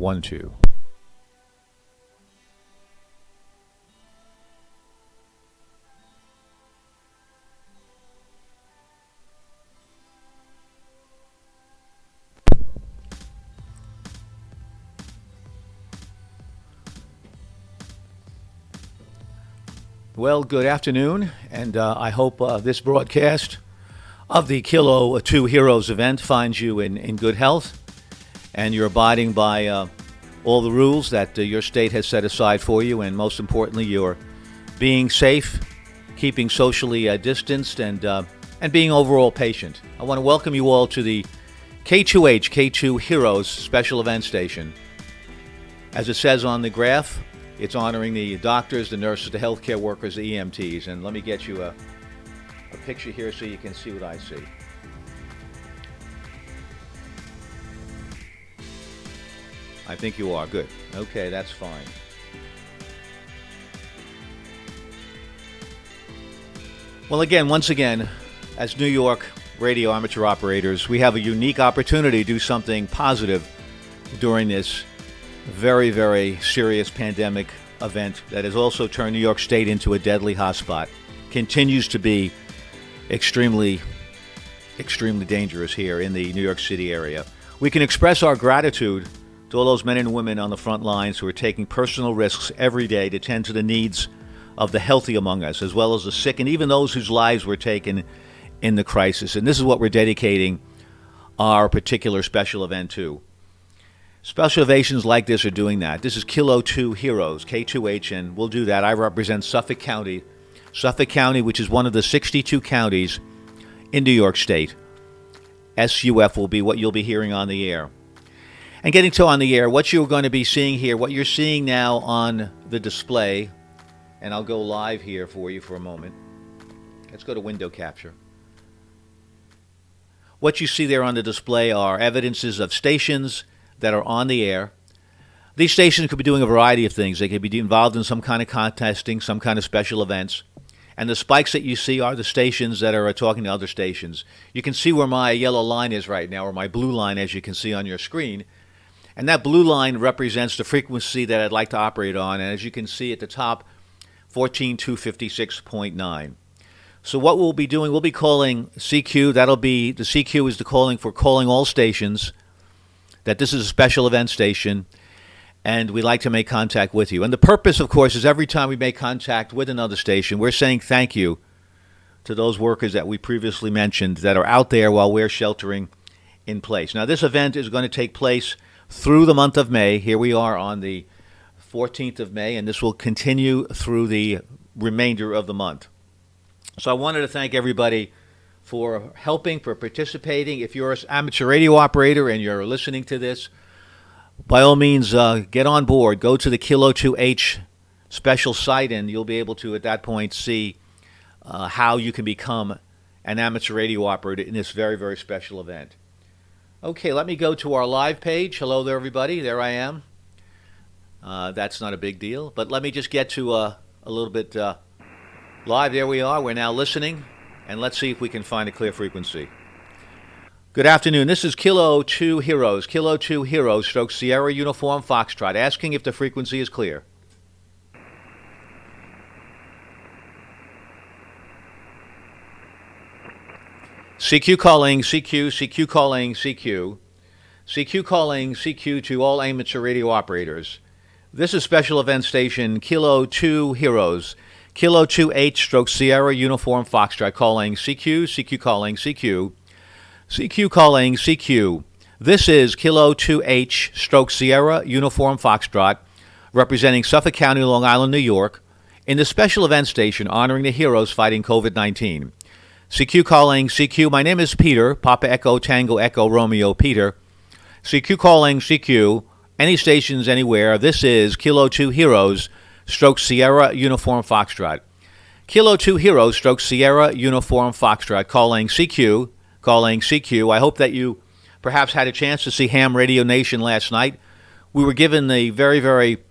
1, 2. Well, good afternoon, and I hope this broadcast of the Kilo 2 Heroes event finds you in good health, and you're abiding by all the rules that your state has set aside for you, and most importantly, you're being safe, keeping socially distanced, and being overall patient. I want to welcome you all to the K2H, K2 Heroes special event station. As it says on the graph, it's honoring the doctors, the nurses, the healthcare workers, the EMTs. And let me get you a picture here so you can see what I see. I think you are. Good. Okay, that's fine. Well, once again, as New York radio amateur operators, we have a unique opportunity to do something positive during this very, very serious pandemic event that has also turned New York State into a deadly hotspot. Continues to be extremely, extremely dangerous here in the New York City area. We can express our gratitude to all those men and women on the front lines who are taking personal risks every day to tend to the needs of the healthy among us, as well as the sick, and even those whose lives were taken in the crisis. And this is what we're dedicating our particular special event to. Special evasions like this are doing that. This is Kilo 2 Heroes, K2H, and we'll do that. I represent Suffolk County, which is one of the 62 counties in New York State. SUF will be what you'll be hearing on the air. And getting to on the air, what you're going to be seeing here, what you're seeing now on the display, and I'll go live here for you for a moment. Let's go to window capture. What you see there on the display are evidences of stations that are on the air. These stations could be doing a variety of things. They could be involved in some kind of contesting, some kind of special events. And the spikes that you see are the stations that are talking to other stations. You can see where my yellow line is right now, or my blue line, as you can see on your screen. And that blue line represents the frequency that I'd like to operate on. And as you can see at the top, 14256.9. So what we'll be doing, we'll be calling CQ. That'll be, the CQ is the calling for calling all stations, that this is a special event station, and we like to make contact with you. And the purpose, of course, is every time we make contact with another station, we're saying thank you to those workers that we previously mentioned that are out there while we're sheltering in place. Now, this event is going to take place through the month of May. Here we are on the 14th of May, and this will continue through the remainder of the month. So I wanted to thank everybody for helping, for participating. If you're an amateur radio operator and you're listening to this, by all means, get on board. Go to the Kilo 2H special site, and you'll be able to, at that point, see how you can become an amateur radio operator in this very, very special event. Okay, let me go to our live page. Hello there, everybody. There I am. That's not a big deal, but let me just get to a little bit live. There we are. We're now listening. And let's see if we can find a clear frequency. Good afternoon. This is Kilo 2 Heroes, Kilo 2 Heroes, stroke Sierra Uniform Foxtrot, asking if the frequency is clear. CQ calling, CQ, CQ calling, CQ. CQ calling, CQ to all amateur radio operators. This is special event station Kilo 2 Heroes, Kilo 2H stroke Sierra Uniform Foxtrot, calling CQ, CQ calling CQ, CQ calling CQ. This is Kilo 2H stroke Sierra Uniform Foxtrot, representing Suffolk County, Long Island, New York, in the special event station honoring the heroes fighting COVID-19. CQ calling CQ. My name is Peter, Papa Echo Tango Echo Romeo Peter. CQ calling CQ. Any stations anywhere. This is Kilo 2 Heroes stroke Sierra Uniform Foxtrot. Kilo 2 Heroes stroke Sierra Uniform Foxtrot, calling CQ, calling CQ. I hope that you perhaps had a chance to see Ham Radio Nation last night. We were given the very, very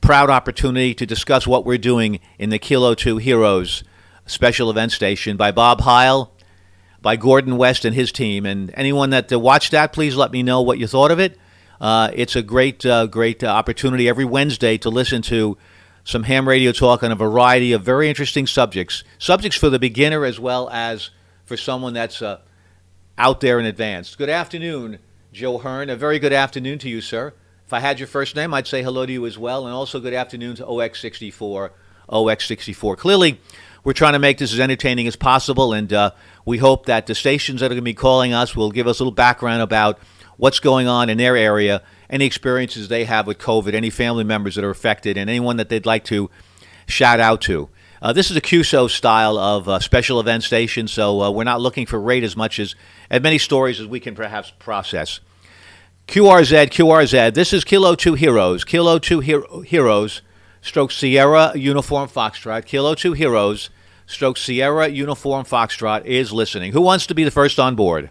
proud opportunity to discuss what we're doing in the Kilo 2 Heroes special event station by Bob Heil, by Gordon West and his team. And anyone that watched that, please let me know what you thought of it. It's a great opportunity every Wednesday to listen to some ham radio talk on a variety of very interesting subjects. Subjects for the beginner as well as for someone that's out there in advance. Good afternoon, Joe Hearn. A very good afternoon to you, sir. If I had your first name, I'd say hello to you as well. And also good afternoon to OX64. OX64. Clearly, we're trying to make this as entertaining as possible, and we hope that the stations that are going to be calling us will give us a little background about what's going on in their area, any experiences they have with COVID, any family members that are affected, and anyone that they'd like to shout out to. This is a QSO style of special event station, so we're not looking for rate as many stories as we can perhaps process. QRZ, this is Kilo 2 Heroes, Kilo 2 Heroes, stroke Sierra Uniform Foxtrot, Kilo 2 Heroes, stroke Sierra Uniform Foxtrot is listening. Who wants to be the first on board?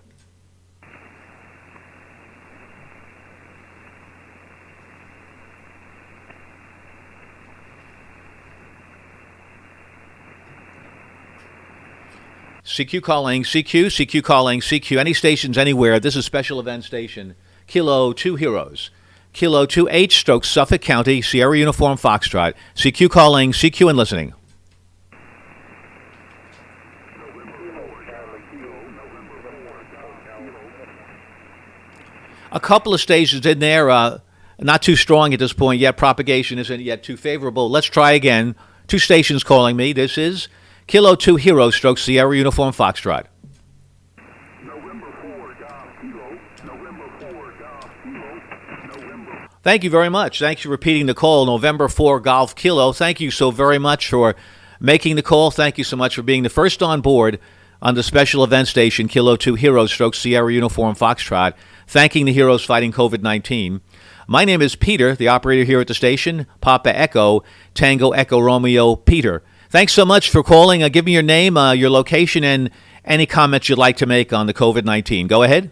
CQ calling, CQ calling, CQ. Any stations anywhere. This is special event station. Kilo 2 Heroes. Kilo 2H stroke Suffolk County, Sierra Uniform Foxtrot. CQ calling, CQ and listening. A couple of stations in there, not too strong at this point yet. Propagation isn't yet too favorable. Let's try again. 2 stations calling me. This is Kilo 2 Hero stroke Sierra Uniform Foxtrot. Thank you very much. Thanks for repeating the call. November 4 Golf Kilo. Thank you so very much for making the call. Thank you so much for being the first on board on the special event station, Kilo 2 Hero stroke Sierra Uniform Foxtrot, thanking the heroes fighting COVID-19. My name is Peter, the operator here at the station, Papa Echo, Tango Echo Romeo, Peter. Thanks so much for calling. Give me your name, your location, and any comments you'd like to make on the COVID-19. Go ahead.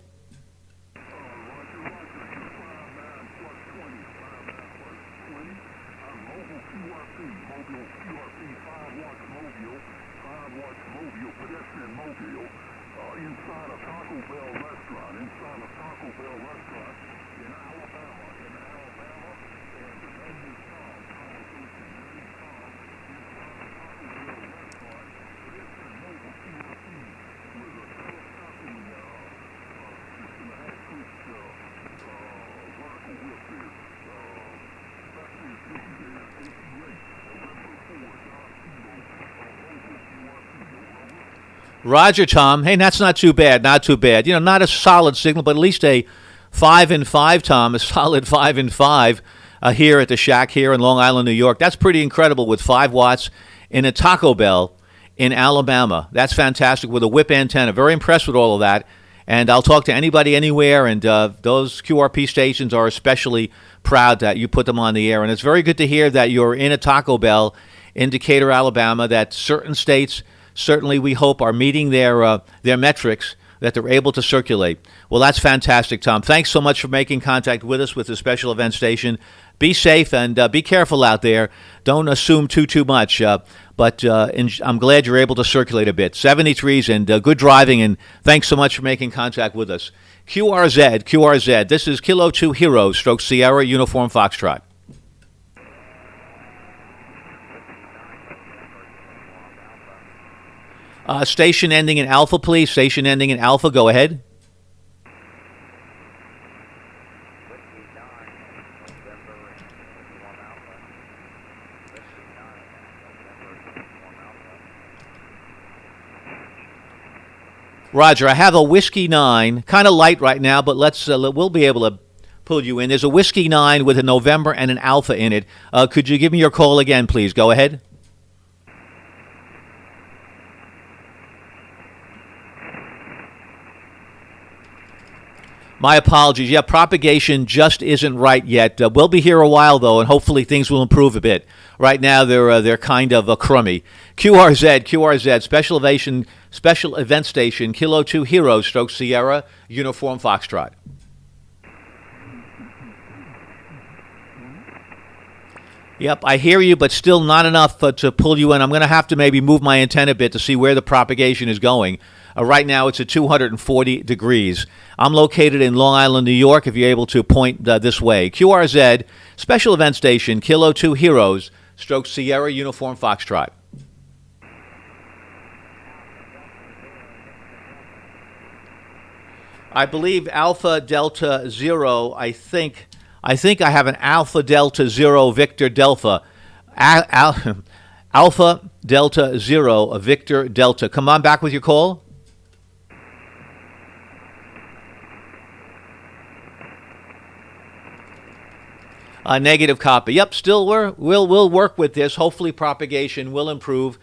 Roger, Tom. Hey, that's not too bad. Not too bad. Not a solid signal, but at least a 5 and 5, Tom. A solid 5 and 5 here at the Shack here in Long Island, New York. That's pretty incredible with 5 watts in a Taco Bell in Alabama. That's fantastic with a whip antenna. Very impressed with all of that. And I'll talk to anybody anywhere. And those QRP stations are especially proud that you put them on the air. And it's very good to hear that you're in a Taco Bell in Decatur, Alabama, that certain states certainly we hope are meeting their metrics, that they're able to circulate. Well, that's fantastic, Tom. Thanks so much for making contact with us with the special event station. Be safe and be careful out there. Don't assume too much. But I'm glad you're able to circulate a bit. 73s and good driving, and thanks so much for making contact with us. QRZ. This is Kilo 2 Hero stroke Sierra Uniform Foxtrot. Station ending in Alpha, please. Station ending in Alpha. Go ahead. Roger, I have a Whiskey 9, kind of light right now, but we'll be able to pull you in. There's a Whiskey 9 with a November and an Alpha in it. Could you give me your call again, please? Go ahead. My apologies. Yeah, propagation just isn't right yet. We'll be here a while, though, and hopefully things will improve a bit. Right now, they're kind of crummy. QRZ, special event station, Kilo 2 Hero stroke Sierra, Uniform Foxtrot. Yep, I hear you, but still not enough to pull you in. I'm going to have to maybe move my antenna a bit to see where the propagation is going. Right now, it's at 240 degrees. I'm located in Long Island, New York, if you're able to point this way. QRZ, Special Event Station, Kilo 2 Heroes, stroke Sierra Uniform Foxtrot. I believe Alpha Delta Zero. I think I have an Alpha Delta Zero Victor Delta. Alpha Delta Zero Victor Delta. Come on back with your call. A negative copy. Yep. Still, we'll work with this. Hopefully, propagation will improve.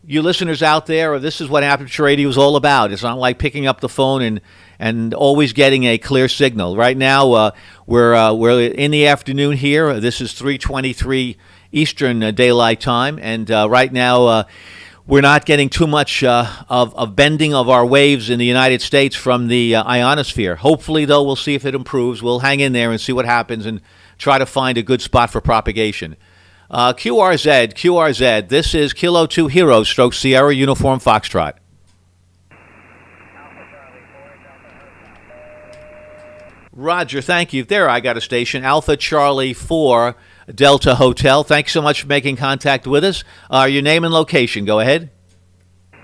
You listeners out there, this is what Aperture Radio is all about. It's not like picking up the phone and always getting a clear signal. Right now, we're in the afternoon here. This is 3:23 Eastern Daylight Time, and right now we're not getting too much of bending of our waves in the United States from the ionosphere. Hopefully, though, we'll see if it improves. We'll hang in there and see what happens and try to find a good spot for propagation. QRZ, this is Kilo 2 Heroes, stroke Sierra Uniform Foxtrot. Roger, thank you. There, I got a station, Alpha Charlie 4 Delta Hotel. Thanks so much for making contact with us. Your name and location, go ahead. Good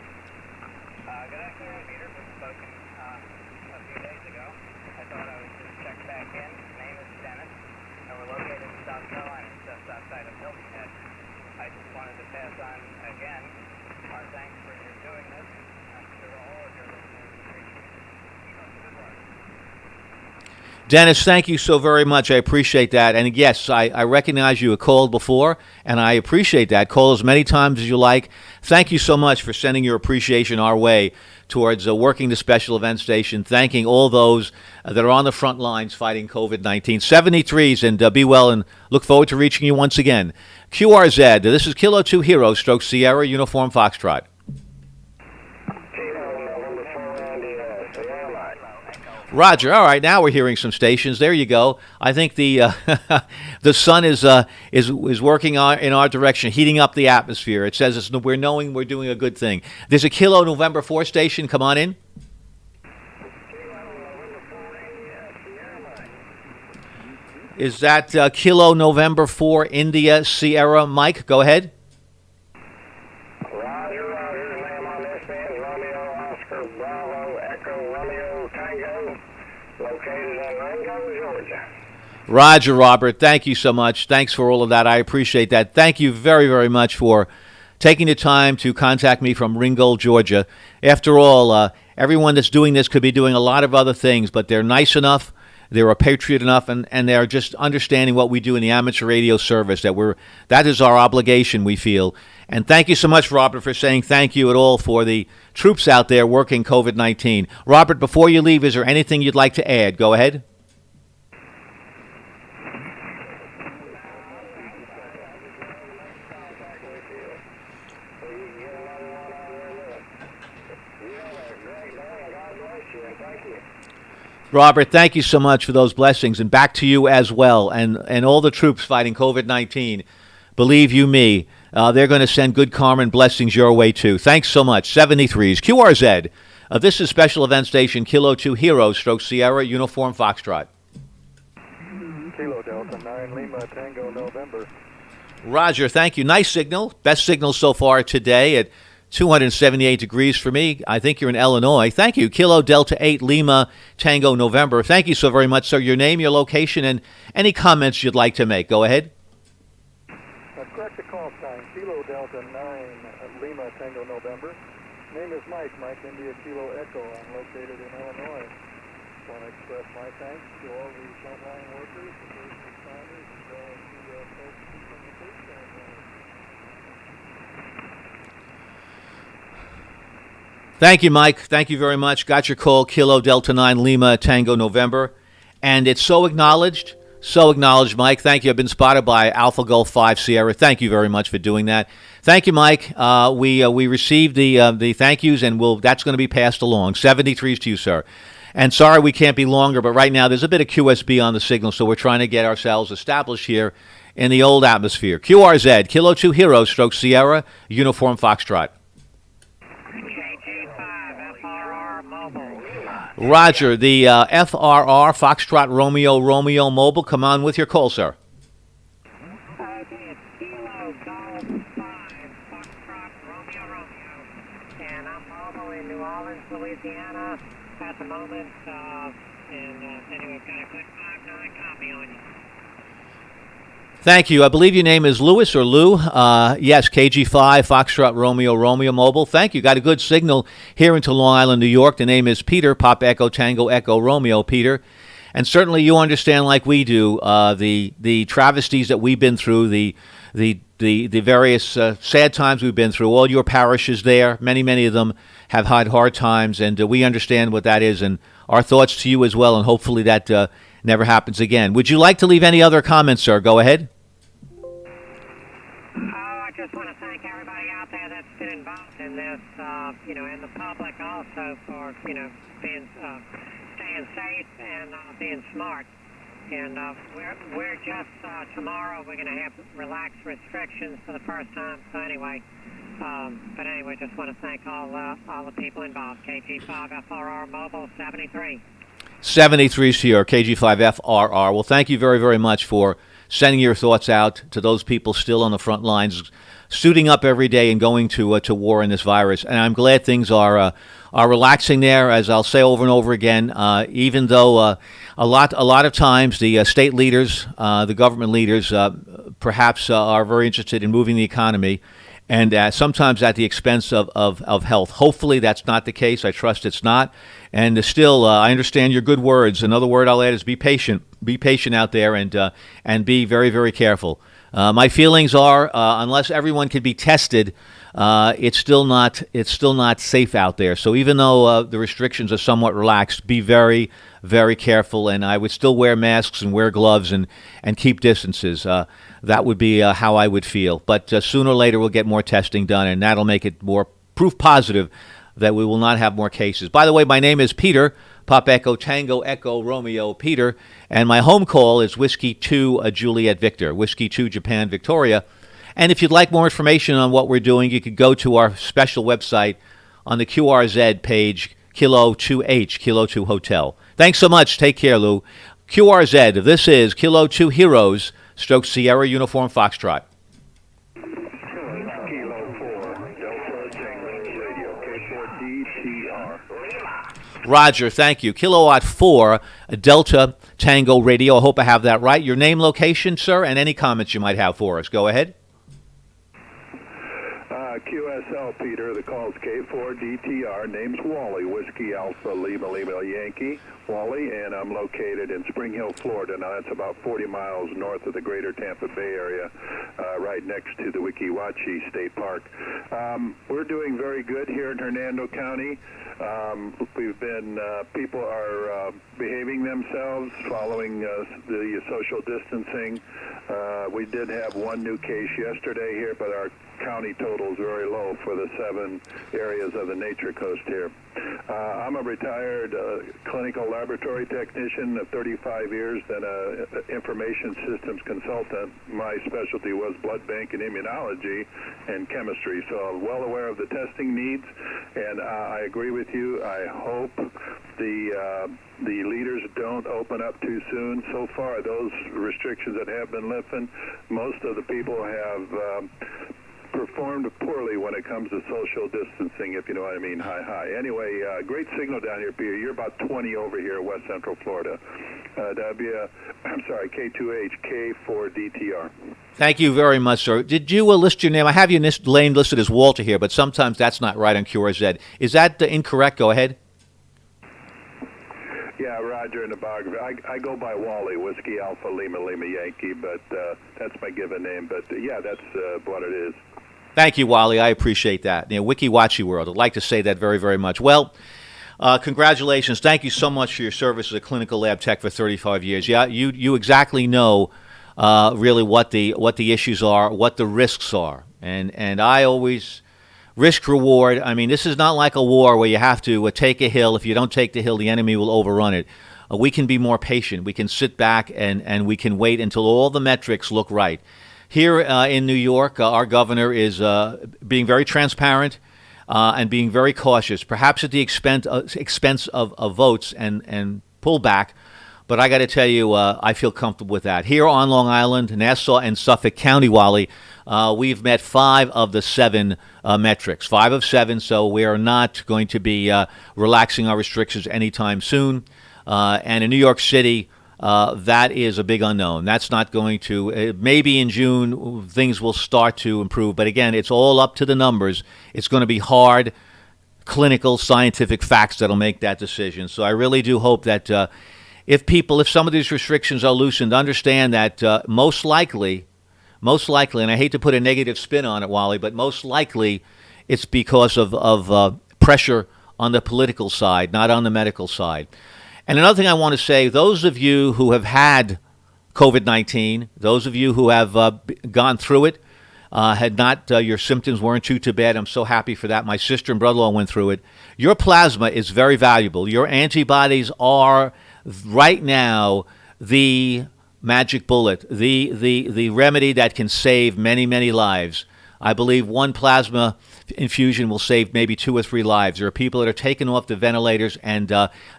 afternoon, Peter. We've spoken a few days ago. I thought I would just check back in. My name is Dennis, and we're located in South Carolina, just outside of Hilton Head. I just wanted to pass on again our thanks for your doing this. I'm sure all of your listeners appreciate it. Keep up the good work. Dennis, thank you so very much. I appreciate that. And yes, I recognize you had called before, and I appreciate that. Call as many times as you like. Thank you so much for sending your appreciation our way towards working the special event station, thanking all those that are on the front lines fighting COVID-19. 73s, and be well, and look forward to reaching you once again. QRZ, this is Kilo 2 Hero, stroke Sierra Uniform Foxtrot. Roger. All right, now we're hearing some stations. There you go. I think the the sun is working in our direction, heating up the atmosphere. It says we're knowing we're doing a good thing. There's a Kilo November 4 station. Come on in. Is that Kilo November 4 India Sierra? Mike, go ahead. Roger, Robert. Thank you so much. Thanks for all of that. I appreciate that. Thank you very, very much for taking the time to contact me from Ringgold, Georgia. After all, everyone that's doing this could be doing a lot of other things, but they're nice enough, they're a patriot enough, and they're just understanding what we do in the amateur radio service. That is our obligation, we feel. And thank you so much, Robert, for saying thank you at all for the troops out there working COVID-19. Robert, before you leave, is there anything you'd like to add? Go ahead. Robert, thank you so much for those blessings, and back to you as well, and all the troops fighting COVID-19. Believe you me, they're going to send good karma and blessings your way too. Thanks so much. 73s, QRZ. This is Special Event Station Kilo 2 Hero, stroke Sierra Uniform Foxtrot. Kilo Delta 9 Lima Tango November. Roger, thank you. Nice signal. Best signal so far today at 278 degrees for me. I think you're in Illinois. Thank you. Kilo Delta 8 Lima Tango November. Thank you so very much, sir. Your name, your location, and any comments you'd like to make. Go ahead. Correct the call sign. Kilo Delta 9 Lima Tango November. Name is Mike India Kilo Echo. I'm located in Illinois. I want to express my thanks to all the frontline workers, the first responders, as well as the folks keeping the police going. Thank you, Mike. Thank you very much. Got your call, Kilo Delta 9 Lima Tango November. And it's so acknowledged, Mike. Thank you. I've been spotted by Alpha Golf 5 Sierra. Thank you very much for doing that. Thank you, Mike. We received the thank yous, and that's going to be passed along. 73s to you, sir. And sorry we can't be longer, but right now there's a bit of QSB on the signal, so we're trying to get ourselves established here in the old atmosphere. QRZ, Kilo 2 Hero, stroke Sierra, Uniform Foxtrot. KG5 FRO. Roger, the FRR, Foxtrot Romeo Romeo Mobile, come on with your call, sir. Okay, it's Kilo Golf 5, Foxtrot Romeo Romeo. And I'm mobile in New Orleans, Louisiana at the moment. Anyway, we've got a good 5-9 copy on you. Thank you. I believe your name is Lewis or Lou. Yes, KG5, Foxtrot Romeo Romeo Mobile. Thank you. Got a good signal here into Long Island, New York. The name is Peter, Pop Echo Tango Echo Romeo, Peter. And certainly you understand, like we do, the travesties that we've been through, the various sad times we've been through. All your parishes there, many of them have had hard times, and we understand what that is, and our thoughts to you as well, and hopefully that never happens again. Would you like to leave any other comments, sir? Go ahead. I just want to thank everybody out there that's been involved in this, and the public also for, being, staying safe and being smart. And we're just, tomorrow we're going to have relaxed restrictions for the first time. So anyway, just want to thank all the people involved. KG5 FRR Mobile 73. 73 is here, KG5FRR. Well, thank you very, very much for sending your thoughts out to those people still on the front lines, suiting up every day and going to war in this virus. And I'm glad things are relaxing there, as I'll say over and over again. Even though a lot of times the state leaders, the government leaders, perhaps are very interested in moving the economy, and sometimes at the expense of health. Hopefully that's not the case. I trust it's not. And still, I understand your good words. Another word I'll add is be patient. Be patient out there, and be very, very careful. My feelings are, unless everyone can be tested, it's still not safe out there. So even though the restrictions are somewhat relaxed, be very, very careful. And I would still wear masks and wear gloves and keep distances. That would be how I would feel. But sooner or later, we'll get more testing done, and that'll make it more proof positive that we will not have more cases. By the way, my name is Peter, Pop Echo Tango Echo Romeo Peter, and my home call is Whiskey 2 Juliet Victor, Whiskey 2 Japan Victoria. And if you'd like more information on what we're doing, you could go to our special website on the QRZ page, Kilo 2H, Kilo 2 Hotel. Thanks so much. Take care, Lou. QRZ, this is Kilo 2 Heroes, Stroke Sierra Uniform Foxtrot. Roger, thank you. Kilowatt 4, Delta Tango Radio. I hope I have that right. Your name, location, sir, and any comments you might have for us. Go ahead. QSL, Peter. The call's K4DTR. Name's Wally, Whiskey Alpha Lima Lima Yankee. Wally, and I'm located in Spring Hill, Florida. Now, that's about 40 miles north of the greater Tampa Bay area, right next to the Weeki Wachee State Park. We're doing very good here in Hernando County. We've been, people are behaving themselves, following the social distancing. We did have one new case yesterday here, but our county total is very low for the 7 areas of the Nature Coast here. I'm a retired clinical laboratory technician of 35 years and an information systems consultant. My specialty was blood bank and immunology and chemistry, so I'm well aware of the testing needs, and I agree with you. I hope the leaders don't open up too soon. So far, those restrictions that have been lifted, most of the people have performed poorly when it comes to social distancing, if you know what I mean. Hi. Anyway, great signal down here, Peter. You're about 20 over here, West Central Florida. K2H, K4DTR. Thank you very much, sir. Did you list your name? I have your name listed as Walter here, but sometimes that's not right on QRZ. Is that incorrect? Go ahead. Yeah, Roger in the biography. I go by Wally, Whiskey Alpha Lima Lima Yankee, but that's my given name. But yeah, that's what it is. Thank you, Wally. I appreciate that. Weeki Wachee World. I'd like to say that very, very much. Well, congratulations. Thank you so much for your service as a clinical lab tech for 35 years. Yeah, you exactly know really what the issues are, what the risks are, and I always risk reward. I mean, this is not like a war where you have to take a hill. If you don't take the hill, the enemy will overrun it. We can be more patient. We can sit back and we can wait until all the metrics look right. Here in New York, our governor is being very transparent. and being very cautious, perhaps at the expense of votes and pullback. But I got to tell you, I feel comfortable with that. Here on Long Island, Nassau, and Suffolk County, Wally, we've met 5 of the 7 metrics. 5 of 7, so we are not going to be relaxing our restrictions anytime soon. And in New York City, that is a big unknown. That's not going to, maybe in June, things will start to improve. But again, it's all up to the numbers. It's going to be hard, clinical, scientific facts that'll make that decision. So I really do hope that if some of these restrictions are loosened, understand that most likely, and I hate to put a negative spin on it, Wally, but most likely it's because of pressure on the political side, not on the medical side. And another thing I want to say, those of you who have had COVID-19, those of you who have gone through it, your symptoms weren't too bad. I'm so happy for that. My sister and brother-in-law went through it. Your plasma is very valuable. Your antibodies are right now the magic bullet, the remedy that can save many, many lives. I believe one plasma infusion will save maybe 2 or 3 lives. There are people that are taken off the ventilators, and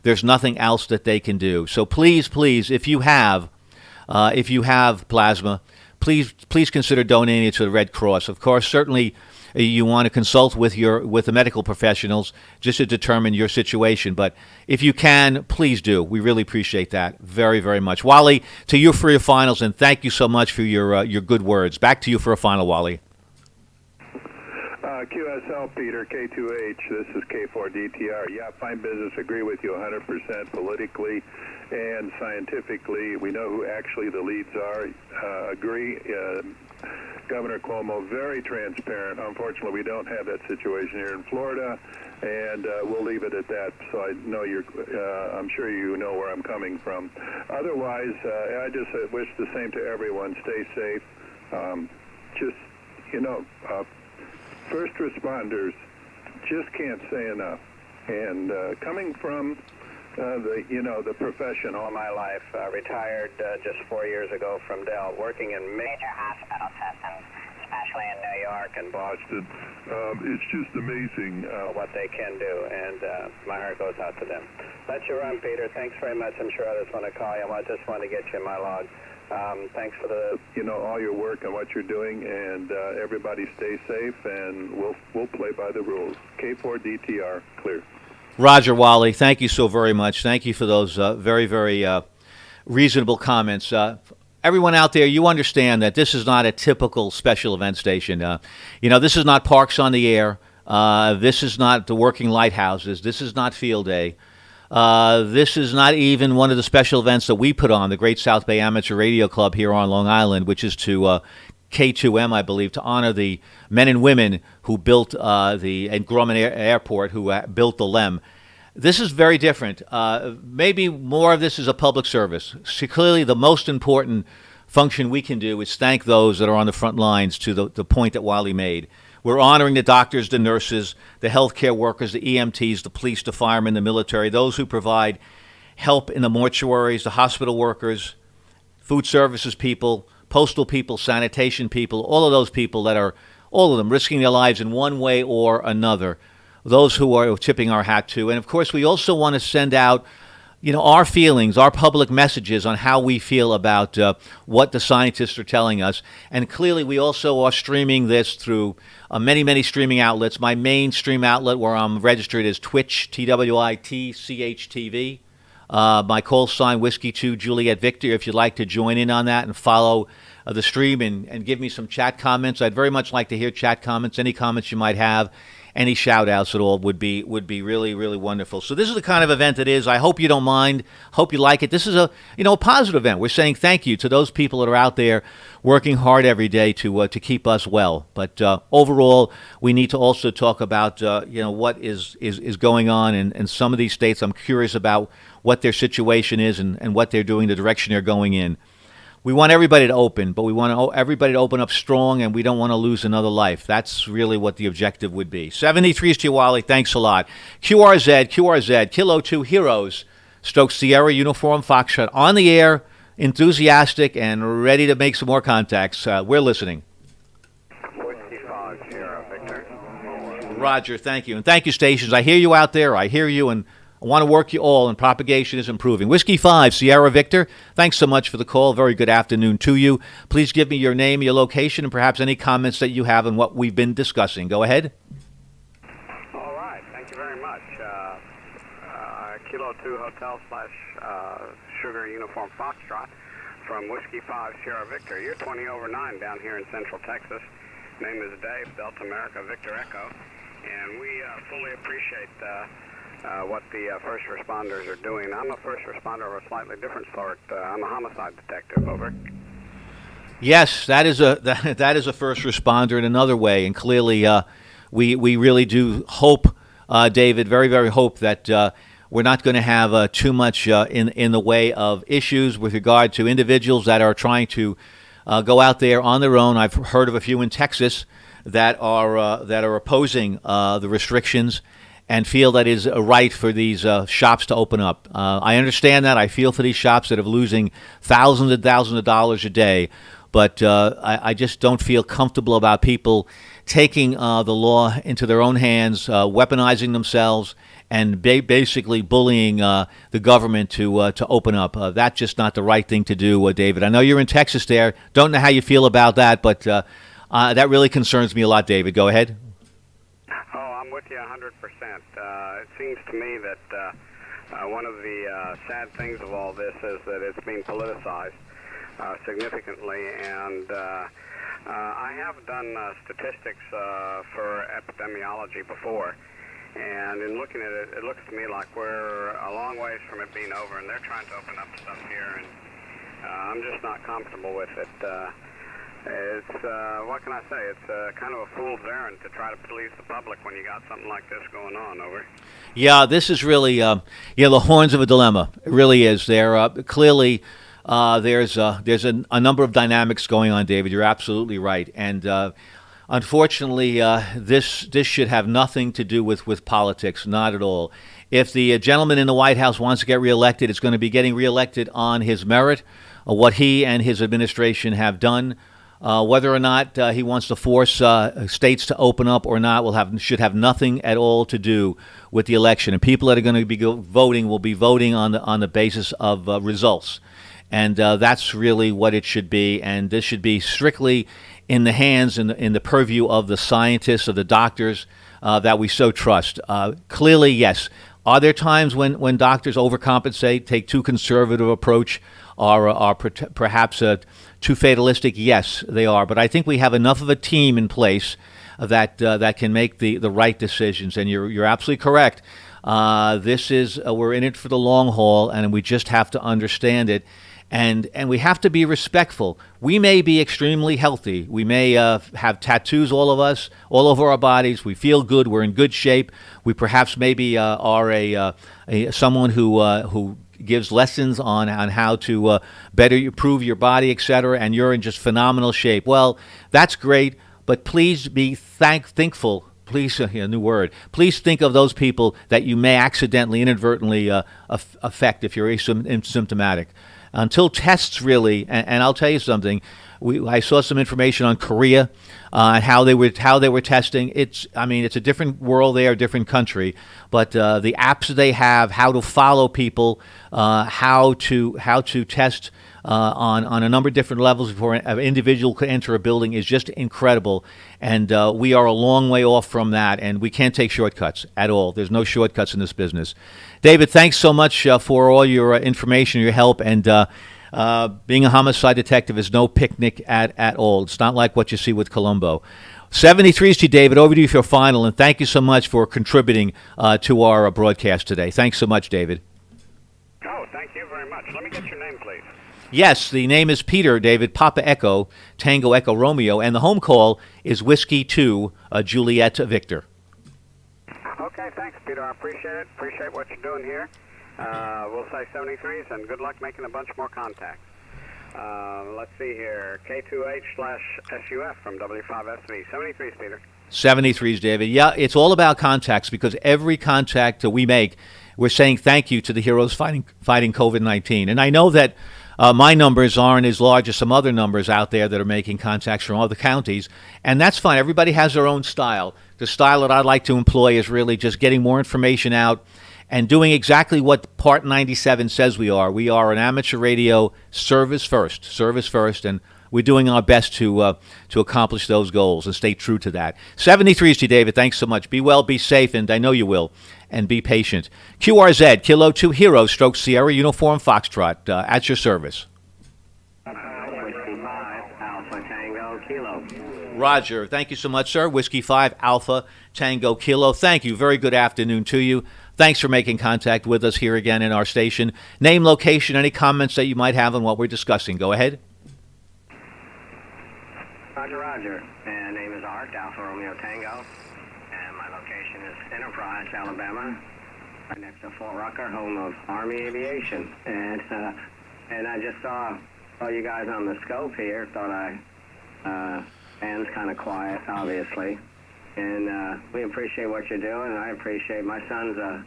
there's nothing else that they can do. So please, if you have plasma, please consider donating it to the Red Cross. Of course, certainly you want to consult with the medical professionals just to determine your situation. But if you can, please do. We really appreciate that very, very much. Wally, to you for your finals, and thank you so much for your good words. Back to you for a final, Wally. QSL, Peter, K2H, this is K4DTR. Yeah, fine business, agree with you 100% politically and scientifically. We know who actually the leads are, agree. Governor Cuomo, very transparent. Unfortunately, we don't have that situation here in Florida, and we'll leave it at that. So I know I'm sure you know where I'm coming from. Otherwise, I just wish the same to everyone. Stay safe. First responders, just can't say enough. And coming from the profession all my life, retired just 4 years ago from Dell, working in major hospital systems, especially in New York and Boston. It's just amazing what they can do, and my heart goes out to them. Let you run, Peter. Thanks very much. I'm sure others want to call you. I just want to get you in my log. Thanks for all your work and what you're doing, and everybody stay safe, and we'll play by the rules. K4DTR, clear. Roger, Wally, thank you so very much. Thank you for those very, very reasonable comments. Everyone out there, you understand that this is not a typical special event station. This is not Parks on the Air. This is not the Working Lighthouses. This is not Field Day. This is not even one of the special events that we put on, the Great South Bay Amateur Radio Club here on Long Island, which is to K2M, I believe, to honor the men and women who built and Grumman Airport, who built the LEM. This is very different. Maybe more of this is a public service. So clearly, the most important function we can do is thank those that are on the front lines, to the point that Wally made. We're honoring the doctors, the nurses, the healthcare workers, the EMTs, the police, the firemen, the military, those who provide help in the mortuaries, the hospital workers, food services people, postal people, sanitation people, all of those people that are, all of them, risking their lives in one way or another, those who are tipping our hat to. And, of course, we also want to send out our feelings, our public messages on how we feel about what the scientists are telling us. And clearly, we also are streaming this through many, many streaming outlets. My main stream outlet where I'm registered is Twitch, TWITCH-TV. My call sign, Whiskey 2 Juliet Victor, if you'd like to join in on that and follow the stream and give me some chat comments. I'd very much like to hear chat comments, any comments you might have. Any shout-outs at all would be really, really wonderful. So this is the kind of event it is. I hope you don't mind. Hope you like it. This is a positive event. We're saying thank you to those people that are out there working hard every day to keep us well. But overall, we need to also talk about what is going on in some of these states. I'm curious about what their situation is and what they're doing, the direction they're going in. We want everybody to open, but we want everybody to open up strong, and we don't want to lose another life. That's really what the objective would be. 73 is Chihuahua. Thanks a lot. QRZ, Kilo 2 Heroes, Stoke Sierra, Uniform Foxtrot, on the air, enthusiastic, and ready to make some more contacts. We're listening. 45 Sierra Victor. Roger, thank you. And thank you, stations. I hear you out there. I hear you, and I want to work you all, and propagation is improving. Whiskey 5, Sierra Victor, thanks so much for the call. Very good afternoon to you. Please give me your name, your location, and perhaps any comments that you have on what we've been discussing. Go ahead. All right. Thank you very much. Kilo 2 Hotel / Sugar Uniform Foxtrot from Whiskey 5 Sierra Victor. You're 20 over 9 down here in Central Texas. Name is Dave, Delta America Victor Echo. And we fully appreciate what the first responders are doing. I'm a first responder of a slightly different sort. I'm a homicide detective. Over. Yes, that is a first responder in another way, and clearly we really do hope, David, very, very hope that we're not going to have too much in the way of issues with regard to individuals that are trying to go out there on their own. I've heard of a few in Texas that are opposing the restrictions and feel that is a right for these shops to open up. I understand that. I feel for these shops that are losing thousands and thousands of dollars a day, but I just don't feel comfortable about people taking the law into their own hands, weaponizing themselves, and basically bullying the government to open up. That's just not the right thing to do, David. I know you're in Texas there. Don't know how you feel about that, but that really concerns me a lot, David. Go ahead. Oh, I'm with you 100%. It seems to me that one of the sad things of all this is that it's being politicized significantly, and I have done statistics for epidemiology before, and in looking at it, it looks to me like we're a long ways from it being over, and they're trying to open up stuff here, and I'm just not comfortable with it. It's, what can I say, it's kind of a fool's errand to try to please the public when you got something like this going on. Over. Yeah, this is really, the horns of a dilemma. It really is. There clearly there's a number of dynamics going on, David. You're absolutely right, and unfortunately, this should have nothing to do with politics, not at all. If the gentleman in the White House wants to get reelected, it's going to be getting reelected on his merit, what he and his administration have done. Whether or not he wants to force states to open up or not should have nothing at all to do with the election. And people that are going to be voting will be voting on the basis of results, and that's really what it should be. And this should be strictly in the hands and in the purview of the scientists, of the doctors that we so trust. Clearly, yes. Are there times when doctors overcompensate, take too conservative approach, are perhaps too fatalistic? Yes, they are. But I think we have enough of a team in place that can make the right decisions. And you're absolutely correct. We're in it for the long haul, and we just have to understand it. And we have to be respectful. We may be extremely healthy. We may have tattoos, all of us, all over our bodies. We feel good. We're in good shape. We perhaps maybe are someone who gives lessons on how to better improve your body, etc., and you're in just phenomenal shape. Well, that's great, but please be thankful. Please, a new word. Please think of those people that you may accidentally, inadvertently affect if you're asymptomatic. Until tests really, and I'll tell you something. I saw some information on Korea and how they were testing. It's a different world there, a different country. But the apps they have, how to follow people, how to test on a number of different levels before an individual could enter a building is just incredible. And we are a long way off from that, and we can't take shortcuts at all. There's no shortcuts in this business. David, thanks so much for all your information, your help, and being a homicide detective is no picnic at all. It's not like what you see with Columbo. 73's to David. Over to you for your final, and thank you so much for contributing to our broadcast today. Thanks so much, David. Oh, thank you very much. Let me get your name, please. Yes, the name is Peter, David, Papa Echo, Tango Echo Romeo, and the home call is Whiskey 2, Juliet Victor. Okay, thanks, Peter. I appreciate it. Appreciate what you're doing here. We'll say 73s, and good luck making a bunch more contacts. Let's see here. K2H/SUF from W5SV. 73s, Peter. 73s, David. Yeah, it's all about contacts, because every contact we make, we're saying thank you to the heroes fighting COVID-19. And I know that my numbers aren't as large as some other numbers out there that are making contacts from other counties, and that's fine. Everybody has their own style. The style that I'd like to employ is really just getting more information out and doing exactly what Part 97 says we are. We are an amateur radio service first, and we're doing our best to accomplish those goals and stay true to that. 73 is to you, David. Thanks so much. Be well, be safe, and I know you will, and be patient. QRZ, Kilo 2 Hero, Stroke Sierra, Uniform Foxtrot, at your service. Whiskey 5, Alpha Tango Kilo. Roger. Thank you so much, sir. Whiskey 5, Alpha Tango Kilo. Thank you. Very good afternoon to you. Thanks for making contact with us here again in our station. Name, location, any comments that you might have on what we're discussing. Go ahead. Roger. And name is Art, Alpha Romeo Tango. And my location is Enterprise, Alabama, right next to Fort Rucker, home of Army Aviation. And I just saw you guys on the scope here. Thought band's kind of quiet, obviously. And we appreciate what you're doing. And I appreciate my son's a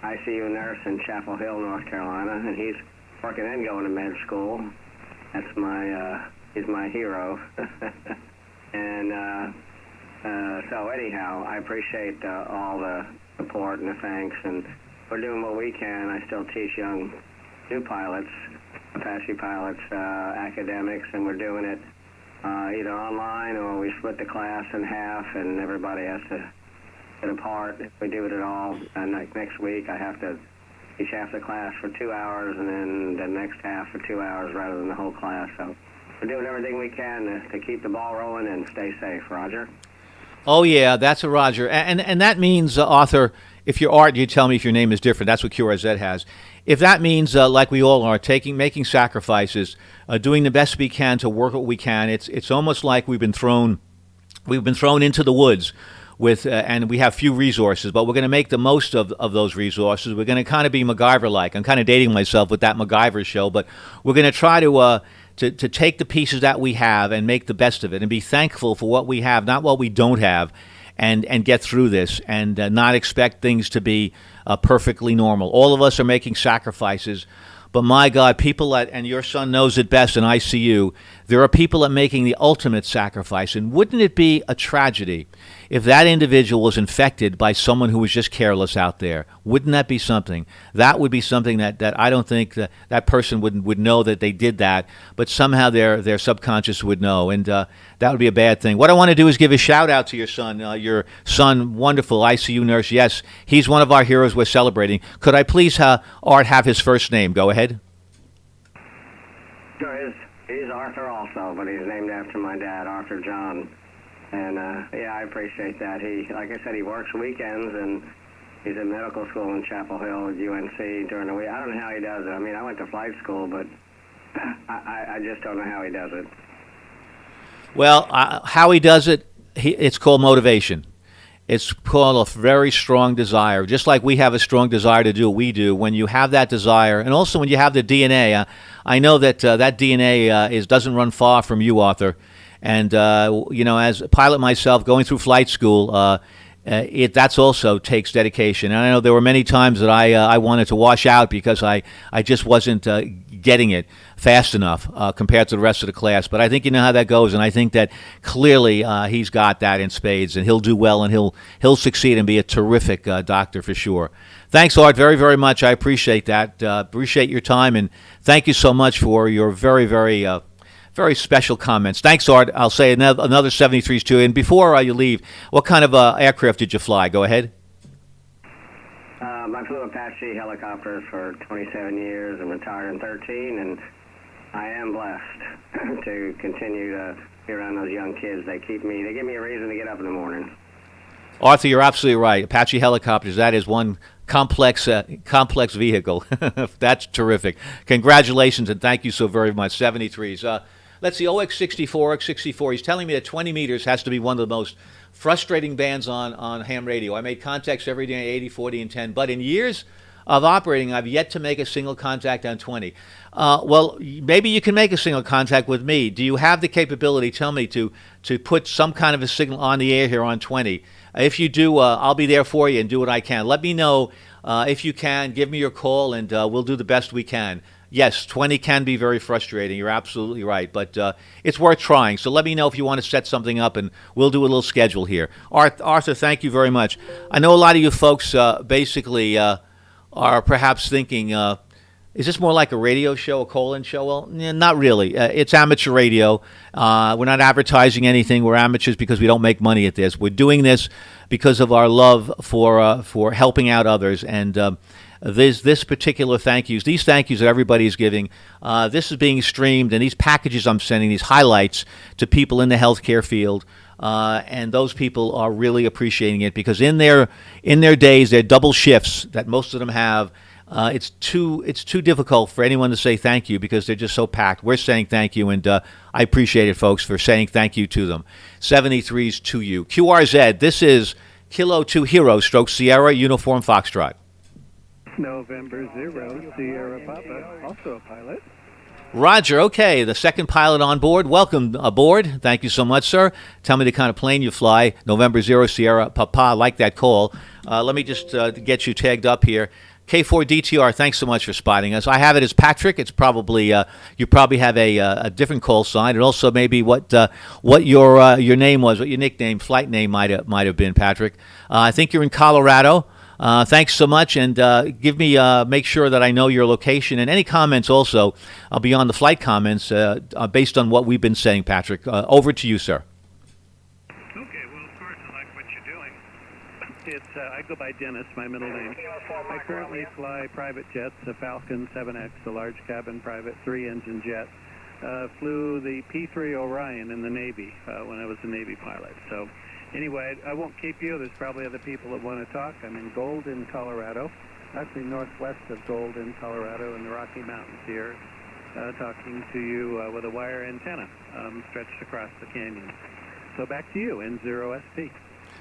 ICU nurse in Chapel Hill, North Carolina, and he's working and going to med school. That's he's my hero. And so anyhow, I appreciate all the support and the thanks, and we're doing what we can. I still teach new pilots, Apache pilots, academics, and we're doing it either online or we split the class in half, and everybody has to get apart. If we do it at all, and like next week, I have to teach half the class for 2 hours, and then the next half for 2 hours rather than the whole class. So we're doing everything we can to keep the ball rolling and stay safe. Roger. Oh, yeah, that's a Roger. And that means, Arthur, if you're Art, you tell me if your name is different. That's what QRZ has. If that means, like we all are, making sacrifices, doing the best we can to work what we can, it's almost like we've been thrown into the woods with, and we have few resources, but we're going to make the most of those resources. We're going to kind of be MacGyver-like. I'm kind of dating myself with that MacGyver show, but we're going to try to take the pieces that we have and make the best of it and be thankful for what we have, not what we don't have, and get through this and not expect things to be perfectly normal. All of us are making sacrifices, but my God, people and your son knows it best in ICU, there are people that are making the ultimate sacrifice, and wouldn't it be a tragedy if that individual was infected by someone who was just careless out there? Wouldn't that be something? That would be something that I don't think that person would know that they did that, but somehow their subconscious would know, and that would be a bad thing. What I want to do is give a shout out to your son, wonderful ICU nurse. Yes, he's one of our heroes we're celebrating. Could I please, Art, have his first name? Go ahead. Sure, he's Arthur also, but he's named after my dad, Arthur John. And yeah, I appreciate that. Like I said, he works weekends, and he's in medical school in Chapel Hill at UNC during the week. I don't know how he does it. I mean, I went to flight school, but I just don't know how he does it. Well, how he does it, it's called motivation. It's called a very strong desire. Just like we have a strong desire to do what we do, when you have that desire, and also when you have the DNA, I know that that DNA doesn't run far from you, Arthur. And, as a pilot myself, going through flight school, that's also takes dedication. And I know there were many times that I wanted to wash out because I just wasn't getting it fast enough compared to the rest of the class. But I think you know how that goes, and I think that clearly he's got that in spades, and he'll do well, and he'll succeed and be a terrific doctor for sure. Thanks, Art, very, very much. I appreciate that. Appreciate your time, and thank you so much for your very, very very special comments. Thanks, Art. I'll say another 73s to you. And before you leave, what kind of aircraft did you fly? Go ahead. I flew Apache helicopters for 27 years and retired in 13, and I am blessed to continue to be around those young kids. They give me a reason to get up in the morning. Arthur, you're absolutely right. Apache helicopters, that is one complex vehicle. That's terrific. Congratulations, and thank you so very much. 73s. Let's see, OX64. He's telling me that 20 meters has to be one of the most frustrating bands on ham radio. I made contacts every day, 80, 40, and 10. But in years of operating, I've yet to make a single contact on 20. Well, maybe you can make a single contact with me. Do you have the capability, tell me, to put some kind of a signal on the air here on 20? If you do, I'll be there for you and do what I can. Let me know if you can. Give me your call, and we'll do the best we can. Yes, 20 can be very frustrating. You're absolutely right, but it's worth trying. So let me know if you want to set something up, and we'll do a little schedule here. Arthur, thank you very much. I know a lot of you folks basically are perhaps thinking, is this more like a radio show, a call-in show? Well, not really. It's amateur radio. We're not advertising anything. We're amateurs because we don't make money at this. We're doing this because of our love for helping out others, and this particular these thank yous that everybody is giving, this is being streamed, and these packages I'm sending, these highlights to people in the healthcare field, and those people are really appreciating it because in their days, their double shifts that most of them have, it's too difficult for anyone to say thank you because they're just so packed. We're saying thank you, and I appreciate it, folks, for saying thank you to them. 73's to you. QRZ, this is Kilo 2 Hero stroke Sierra Uniform Foxtrot. November 0, Sierra Papa, also a pilot. Roger, okay, the second pilot on board. Welcome aboard. Thank you so much, sir. Tell me the kind of plane you fly. November 0, Sierra Papa, I like that call. Let me just get you tagged up here. K4DTR, thanks so much for spotting us. I have it as Patrick. It's probably, you probably have a different call sign, and also maybe what your name was, what your nickname, flight name might have been, Patrick. I think you're in Colorado. Thanks so much, and make sure that I know your location and any comments also beyond the flight comments based on what we've been saying, Patrick. Over to you, sir. Okay, well, of course, I like what you're doing. I go by Dennis, my middle name. I currently fly private jets, the Falcon 7X, the large cabin private 3-engine jet. Flew the P-3 Orion in the Navy when I was a Navy pilot. So anyway, I won't keep you. There's probably other people that want to talk. I'm in Golden, Colorado, actually northwest of Golden, Colorado, in the Rocky Mountains here, talking to you with a wire antenna stretched across the canyon. So back to you, N0SP.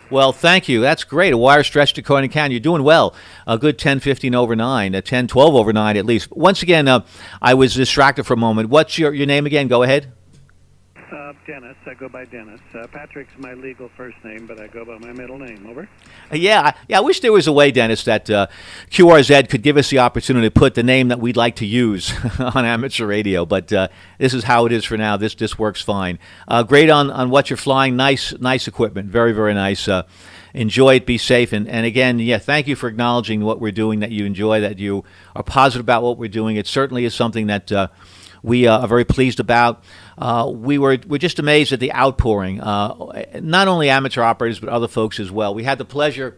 Well, thank you. That's great. A wire stretched to Corning Canyon. You're doing well. A good 10:15 over 9, 10:12 over 9 at least. Once again, I was distracted for a moment. What's your name again? Go ahead. Dennis. I go by Dennis. Patrick's my legal first name, but I go by my middle name. Over. I wish there was a way, Dennis, that QRZ could give us the opportunity to put the name that we'd like to use on amateur radio. But this is how it is for now. This works fine. Great on what you're flying. Nice equipment. Very, very nice. Enjoy it. Be safe. And again, thank you for acknowledging what we're doing, that you enjoy, that you are positive about what we're doing. It certainly is something that we are very pleased about. We're just amazed at the outpouring, not only amateur operators but other folks as well. We had the pleasure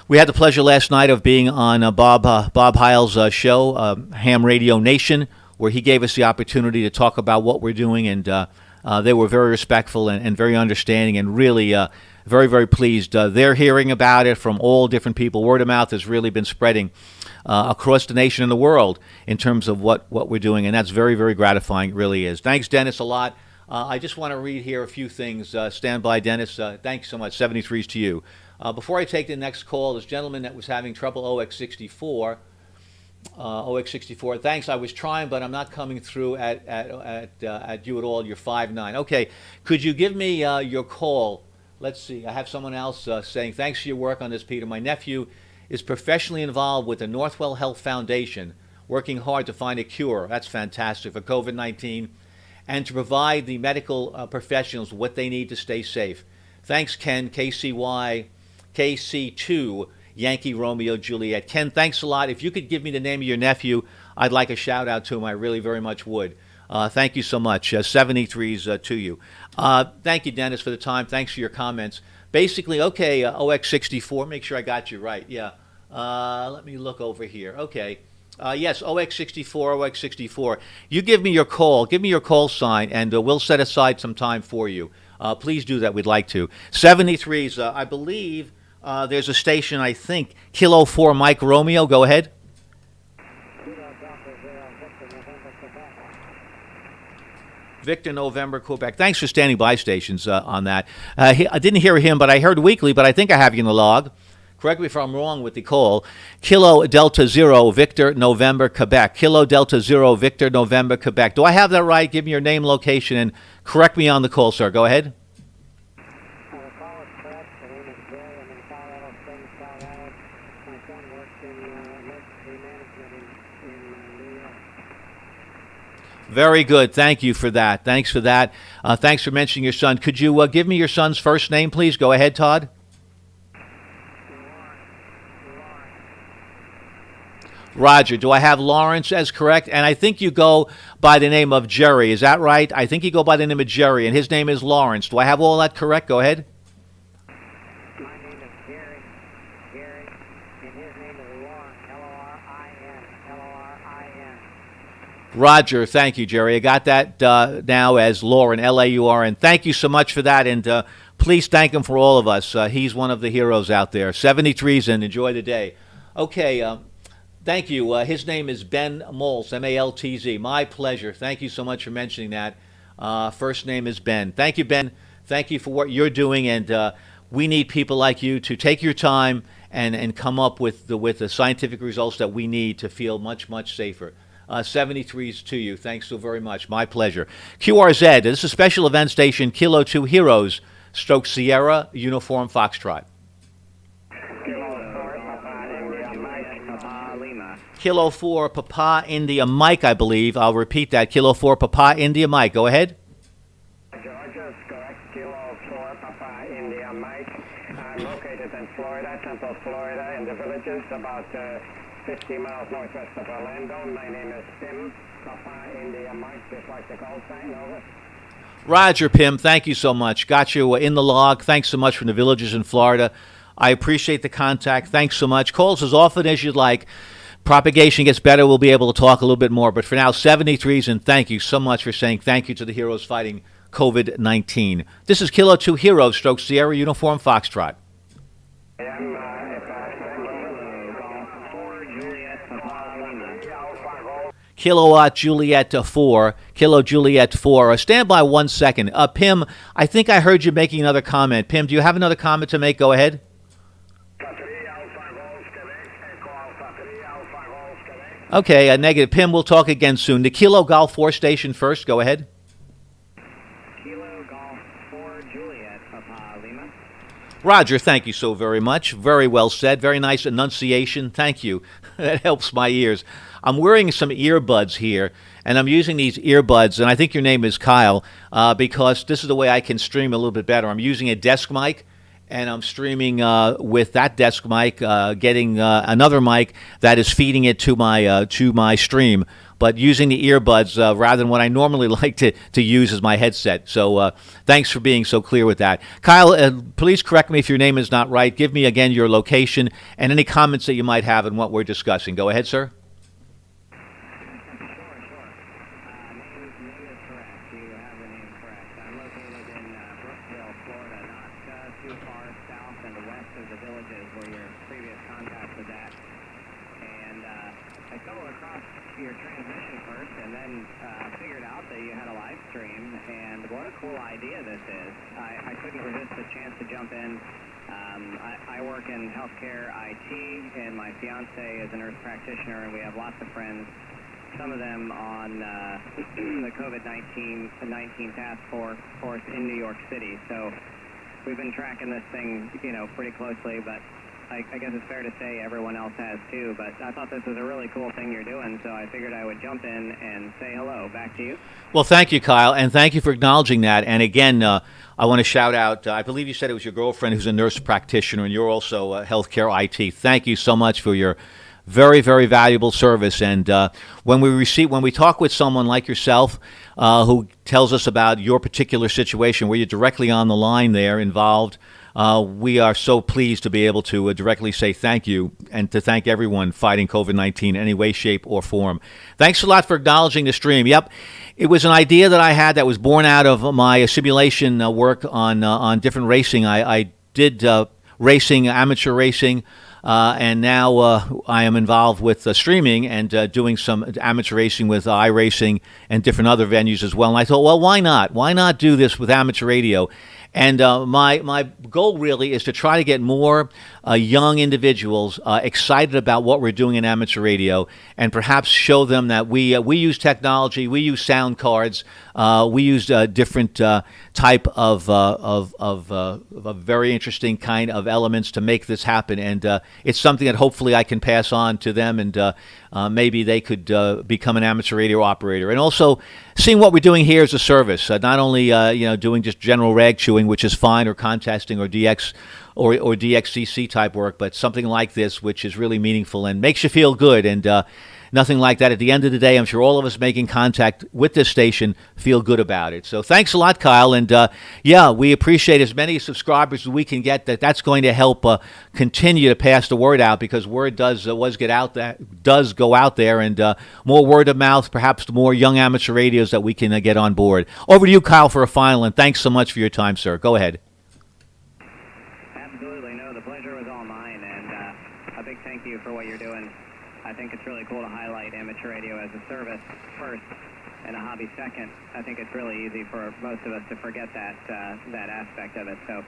last night of being on Bob Heil's show, Ham Radio Nation, where he gave us the opportunity to talk about what we're doing, and they were very respectful and very understanding, and really very, very pleased. They're hearing about it from all different people. Word of mouth has really been spreading across the nation and the world in terms of what we're doing, and that's very, very gratifying. It really is. Thanks, Dennis, a lot. I just want to read here a few things. Stand by, Dennis. Thanks so much. 73's to you. Before I take the next call, this gentleman that was having trouble, OX64. OX64. Thanks. I was trying, but I'm not coming through at you at all. You're 5'9". Okay. Could you give me your call? Let's see. I have someone else saying, thanks for your work on this, Peter. My nephew is professionally involved with the Northwell Health Foundation, working hard to find a cure. That's fantastic, for COVID-19, and to provide the medical professionals what they need to stay safe. Thanks, Ken, KCY, KC2, Yankee Romeo Juliet. Ken, thanks a lot. If you could give me the name of your nephew, I'd like a shout out to him. I really very much would. Thank you so much. 73's to you. Thank you, Dennis, for the time. Thanks for your comments. Basically, okay, OX64, make sure I got you right. Yeah. Let me look over here. Okay. Yes, OX64. You give me your call. Give me your call sign, and we'll set aside some time for you. Please do that. We'd like to. 73's, I believe there's a station, I think, Kilo 4 Mike Romeo. Go ahead. Victor November, Quebec. Thanks for standing by, stations, on that. I didn't hear him, but I heard Weekly, but I think I have you in the log. Correct me if I'm wrong with the call. Kilo Delta Zero, Victor November, Quebec. Kilo Delta Zero, Victor November, Quebec. Do I have that right? Give me your name, location, and correct me on the call, sir. Go ahead. Very good. Thank you for that. Thanks for that. Thanks for mentioning your son. Could you give me your son's first name, please? Go ahead, Todd. Roger. Do I have Lawrence as correct? And I think you go by the name of Jerry. Is that right? I think you go by the name of Jerry, and his name is Lawrence. Do I have all that correct? Go ahead. My name is Gary, and his name is Lauren, L-O-R-I-N, L-O-R-I-N. Roger. Thank you, Jerry. I got that now as Lauren, L-A-U-R-N. Thank you so much for that, and please thank him for all of us. He's one of the heroes out there. 73s, and enjoy the day. Okay, thank you. His name is Ben Maltz, M-A-L-T-Z. My pleasure. Thank you so much for mentioning that. First name is Ben. Thank you, Ben. Thank you for what you're doing, and we need people like you to take your time and come up with the scientific results that we need to feel much, much safer. 73s to you. Thanks so very much. My pleasure. QRZ, this is a special event station, Kilo 2 Heroes, Stroke Sierra, Uniform Foxtrot. Kilo 4 Papa India Mike, I believe. I'll repeat that. Kilo 4 Papa India Mike. Go ahead. Georgia is correct. Kilo 4 Papa India Mike. I'm located in Florida, Central Florida, in the villages about 50 miles northwest of Orlando. My name is Tim. Papa India Mike, just like the call sign. Over. Roger, Pim. Thank you so much. Got you in the log. Thanks so much from the villages in Florida. I appreciate the contact. Thanks so much. Calls as often as you'd like. Propagation gets better, we'll be able to talk a little bit more. But for now, 73s, and thank you so much for saying thank you to the heroes fighting COVID-19. This is Kilo 2 Heroes, Stroke Sierra, Uniform Foxtrot. Kilowatt Juliet 4, Kilo Juliet 4. Stand by 1 second. Pim, I think I heard you making another comment. Pim, do you have another comment to make? Go ahead. Okay, negative. Pim, we'll talk again soon. The Kilo Golf 4 station first. Go ahead. Kilo Golf 4 Juliet, Papa Lima. Roger, thank you so very much. Very well said. Very nice enunciation. Thank you. That helps my ears. I'm wearing some earbuds here, and I'm using these earbuds, and I think your name is Kyle, because this is the way I can stream a little bit better. I'm using a desk mic, and I'm streaming with that desk mic, getting another mic that is feeding it to my stream, but using the earbuds rather than what I normally like to use as my headset. So thanks for being so clear with that. Kyle, please correct me if your name is not right. Give me again your location and any comments that you might have on what we're discussing. Go ahead, sir. I work in healthcare IT, and my fiance is a nurse practitioner, and we have lots of friends, some of them on the COVID-19 task force in New York City. So we've been tracking this thing, pretty closely, but I guess it's fair to say everyone else has too. But I thought this was a really cool thing you're doing, so I figured I would jump in and say hello. Back to you. Well, thank you, Kyle, and thank you for acknowledging that. And again, I want to shout out, I believe you said it was your girlfriend who's a nurse practitioner, and you're also healthcare IT. Thank you so much for your very, very valuable service. And when we talk with someone like yourself who tells us about your particular situation where you're directly on the line there involved, we are so pleased to be able to directly say thank you and to thank everyone fighting COVID-19 in any way, shape, or form. Thanks a lot for acknowledging the stream. Yep, it was an idea that I had that was born out of my simulation work on different racing. I did racing, amateur racing, and now I am involved with streaming and doing some amateur racing with iRacing and different other venues as well. And I thought, well, why not? Why not do this with amateur radio? And my goal really is to try to get more young individuals excited about what we're doing in amateur radio, and perhaps show them that we use technology, we use sound cards, we use different type of a very interesting kind of elements to make this happen. And it's something that hopefully I can pass on to them, and maybe they could become an amateur radio operator. And also seeing what we're doing here as a service, not only doing just general rag chewing, which is fine, or contesting, or DX or DXCC type work, but something like this, which is really meaningful and makes you feel good. And nothing like that. At the end of the day, I'm sure all of us making contact with this station feel good about it. So thanks a lot, Kyle. And we appreciate as many subscribers as we can get. That's going to help continue to pass the word out, because word does go out there, and more word of mouth, perhaps the more young amateur radios that we can get on board. Over to you, Kyle, for a final, and thanks so much for your time, sir. Go ahead. Absolutely. No, the pleasure was all mine, and a big thank you for what you're doing. I think it's really cool to highlight amateur radio as a service first and a hobby second. I think it's really easy for most of us to forget that aspect of it. So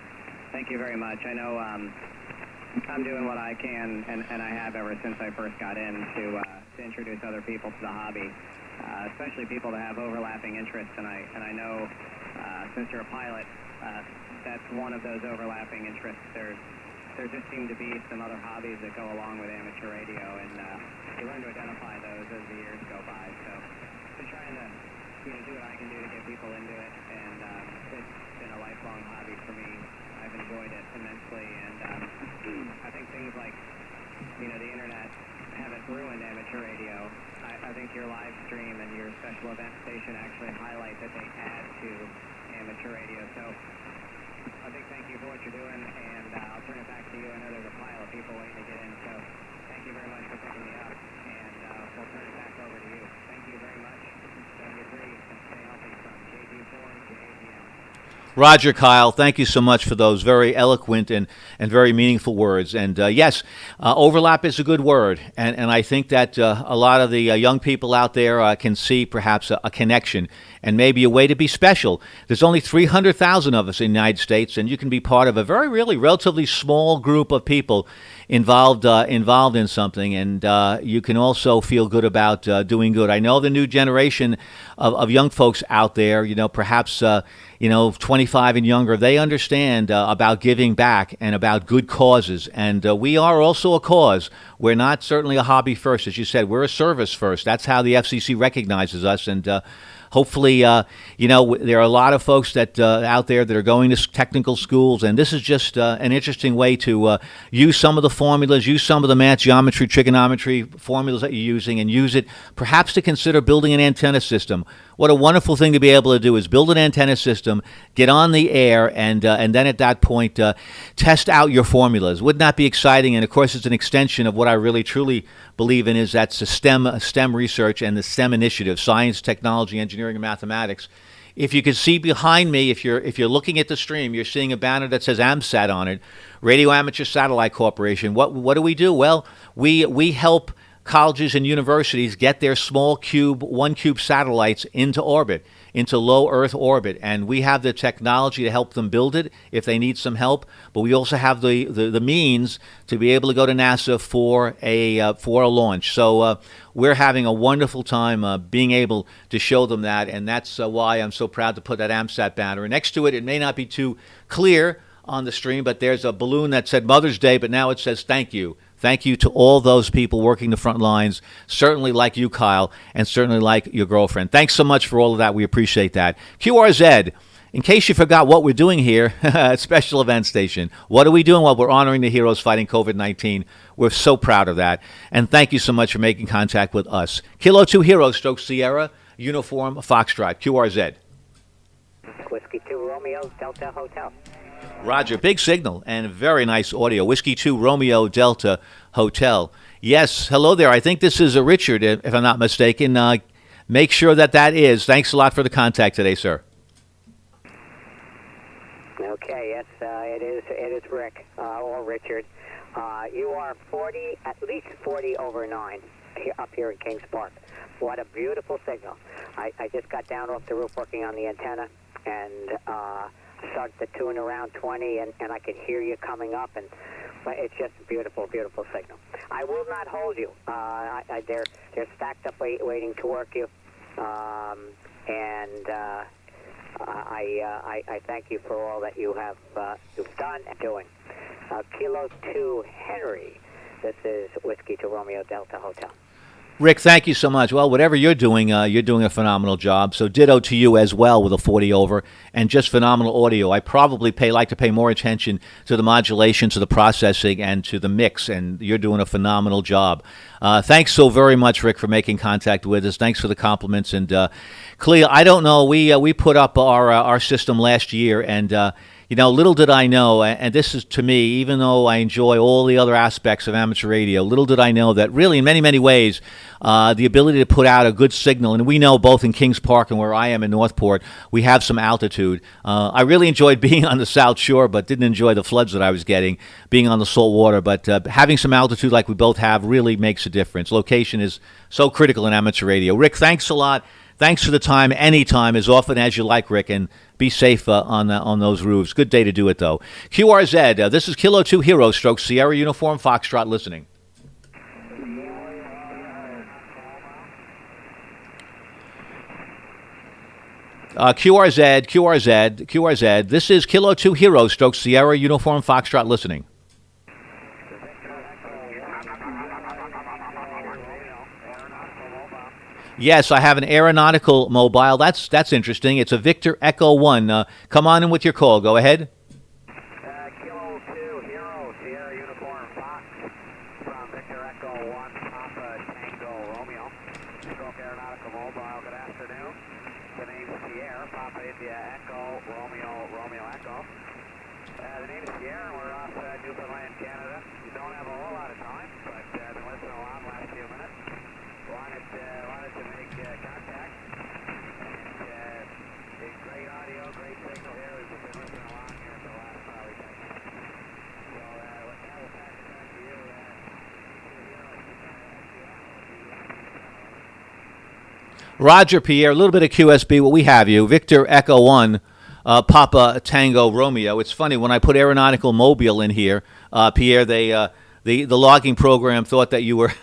thank you very much. I know I'm doing what I can, and I have ever since I first got in, to introduce other people to the hobby, especially people that have overlapping interests. And I know since you're a pilot, that's one of those overlapping interests. There just seem to be some other hobbies that go along with amateur radio, and you learn to identify those as the years go by. So trying to do what I can do to get people into it, and it's been a lifelong hobby for me. I've enjoyed it immensely, and I think things like the internet haven't ruined amateur radio. I think your live stream and your special event station actually highlight that they add to amateur radio. So a big thank you for what you're doing, and I'll turn it back to you. I know there's a pile of people waiting to get in, so thank you very much for picking me up, and we'll turn it back over to you. Thank you very much. Stay safe and stay healthy from JG4 to AGM. Roger, Kyle, thank you so much for those very eloquent and very meaningful words. And yes, overlap is a good word. And I think that a lot of the young people out there can see perhaps a connection and maybe a way to be special. There's only 300,000 of us in the United States, and you can be part of a really relatively small group of people involved in something, and you can also feel good about doing good. I know the new generation of young folks out there, perhaps 25 and younger, they understand about giving back and about good causes, and we are also a cause. We're not certainly a hobby first, as you said. We're a service first. That's how the FCC recognizes us, and hopefully, there are a lot of folks that out there that are going to technical schools, and this is just an interesting way to use some of the formulas, use some of the math, geometry, trigonometry formulas that you're using, and use it perhaps to consider building an antenna system. What a wonderful thing to be able to do is build an antenna system, get on the air, and then at that point test out your formulas. Wouldn't that be exciting? And of course, it's an extension of what I really truly believe in, is that's the STEM research and the STEM initiative: science, technology, engineering, and mathematics. If you can see behind me, if you're looking at the stream, you're seeing a banner that says AMSAT on it, Radio Amateur Satellite Corporation. What do we do? Well, we help colleges and universities get their small one cube satellites into orbit, into low Earth orbit, and we have the technology to help them build it if they need some help. But we also have the means to be able to go to NASA for a launch. So we're having a wonderful time being able to show them that, and that's why I'm so proud to put that AMSAT banner. And next to it, it may not be too clear on the stream, but there's a balloon that said Mother's Day, but now it says thank you. Thank you to all those people working the front lines, certainly like you, Kyle, and certainly like your girlfriend. Thanks so much for all of that. We appreciate that. QRZ, in case you forgot what we're doing here at Special Event Station, what are we doing? Well, we're honoring the heroes fighting COVID-19. We're so proud of that. And thank you so much for making contact with us. Kilo 2 Heroes, Stroke Sierra, Uniform Foxtrot, QRZ. Whiskey 2 Romeo Delta Hotel. Roger, big signal and very nice audio. Whiskey 2 Romeo Delta Hotel. Yes, hello there. I think this is Richard, if I'm not mistaken. Make sure that is. Thanks a lot for the contact today, sir. Okay, yes, it is Rick, or Richard. You are at least 40 over 9 up here in Kings Park. What a beautiful signal. I just got down off the roof working on the antenna, and I start the tune around 20, and I could hear you coming up, and but it's just a beautiful, beautiful signal. I will not hold you. They're stacked up waiting to work you, and I thank you for all that you've done and doing. Kilo 2 Henry. This is Whiskey to Romeo Delta Hotel. Rick, thank you so much. Well, whatever you're doing a phenomenal job. So ditto to you as well with a 40 over and just phenomenal audio. I probably like to pay more attention to the modulation, to the processing, and to the mix, and you're doing a phenomenal job. Thanks so very much, Rick, for making contact with us. Thanks for the compliments. And Clea, I don't know, we put up our system last year, and little did I know, and this is to me, even though I enjoy all the other aspects of amateur radio, little did I know that really in many, many ways, the ability to put out a good signal, and we know both in Kings Park and where I am in Northport, we have some altitude. I really enjoyed being on the South Shore, but didn't enjoy the floods that I was getting, being on the salt water. But having some altitude like we both have really makes a difference. Location is so critical in amateur radio. Rick, thanks a lot. Thanks for the time, anytime, as often as you like, Rick, and be safe on those roofs. Good day to do it, though. QRZ, this is Kilo 2 Hero Stroke Sierra Uniform Foxtrot listening. QRZ, this is Kilo 2 Hero Stroke Sierra Uniform Foxtrot listening. Yes, I have an aeronautical mobile. That's interesting. It's a Victor Echo 1. Come on in with your call. Go ahead. Kilo 2 Hero Sierra Uniform Fox from Victor Echo 1 Papa Tango Romeo. Stroke Aeronautical Mobile, good afternoon. The name's Sierra, Papa India Echo, Romeo Echo. The name is Sierra, and we're off Newfoundland, Canada. We don't have a whole lot of time, but been listening along the last few minutes. Wanted to make contact. And great audio, great signal here. We've been listening along here for the last probably 10 minutes. So with that, we'll pass it on to you. Roger, Pierre, a little bit of QSB. Well, we have you. Victor Echo 1, Papa Tango Romeo. It's funny, when I put Aeronautical Mobile in here, Pierre, the logging program thought that you were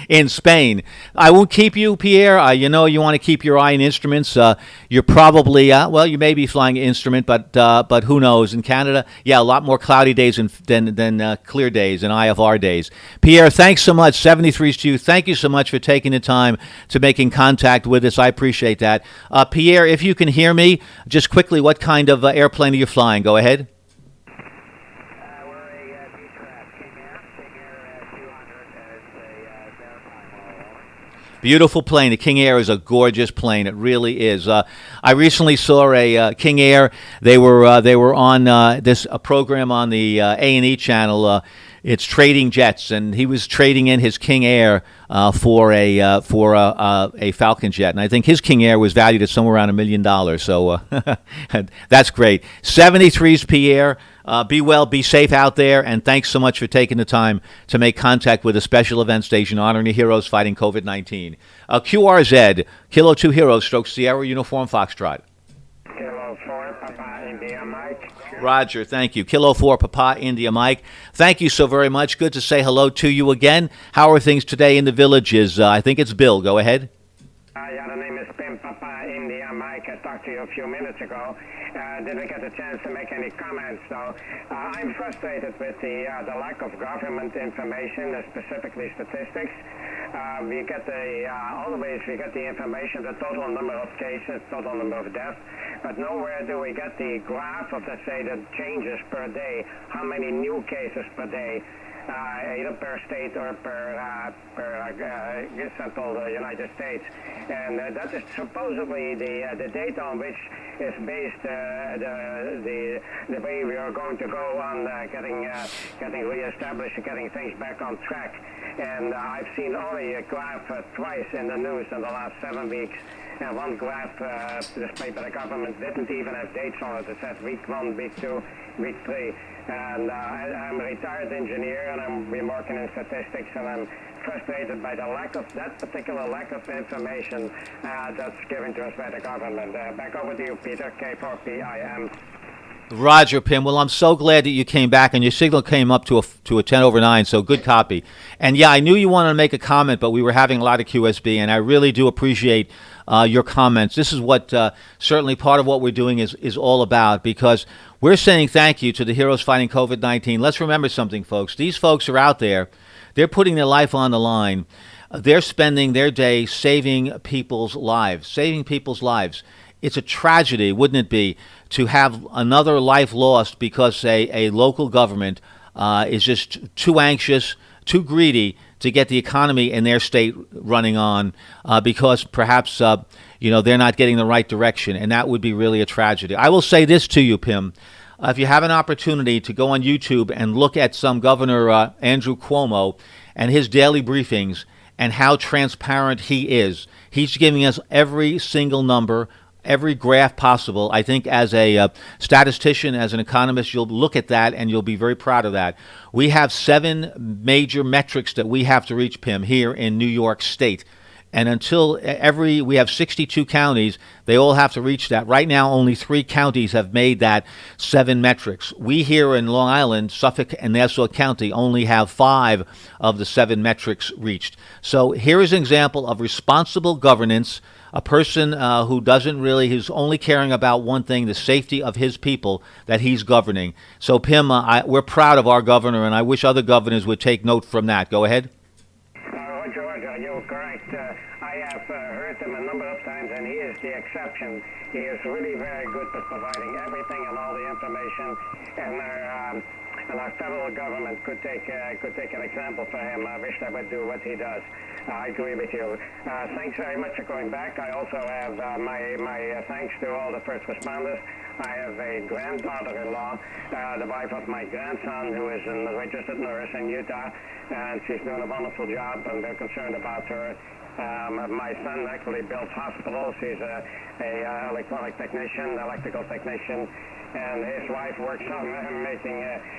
in Spain. I won't keep you, Pierre. You want to keep your eye on instruments. You're probably, you may be flying an instrument, but who knows? In Canada, a lot more cloudy days than clear days and IFR days. Pierre, thanks so much. 73's to you. Thank you so much for taking the time to making contact with us. I appreciate that. Pierre, if you can hear me, just quickly, what kind of airplane are you flying? Go ahead. Beautiful plane. The King Air is a gorgeous plane. It really is. I recently saw a King Air. They were on a program on the A&E channel. It's Trading Jets, and he was trading in his King Air for a Falcon jet, and I think his King Air was valued at somewhere around $1 million. So that's great. 73's Pierre. Be well, be safe out there, and thanks so much for taking the time to make contact with a special event station honoring the heroes fighting COVID-19. QRZ, Kilo 2 Heroes, Stroke Sierra Uniform Foxtrot. Kilo 4 Papa India Mike. Roger, thank you. Kilo 4 Papa India Mike. Thank you so very much. Good to say hello to you again. How are things today in the villages? I think it's Bill. Go ahead. The name is Pim Papa India Mike. I talked to you a few minutes ago. Didn't get a chance to make any comments, so I'm frustrated with the lack of government information, specifically statistics. We get always we get the information, the total number of cases, total number of deaths, but nowhere do we get the graph of, let's say, the changes per day, how many new cases per day, either per state or per central United States. And that is supposedly the data on which is based the way we are going to go on getting reestablished and getting things back on track. And I've seen only a graph twice in the news in the last 7 weeks. And one graph displayed by the government didn't even have dates on it. It said week 1, week 2, week 3. And I'm a retired engineer, and I've been working in statistics, and I'm frustrated by the lack of that particular lack of information that's given to us by the government. Back over to you, Peter, K4PIM. Roger, Pim. Well, I'm so glad that you came back, and your signal came up to a 10 over 9, so good copy. And yeah, I knew you wanted to make a comment, but we were having a lot of QSB, and I really do appreciate your comments. This is what certainly part of what we're doing is all about, because we're saying thank you to the heroes fighting COVID-19. Let's remember something, folks. These folks are out there. They're putting their life on the line. They're spending their day saving people's lives, It's a tragedy, wouldn't it be, to have another life lost because a local government is just too anxious, too greedy to get the economy in their state running on because perhaps they're not getting the right direction, and that would be really a tragedy. I will say this to you, Pim. If you have an opportunity to go on YouTube and look at some Governor Andrew Cuomo and his daily briefings and how transparent he is, he's giving us every single number, every graph possible. I think as a statistician, as an economist, you'll look at that and you'll be very proud of that. We have 7 major metrics that we have to reach, Pim, here in New York State. And until we have 62 counties, they all have to reach that. Right now, only 3 counties have made that 7 metrics. We here in Long Island, Suffolk and Nassau County, only have 5 of the 7 metrics reached. So here is an example of responsible governance, a person who's only caring about one thing, the safety of his people that he's governing. So, Pim, we're proud of our governor, and I wish other governors would take note from that. Go ahead. Roger, you're correct. I have heard him a number of times, and he is the exception. He is really very good at providing everything and all the information, and our federal government could take an example for him. I wish they would do what he does. I agree with you. Thanks very much for going back. I also have my thanks to all the first responders. I have a granddaughter-in-law, the wife of my grandson, who is a registered nurse in Utah, and she's doing a wonderful job, and we're concerned about her. My son actually builds hospitals. He's a electronic technician, electrical technician, and his wife works on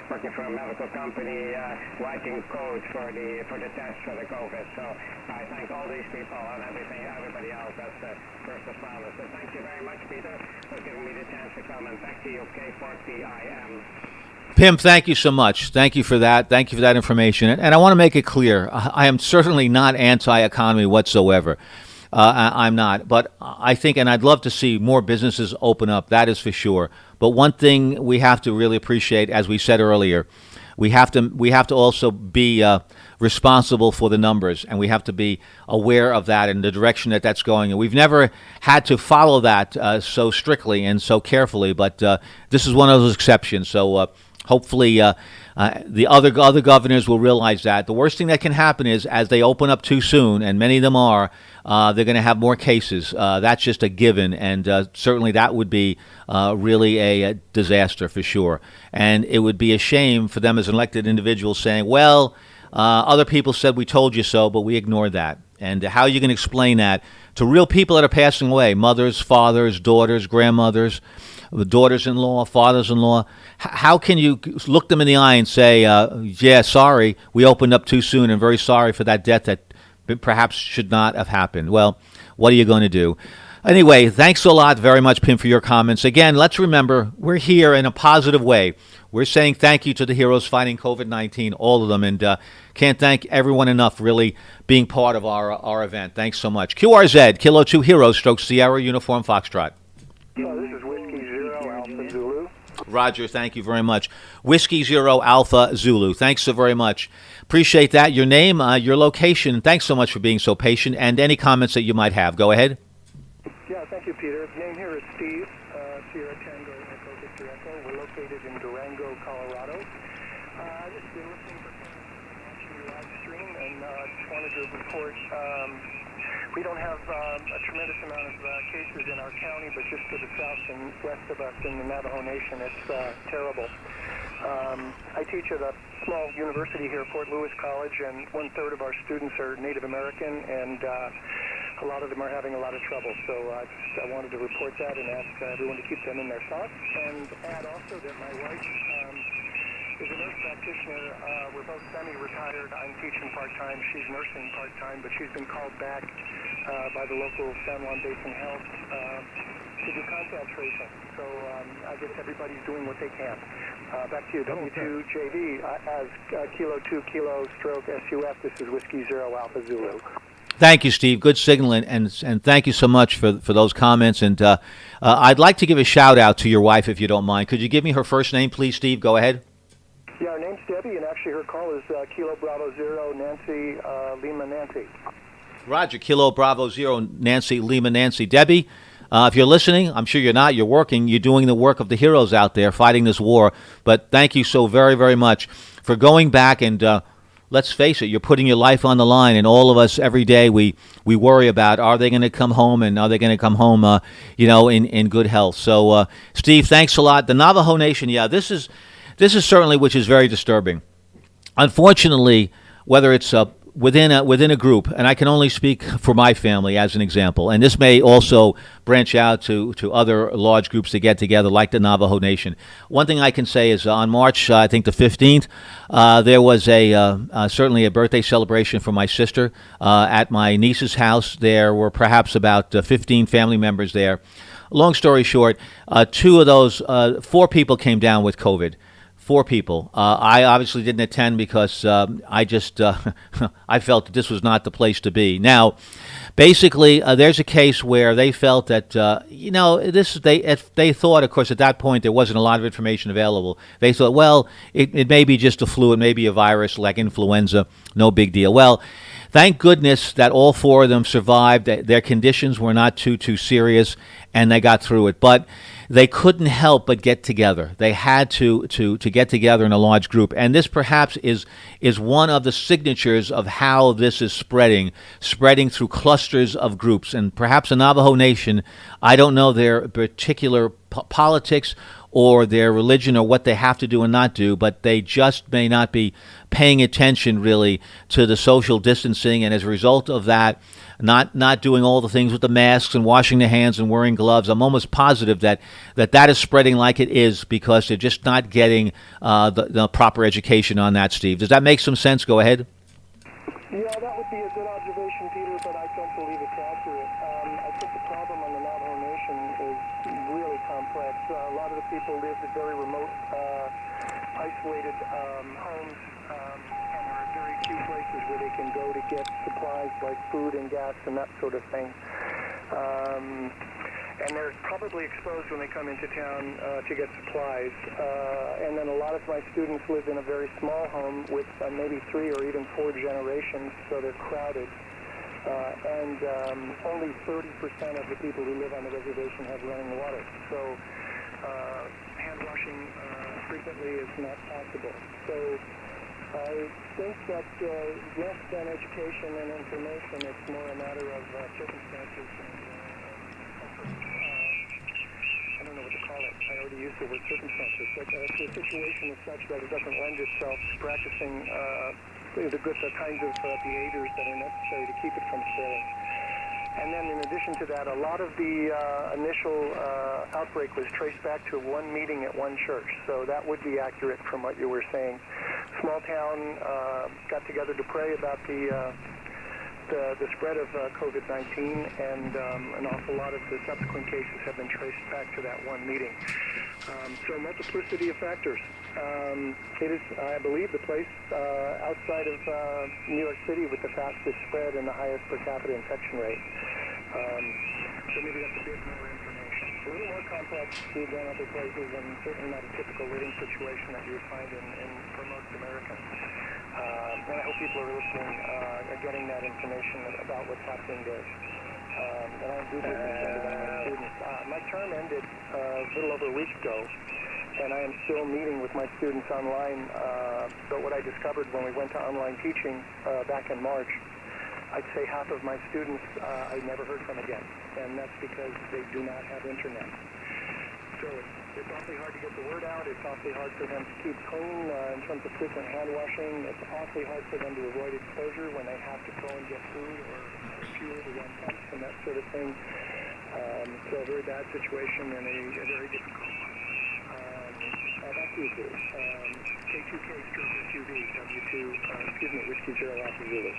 working for a medical company, writing codes for the tests for the COVID. So I thank all these people and everybody else as first responders. So thank you very much, Peter, for giving me the chance to come, and back to you, K4PIM. Pim, thank you so much. Thank you for that. Thank you for that information. And I want to make it clear, I am certainly not anti-economy whatsoever. I'm not. But I think, and I'd love to see more businesses open up, that is for sure. But one thing we have to really appreciate, as we said earlier, we have to also be responsible for the numbers, and we have to be aware of that and the direction that that's going. And we've never had to follow that so strictly and so carefully, but this is one of those exceptions. So hopefully the other governors will realize that. The worst thing that can happen is, as they open up too soon, and many of them are, they're going to have more cases. That's just a given, and certainly that would be really a disaster for sure. And it would be a shame for them as elected individuals saying, well, other people said we told you so, but we ignored that. And how you can explain that to real people that are passing away, mothers, fathers, daughters, grandmothers, daughters-in-law, fathers-in-law. How can you look them in the eye and say, yeah, sorry, we opened up too soon and very sorry for that death that perhaps should not have happened? Well, what are you going to do? Anyway, thanks a lot very much, Pim, for your comments. Again, let's remember, we're here in a positive way. We're saying thank you to the heroes fighting COVID-19, all of them, and can't thank everyone enough really being part of our event. Thanks so much. QRZ, Kilo 2 Heroes, Stroke Sierra, Uniform Foxtrot. This is Whiskey Zero Alpha Zulu. Roger, thank you very much. Whiskey Zero Alpha Zulu. Thanks so very much. Appreciate that. Your name, your location. Thanks so much for being so patient, and any comments that you might have. Go ahead. Yeah, thank you, Peter. Name here is Steve, Sierra Tango Echo Victor Echo. We're located in Durango, Colorado. I've just been listening for watching your live stream, and just wanted to report. We don't have a tremendous amount of cases in our county, but just to the south and west of us in the Navajo Nation, it's terrible. I teach at a small university here, Fort Lewis College, and 1/3 of our students are Native American, and a lot of them are having a lot of trouble. So I wanted to report that and ask everyone to keep them in their thoughts, and add also that my wife is a nurse practitioner. We're both semi-retired. I'm teaching part-time. She's nursing part-time, but she's been called back by the local San Juan Basin Health to do contact tracing. So I guess everybody's doing what they can. Back to you, W2JV, as Kilo 2 Kilo Stroke SUF. This is Whiskey Zero Alpha Zulu. Thank you, Steve. Good signal, and thank you so much for those comments. And I'd like to give a shout out to your wife, if you don't mind. Could you give me her first name, please, Steve? Go ahead. Yeah, her name's Debbie, and actually her call is Kilo Bravo Zero Nancy Lima Nancy. Roger, Kilo Bravo Zero Nancy Lima Nancy. Debbie, if you're listening, I'm sure you're not. You're working. You're doing the work of the heroes out there fighting this war. But thank you so very, very much for going back and. Let's face it, you're putting your life on the line, and all of us every day we worry about, are they going to come home, and are they going to come home in good health. So Steve, thanks a lot. The Navajo Nation, yeah, this is certainly, which is very disturbing. Unfortunately, whether it's within a group, and I can only speak for my family as an example, and this may also branch out to other large groups that get together like the Navajo Nation. One thing I can say is on March, I think the 15th, there was certainly a birthday celebration for my sister at my niece's house. There were perhaps about 15 family members there. Long story short, two of those, 4 people came down with COVID. 4 people. I obviously didn't attend because I just I felt that this was not the place to be. Now, basically, there's a case where they felt that they thought, of course, at that point there wasn't a lot of information available. They thought, well, it may be just a flu, it may be a virus like influenza, no big deal. Well, thank goodness that all 4 of them survived. Their conditions were not too serious, and they got through it. But they couldn't help but get together. They had to get together in a large group. And this perhaps is one of the signatures of how this is spreading through clusters of groups. And perhaps the Navajo Nation, I don't know their particular politics or their religion or what they have to do and not do, but they just may not be paying attention really to the social distancing. And as a result of that, not doing all the things with the masks and washing their hands and wearing gloves. I'm almost positive that is spreading like it is because they're just not getting the proper education on that, Steve. Does that make some sense? Go ahead. Yeah, that would be a good observation, Peter, but I don't believe it's accurate. I think the problem on the Navajo Nation is really complex. A lot of the people live in very remote, isolated homes, and there are very few places where they can go to get supplies like food and gas and that sort of thing. And they're probably exposed when they come into town to get supplies. And then a lot of my students live in a very small home with maybe 3 or even 4 generations, so they're crowded. And only 30% of the people who live on the reservation have running water. So hand washing frequently is not possible. So I think that less than education and information, it's more a matter of circumstances and I don't know what to call it. I already used the word circumstances. But if the situation is such that it doesn't lend itself to practicing the kinds of behaviors that are necessary to keep it from spreading. And then in addition to that, a lot of the initial outbreak was traced back to one meeting at one church. So that would be accurate from what you were saying. Small town got together to pray about the spread of COVID-19, and an awful lot of the subsequent cases have been traced back to that one meeting. So multiplicity of factors. It is, I believe, the place outside of New York City with the fastest spread and the highest per capita infection rate. So maybe that's a bit more information. A little more complex than other places, and certainly not a typical living situation that you would find for most Americans. And I hope people are listening, are getting that information about what's happening there. And I do this with my students. My term ended a little over a week ago, and I am still meeting with my students online. But what I discovered when we went to online teaching back in March, I'd say half of my students I never heard from again, and that's because they do not have internet. So it's awfully hard to get the word out. It's awfully hard for them to keep clean in terms of frequent hand washing. It's awfully hard for them to avoid exposure when they have to go and get food or fuel to run pumps and that sort of thing. So a very bad situation and a very difficult one. Back to you, please. K2K stroke SUV, W2, Whiskey Zero Alpha Zulu.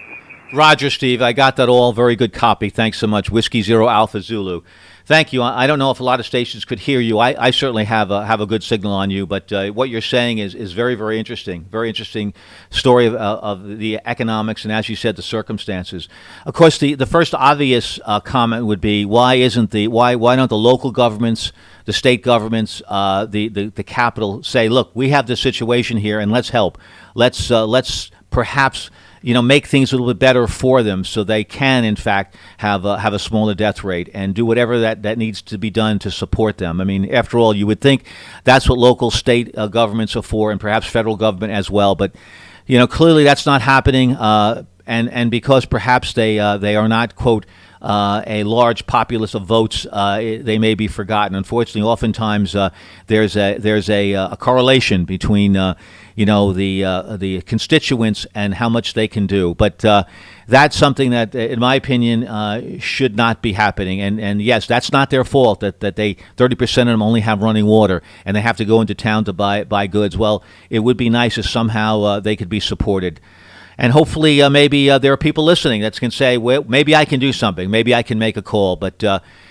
Roger, Steve. I got that all. Very good copy. Thanks so much. Whiskey Zero Alpha Zulu. Thank you. I don't know if a lot of stations could hear you. I certainly have a good signal on you, but what you're saying is very, very interesting. Very interesting story of the economics and, as you said, the circumstances. Of course, the first obvious comment would be, why don't the local governments, the state governments, the capital say, look, we have this situation here and let's help. Let's perhaps make things a little bit better for them, so they can, in fact, have a smaller death rate, and do whatever that needs to be done to support them. I mean, after all, you would think that's what local, state governments are for, and perhaps federal government as well. But clearly that's not happening, and because perhaps they are not, quote, a large populace of votes, they may be forgotten. Unfortunately, oftentimes there's a correlation between the constituents and how much they can do. But that's something that, in my opinion, should not be happening. And yes, that's not their fault that they 30% of them only have running water and they have to go into town to buy goods. Well, it would be nice if somehow they could be supported. And hopefully, maybe there are people listening that can say, well, maybe I can do something. Maybe I can make a call. But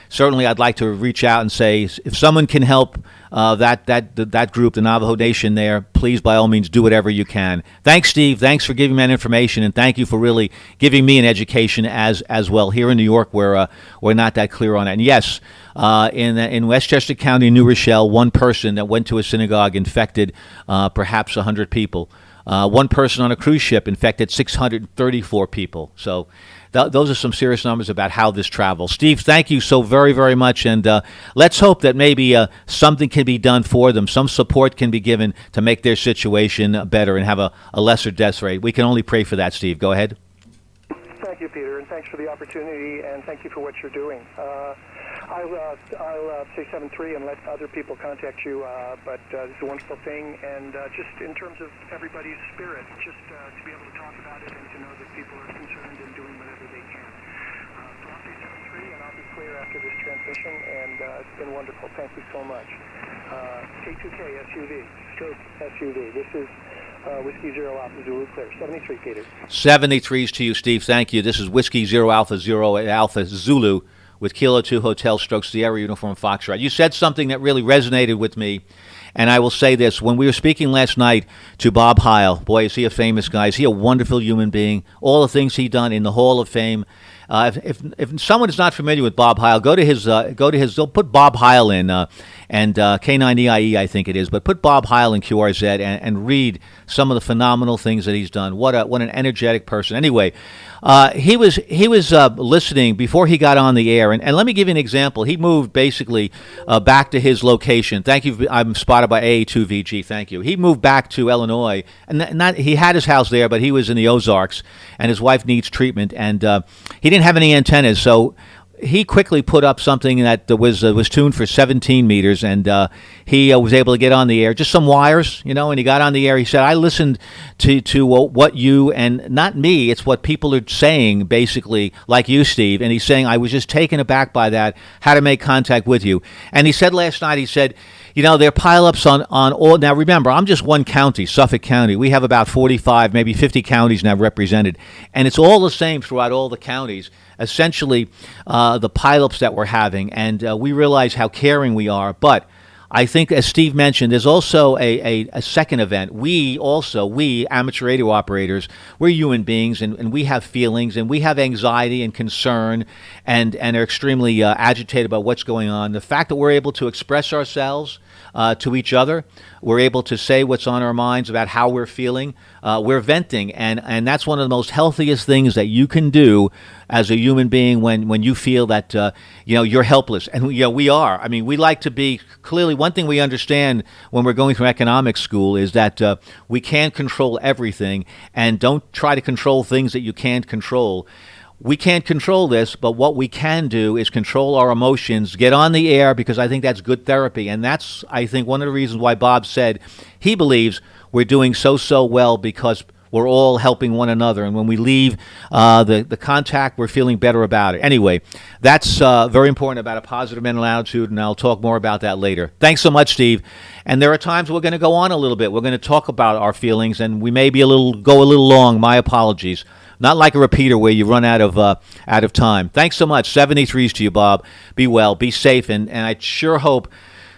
certainly, I'd like to reach out and say, if someone can help that group, the Navajo Nation there, please, by all means, do whatever you can. Thanks, Steve. Thanks for giving me that information, and thank you for really giving me an education as well. Here in New York, we're not that clear on it. And yes, in Westchester County, New Rochelle, one person that went to a synagogue infected perhaps 100 people. One person on a cruise ship infected 634 people. So those are some serious numbers about how this travels. Steve, thank you so very, very much. And let's hope that maybe something can be done for them. Some support can be given to make their situation better and have a lesser death rate. We can only pray for that, Steve. Go ahead. Thank you, Peter, and thanks for the opportunity, and thank you for what you're doing. I'll say 7-3 and let other people contact you, but this is a wonderful thing, and just in terms of everybody's spirit, just to be able to talk about it and to know that people are concerned and doing whatever they can. So I'll say 7-3, and I'll be clear after this transmission, and it's been wonderful. Thank you so much. K2K SUV, stroke SUV. This is Whiskey Zero Alpha Zulu clear. 73, Peter. 73s to you, Steve. Thank you. This is Whiskey Zero Alpha Zero Alpha Zulu with Kilo 2 Hotel Stroke Sierra Uniform Foxtrot. You said something that really resonated with me, and I will say this. When we were speaking last night to Bob Heil, boy, is he a famous guy. Is he a wonderful human being? All the things he done in the Hall of Fame. If someone is not familiar with Bob Heil, go to his. They'll put Bob Heil in and K9EIE, I think it is. But put Bob Heil in QRZ and read some of the phenomenal things that he's done. What an energetic person. Anyway, he was listening before he got on the air, and let me give you an example. He moved basically back to his location. Thank you. I'm spotted by AA2VG. Thank you. He moved back to Illinois, and he had his house there, but he was in the Ozarks, and his wife needs treatment, and he didn't have any antennas, so he quickly put up something that was tuned for 17 meters, and he was able to get on the air, just some wires, and he got on the air. He said, I listened to what you, and not me, it's what people are saying, basically, like you, Steve, and he's saying, I was just taken aback by that, how to make contact with you. And he said last night, he said, there are pileups on all. Now, remember, I'm just one county, Suffolk County. We have about 45, maybe 50 counties now represented, and it's all the same throughout all the counties. Essentially, the pileups that we're having, and we realize how caring we are. But I think, as Steve mentioned, there's also a second event. We amateur radio operators, we're human beings, and we have feelings, and we have anxiety and concern, and are extremely agitated about what's going on. The fact that we're able to express ourselves to each other, we're able to say what's on our minds about how we're feeling, we're venting, and that's one of the most healthiest things that you can do as a human being when you feel that you're helpless. And we are. I mean, we like to be, clearly one thing we understand when we're going through economics school is that we can't control everything, and don't try to control things that you can't control. We can't control this, but what we can do is control our emotions, get on the air, because I think that's good therapy. And that's, I think, one of the reasons why Bob said he believes we're doing so well, because we're all helping one another. And when we leave the contact, we're feeling better about it. Anyway, that's very important about a positive mental attitude, and I'll talk more about that later. Thanks so much, Steve. And there are times we're going to go on a little bit. We're going to talk about our feelings, and we may be go a little long. My apologies. Not like a repeater where you run out of time. Thanks so much. 73s to you, Bob. Be well, be safe, and I sure hope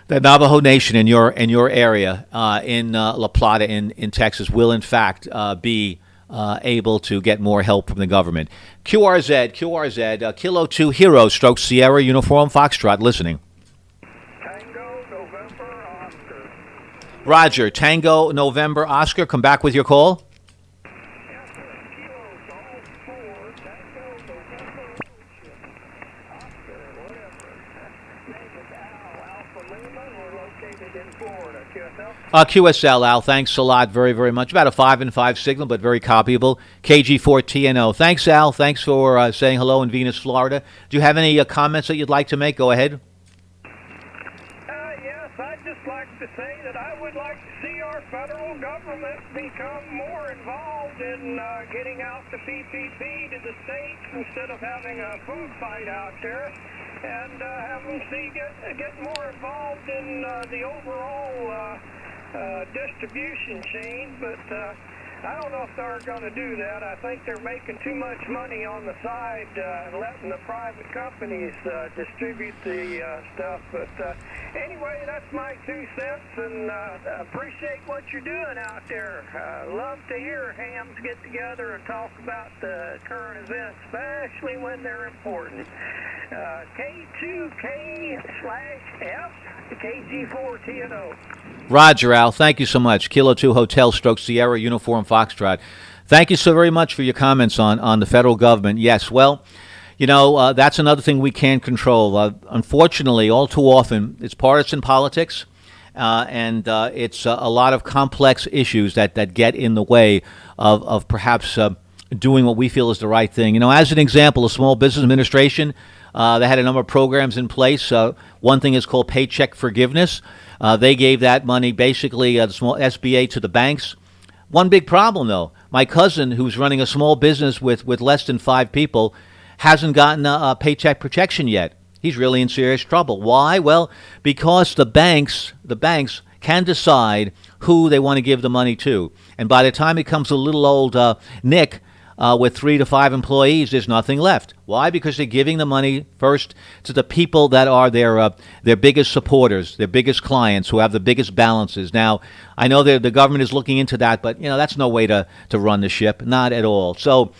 that Navajo Nation in your area in La Plata in Texas will in fact be able to get more help from the government. QRZ, Kilo 2 Hero, stroke Sierra, Uniform Foxtrot, listening. Tango, November, Oscar. Roger, Tango, November, Oscar, come back with your call. Yes, sir. Kilo, Golf 4, Tango, November, Oscar, whatever. Name is Al, Alpha Lima. We're located in Florida. QSL? QSL, Al, thanks a lot very, very much. About a 5 and 5 signal, but very copyable. KG4TNO. Thanks, Al. Thanks for saying hello in Venus, Florida. Do you have any comments that you'd like to make? Go ahead. Yes, I'd just like to say that I would like to see our federal government become more involved in getting out the PPP to the states instead of having a food fight out there, and have them get more involved in the overall distribution chain. But I don't know if they're going to do that. I think they're making too much money on the side, letting the private companies distribute the stuff. But anyway, that's my 2 cents, and appreciate what you're doing out there. Love to hear hams get together and talk about the current events, especially when they're important. K2K/F, KG4TNO. Roger, Al. Thank you so much. Kilo 2 Hotel, stroke Sierra, Uniform Foxtrot. Thank you so very much for your comments on the federal government. Yes, well, you know, that's another thing we can't control. Unfortunately, all too often, it's partisan politics, and it's a lot of complex issues that get in the way of perhaps doing what we feel is the right thing. You know, as an example, a Small Business Administration, they had a number of programs in place. One thing is called paycheck forgiveness. They gave that money, basically, the small SBA, to the banks. One big problem, though. My cousin, who's running a small business with less than 5 people, hasn't gotten a paycheck protection yet. He's really in serious trouble. Why? Well, because the banks can decide who they want to give the money to. And by the time it comes to little old Nick, with 3 to 5 employees, there's nothing left. Why? Because they're giving the money first to the people that are their biggest supporters, their biggest clients, who have the biggest balances. Now, I know that the government is looking into that, but you know that's no way to run the ship, not at all. So,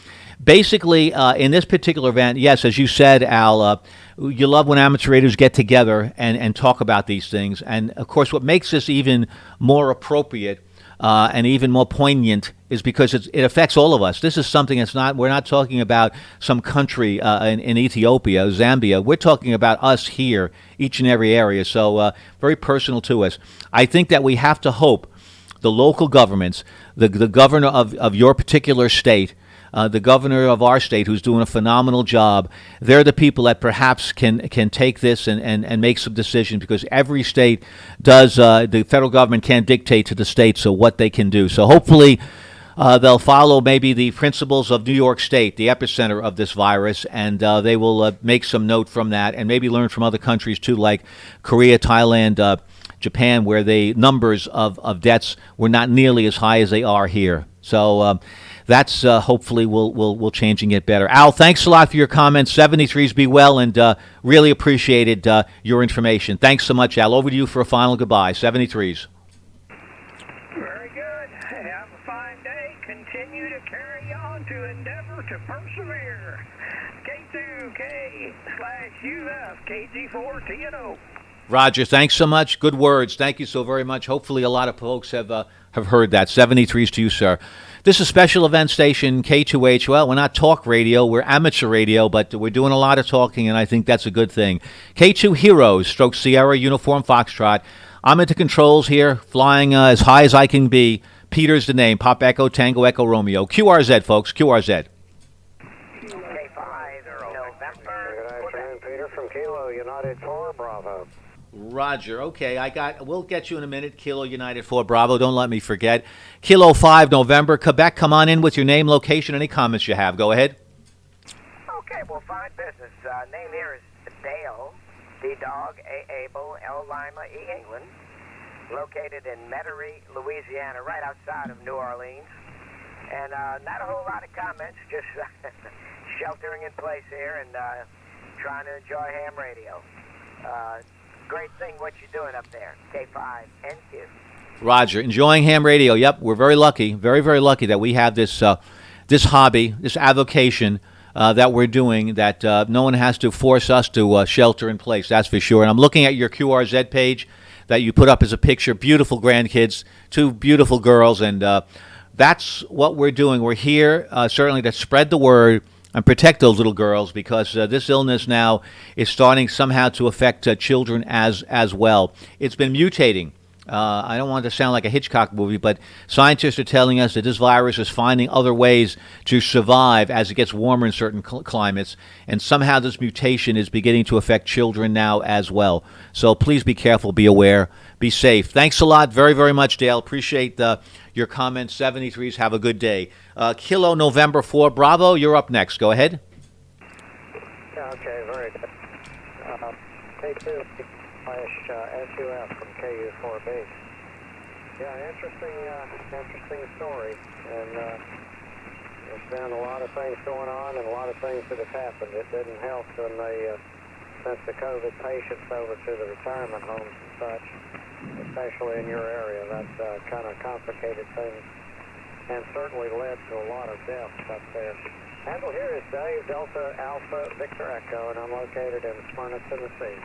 basically, in this particular event, yes, as you said, Al, you love when amateur raters get together and talk about these things. And of course, what makes this even more appropriate and even more poignant is because it affects all of us. This is something we're not talking about some country in Ethiopia, Zambia. We're talking about us here, each and every area. So very personal to us. I think that we have to hope the local governments, the governor of your particular state, the governor of our state, who's doing a phenomenal job, they're the people that perhaps can take this and make some decisions, because every state does, the federal government can't dictate to the states what they can do. So hopefully they'll follow maybe the principles of New York State, the epicenter of this virus, and they will make some note from that and maybe learn from other countries too, like Korea, Thailand, Japan, where the numbers of deaths were not nearly as high as they are here. So that's hopefully will change and get better. Al, thanks a lot for your comments. 73s be well, and really appreciated your information. Thanks so much, Al. Over to you for a final goodbye. 73s. Very good. Have a fine day. Continue to carry on, to endeavor to persevere. K2K/UF, KG4TNO. Roger, thanks so much. Good words. Thank you so very much. Hopefully a lot of folks have heard that. 73s to you, sir. This is Special Event Station K2H. Well, we're not talk radio. We're amateur radio, but we're doing a lot of talking, and I think that's a good thing. K2 Heroes, stroke Sierra, Uniform Foxtrot. I'm at the controls here, flying as high as I can be. Peter's the name. Pop Echo, Tango Echo, Romeo. QRZ, folks. QRZ. K5, November. Good afternoon, Peter from Kilo United 4 Bravo. Roger. Okay, we'll get you in a minute. Kilo United 4 Bravo. Don't let me forget. Kilo 5 November. Quebec, come on in with your name, location, any comments you have. Go ahead. Okay, well, fine business. Name here is Dale, D-Dog, A-Able, L Lima, E England. Located in Metairie, Louisiana, right outside of New Orleans. And not a whole lot of comments, just sheltering in place here and trying to enjoy ham radio. Great thing what you're doing up there, K5NQ. Roger, enjoying ham radio. Yep, we're very lucky, very, very lucky that we have this this hobby, this avocation that we're doing, that no one has to force us to shelter in place, that's for sure. And I'm looking at your QRZ page that you put up as a picture. Beautiful grandkids, two beautiful girls, and that's what we're doing. We're here certainly to spread the word and protect those little girls, because this illness now is starting somehow to affect children as well. It's been mutating. I don't want to sound like a Hitchcock movie, but scientists are telling us that this virus is finding other ways to survive as it gets warmer in certain climates, and somehow this mutation is beginning to affect children now as well. So please be careful, be aware, be safe. Thanks a lot, very, very much, Dale. Appreciate your comments. 73s, have a good day. Kilo November 4, Bravo, you're up next. Go ahead. Yeah, okay, very good. K2 SUF from KU4B. Yeah, interesting story. And there's been a lot of things going on and a lot of things that have happened. It didn't help when they sent the COVID patients over to the retirement homes and such, especially in your area. That kind of complicated things and certainly led to a lot of deaths up there. Handle here is Dave, Delta Alpha Victor Echo, and I'm located in Smyrna, Tennessee.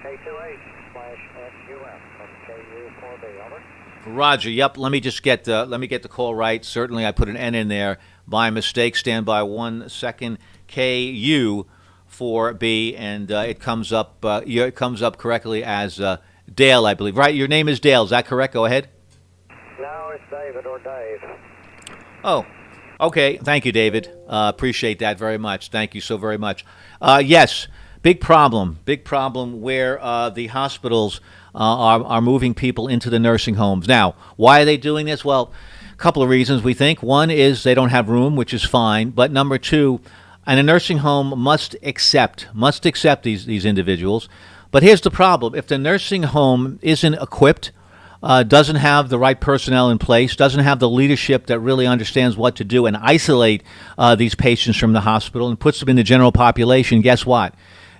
K28/SUF from KU4B. Over. Roger. Yep. Let me just get the call right. Certainly, I put an N in there by mistake. Stand by 1 second. KU4B, and it comes up. It comes up correctly as Dale, I believe. Right. Your name is Dale. Is that correct? Go ahead. No, it's David or Dave. Oh. Okay. Thank you, David. Appreciate that very much. Thank you so very much. Yes. Big problem where the hospitals are moving people into the nursing homes. Now, why are they doing this? Well, a couple of reasons, we think. One is they don't have room, which is fine. But number two, and a nursing home must accept these individuals. But here's the problem. If the nursing home isn't equipped, doesn't have the right personnel in place, doesn't have the leadership that really understands what to do and isolate these patients from the hospital and puts them in the general population, guess what?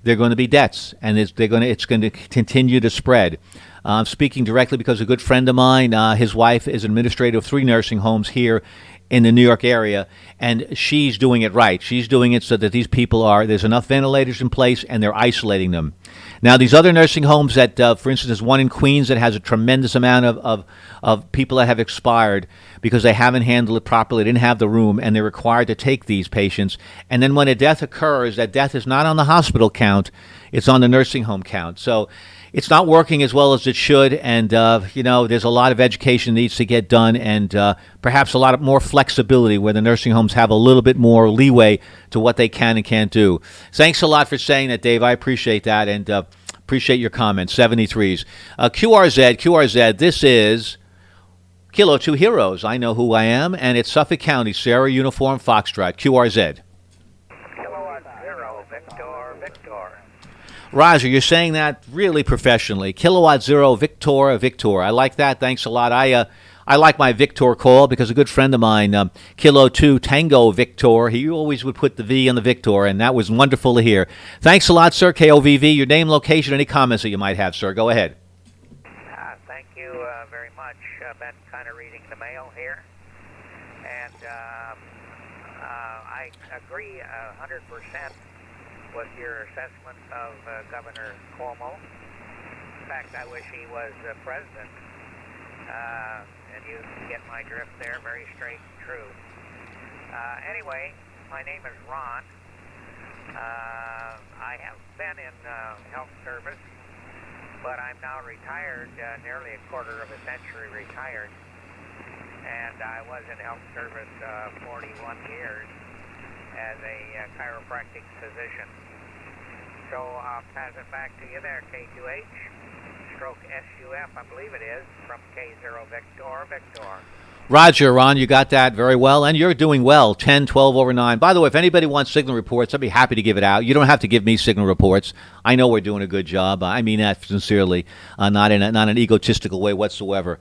They're going to be deaths, and it's going to continue to spread. I'm speaking directly because a good friend of mine, his wife is administrator of 3 nursing homes here in the New York area, and she's doing it right. She's doing it so that these people there's enough ventilators in place, and they're isolating them. Now, these other nursing homes that, for instance, there's one in Queens that has a tremendous amount of people that have expired because they haven't handled it properly, didn't have the room, and they're required to take these patients. And then when a death occurs, that death is not on the hospital count, it's on the nursing home count. So it's not working as well as it should, and there's a lot of education needs to get done, and perhaps a lot more flexibility where the nursing homes have a little bit more leeway to what they can and can't do. Thanks a lot for saying that, Dave. I appreciate that, and appreciate your comments. 73s. QRZ, this is Kilo 2 Heroes. I know who I am, and it's Suffolk County, Sierra Uniform Foxtrot, QRZ. Kilowatt 0, Victor. Roger, you're saying that really professionally. Kilowatt 0, Victor. I like that. Thanks a lot. I like my Victor call because a good friend of mine, Kilo 2 Tango Victor, he always would put the V on the Victor, and that was wonderful to hear. Thanks a lot, sir. KOVV, your name, location, any comments that you might have, sir. Go ahead. Thank you very much. Been kind of reading the mail here, and I agree 100% with your assessment of Governor Cuomo. In fact, I wish he was president. And you get my drift there, very straight and true. Anyway, my name is Ron. I have been in health service, but I'm now retired, nearly a quarter of a century retired. And I was in health service 41 years as a chiropractic physician. So I'll pass it back to you there, K2H. Stroke SUF, I believe it is, from K0 Victor. Roger, Ron, you got that very well, and you're doing well, 10, 12 over 9. By the way, if anybody wants signal reports, I'd be happy to give it out. You don't have to give me signal reports. I know we're doing a good job. I mean that sincerely, not in an egotistical way whatsoever.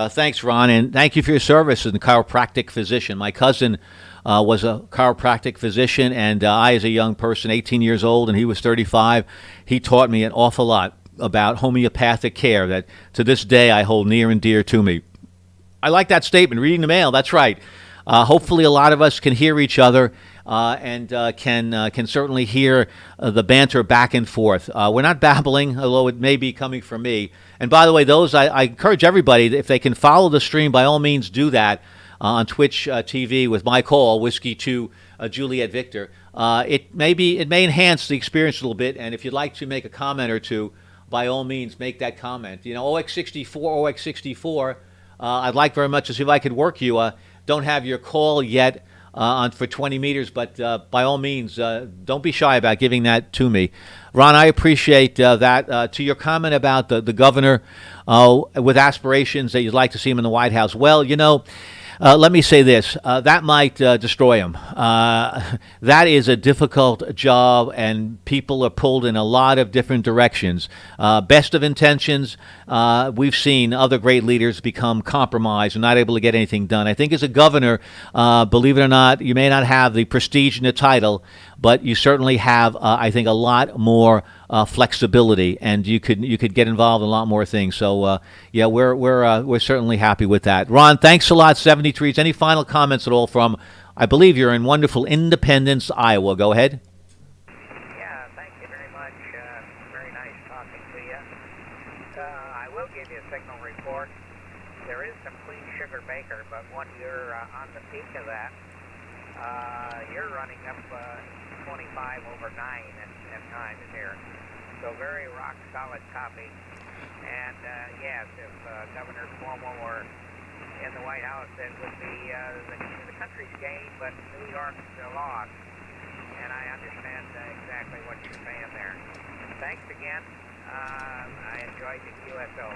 Thanks, Ron, and thank you for your service as a chiropractic physician. My cousin was a chiropractic physician, and I, as a young person, 18 years old, and he was 35, he taught me an awful lot about homeopathic care that to this day I hold near and dear to me. I like that statement, reading the mail. That's right. Hopefully a lot of us can hear each other and can certainly hear the banter back and forth. We're not babbling, although it may be coming from me. And by the way, I encourage everybody, if they can follow the stream, by all means do that on Twitch TV with my call, Whiskey 2 Juliet Victor. It may enhance the experience a little bit, and if you'd like to make a comment or two, by all means, make that comment. You know, OX64, I'd like very much to see if I could work you. Don't have your call yet for 20 meters, but by all means, don't be shy about giving that to me. Ron, I appreciate that. To your comment about the governor with aspirations that you'd like to see him in the White House, well, you know, let me say this. That might destroy him. That is a difficult job, and people are pulled in a lot of different directions. Best of intentions, we've seen other great leaders become compromised and not able to get anything done. I think as a governor, believe it or not, you may not have the prestige and the title, but you certainly have, I think, a lot more flexibility, and you could get involved in a lot more things. So yeah, we're certainly happy with that. Ron, thanks a lot. 73s. Any final comments at all from? I believe you're in wonderful Independence, Iowa. Go ahead. Yeah, thank you very much. Very nice talking to you. I will give you a signal report. There is some clean sugar baker, but when you're on the peak of that, you're running up 25 over 9 at times here. So very rock solid copy. And yes, if Governor Cuomo were in the White House, it would be the country's gain, but New York's lost. And I understand exactly what you're saying there. Thanks again. I enjoyed the QSO.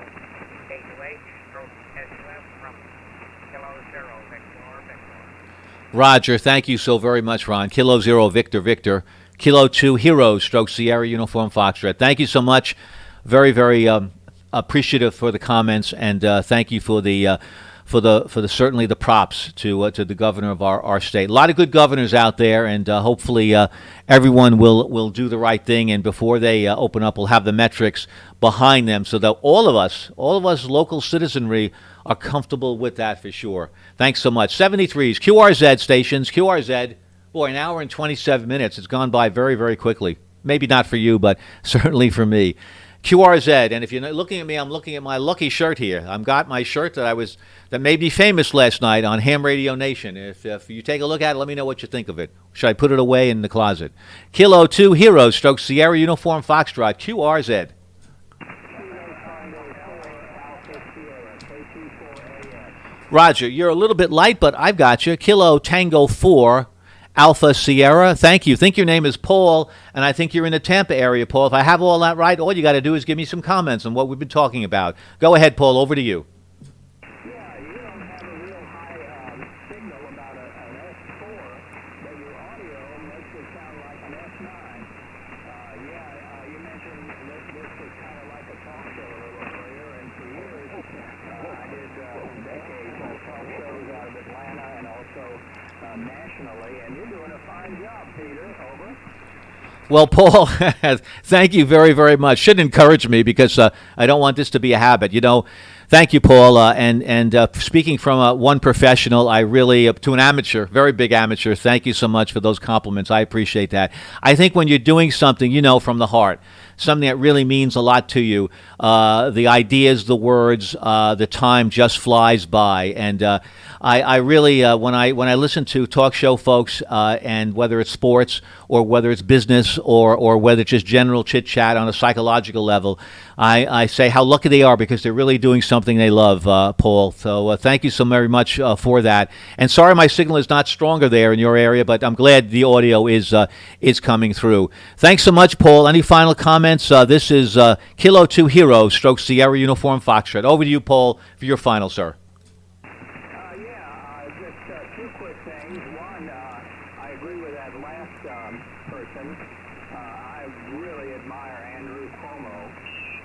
K2H, SUF from Kilo Zero Victor. Roger, thank you so very much, Ron. Kilo 0 Victor. Kilo 2 Heroes Sierra Uniform Foxtrot. Thank you so much. Very, very appreciative for the comments, and thank you for the certainly the props to the governor of our state. A lot of good governors out there, and hopefully everyone will do the right thing. And before they open up, we'll have the metrics behind them, so that all of us local citizenry are comfortable with that for sure. Thanks so much. 73s, QRZ stations, QRZ. Boy, an hour and 27 minutes. It's gone by very, very quickly. Maybe not for you, but certainly for me. QRZ, and if you're not looking at me, I'm looking at my lucky shirt here. I've got my shirt that made me famous last night on Ham Radio Nation. If you take a look at it, let me know what you think of it. Should I put it away in the closet? Kilo 2 Heroes Sierra Uniform Foxtrot, QRZ. Roger, you're a little bit light, but I've got you. Kilo Tango 4 Alpha Sierra. Thank you. Think your name is Paul, and I think you're in the Tampa area, Paul. If I have all that right, all you got to do is give me some comments on what we've been talking about. Go ahead, Paul. Over to you. Yeah, you don't have a real high signal about an S4, but your audio makes it sound like an S9. You mentioned this was kind of like a talk show a little earlier, and for years I did decades of talk shows out of Atlanta and also nationally, and you're doing a fine job, Peter. Over. Well, Paul, thank you very, very much. Should encourage me because I don't want this to be a habit. You know, thank you, Paul. And speaking from one professional, I really, to an amateur, very big amateur, thank you so much for those compliments. I appreciate that. I think when you're doing something, you know, from the heart, something that really means a lot to you, the ideas, the words, the time just flies by. And I really, when I listen to talk show folks, and whether it's sports or whether it's business or whether it's just general chit chat on a psychological level, I say how lucky they are because they're really doing something they love, Paul. So thank you so very much for that. And sorry my signal is not stronger there in your area, but I'm glad the audio is coming through. Thanks so much, Paul. Any final comments? This is Kilo 2 Hero Sierra Uniform Foxtrot. Over to you, Paul, for your final, sir. Just two quick things. One, I agree with that last person. I really admire Andrew Cuomo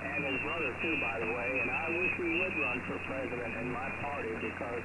and his brother too, by the the way, and I wish he would run for president in my party because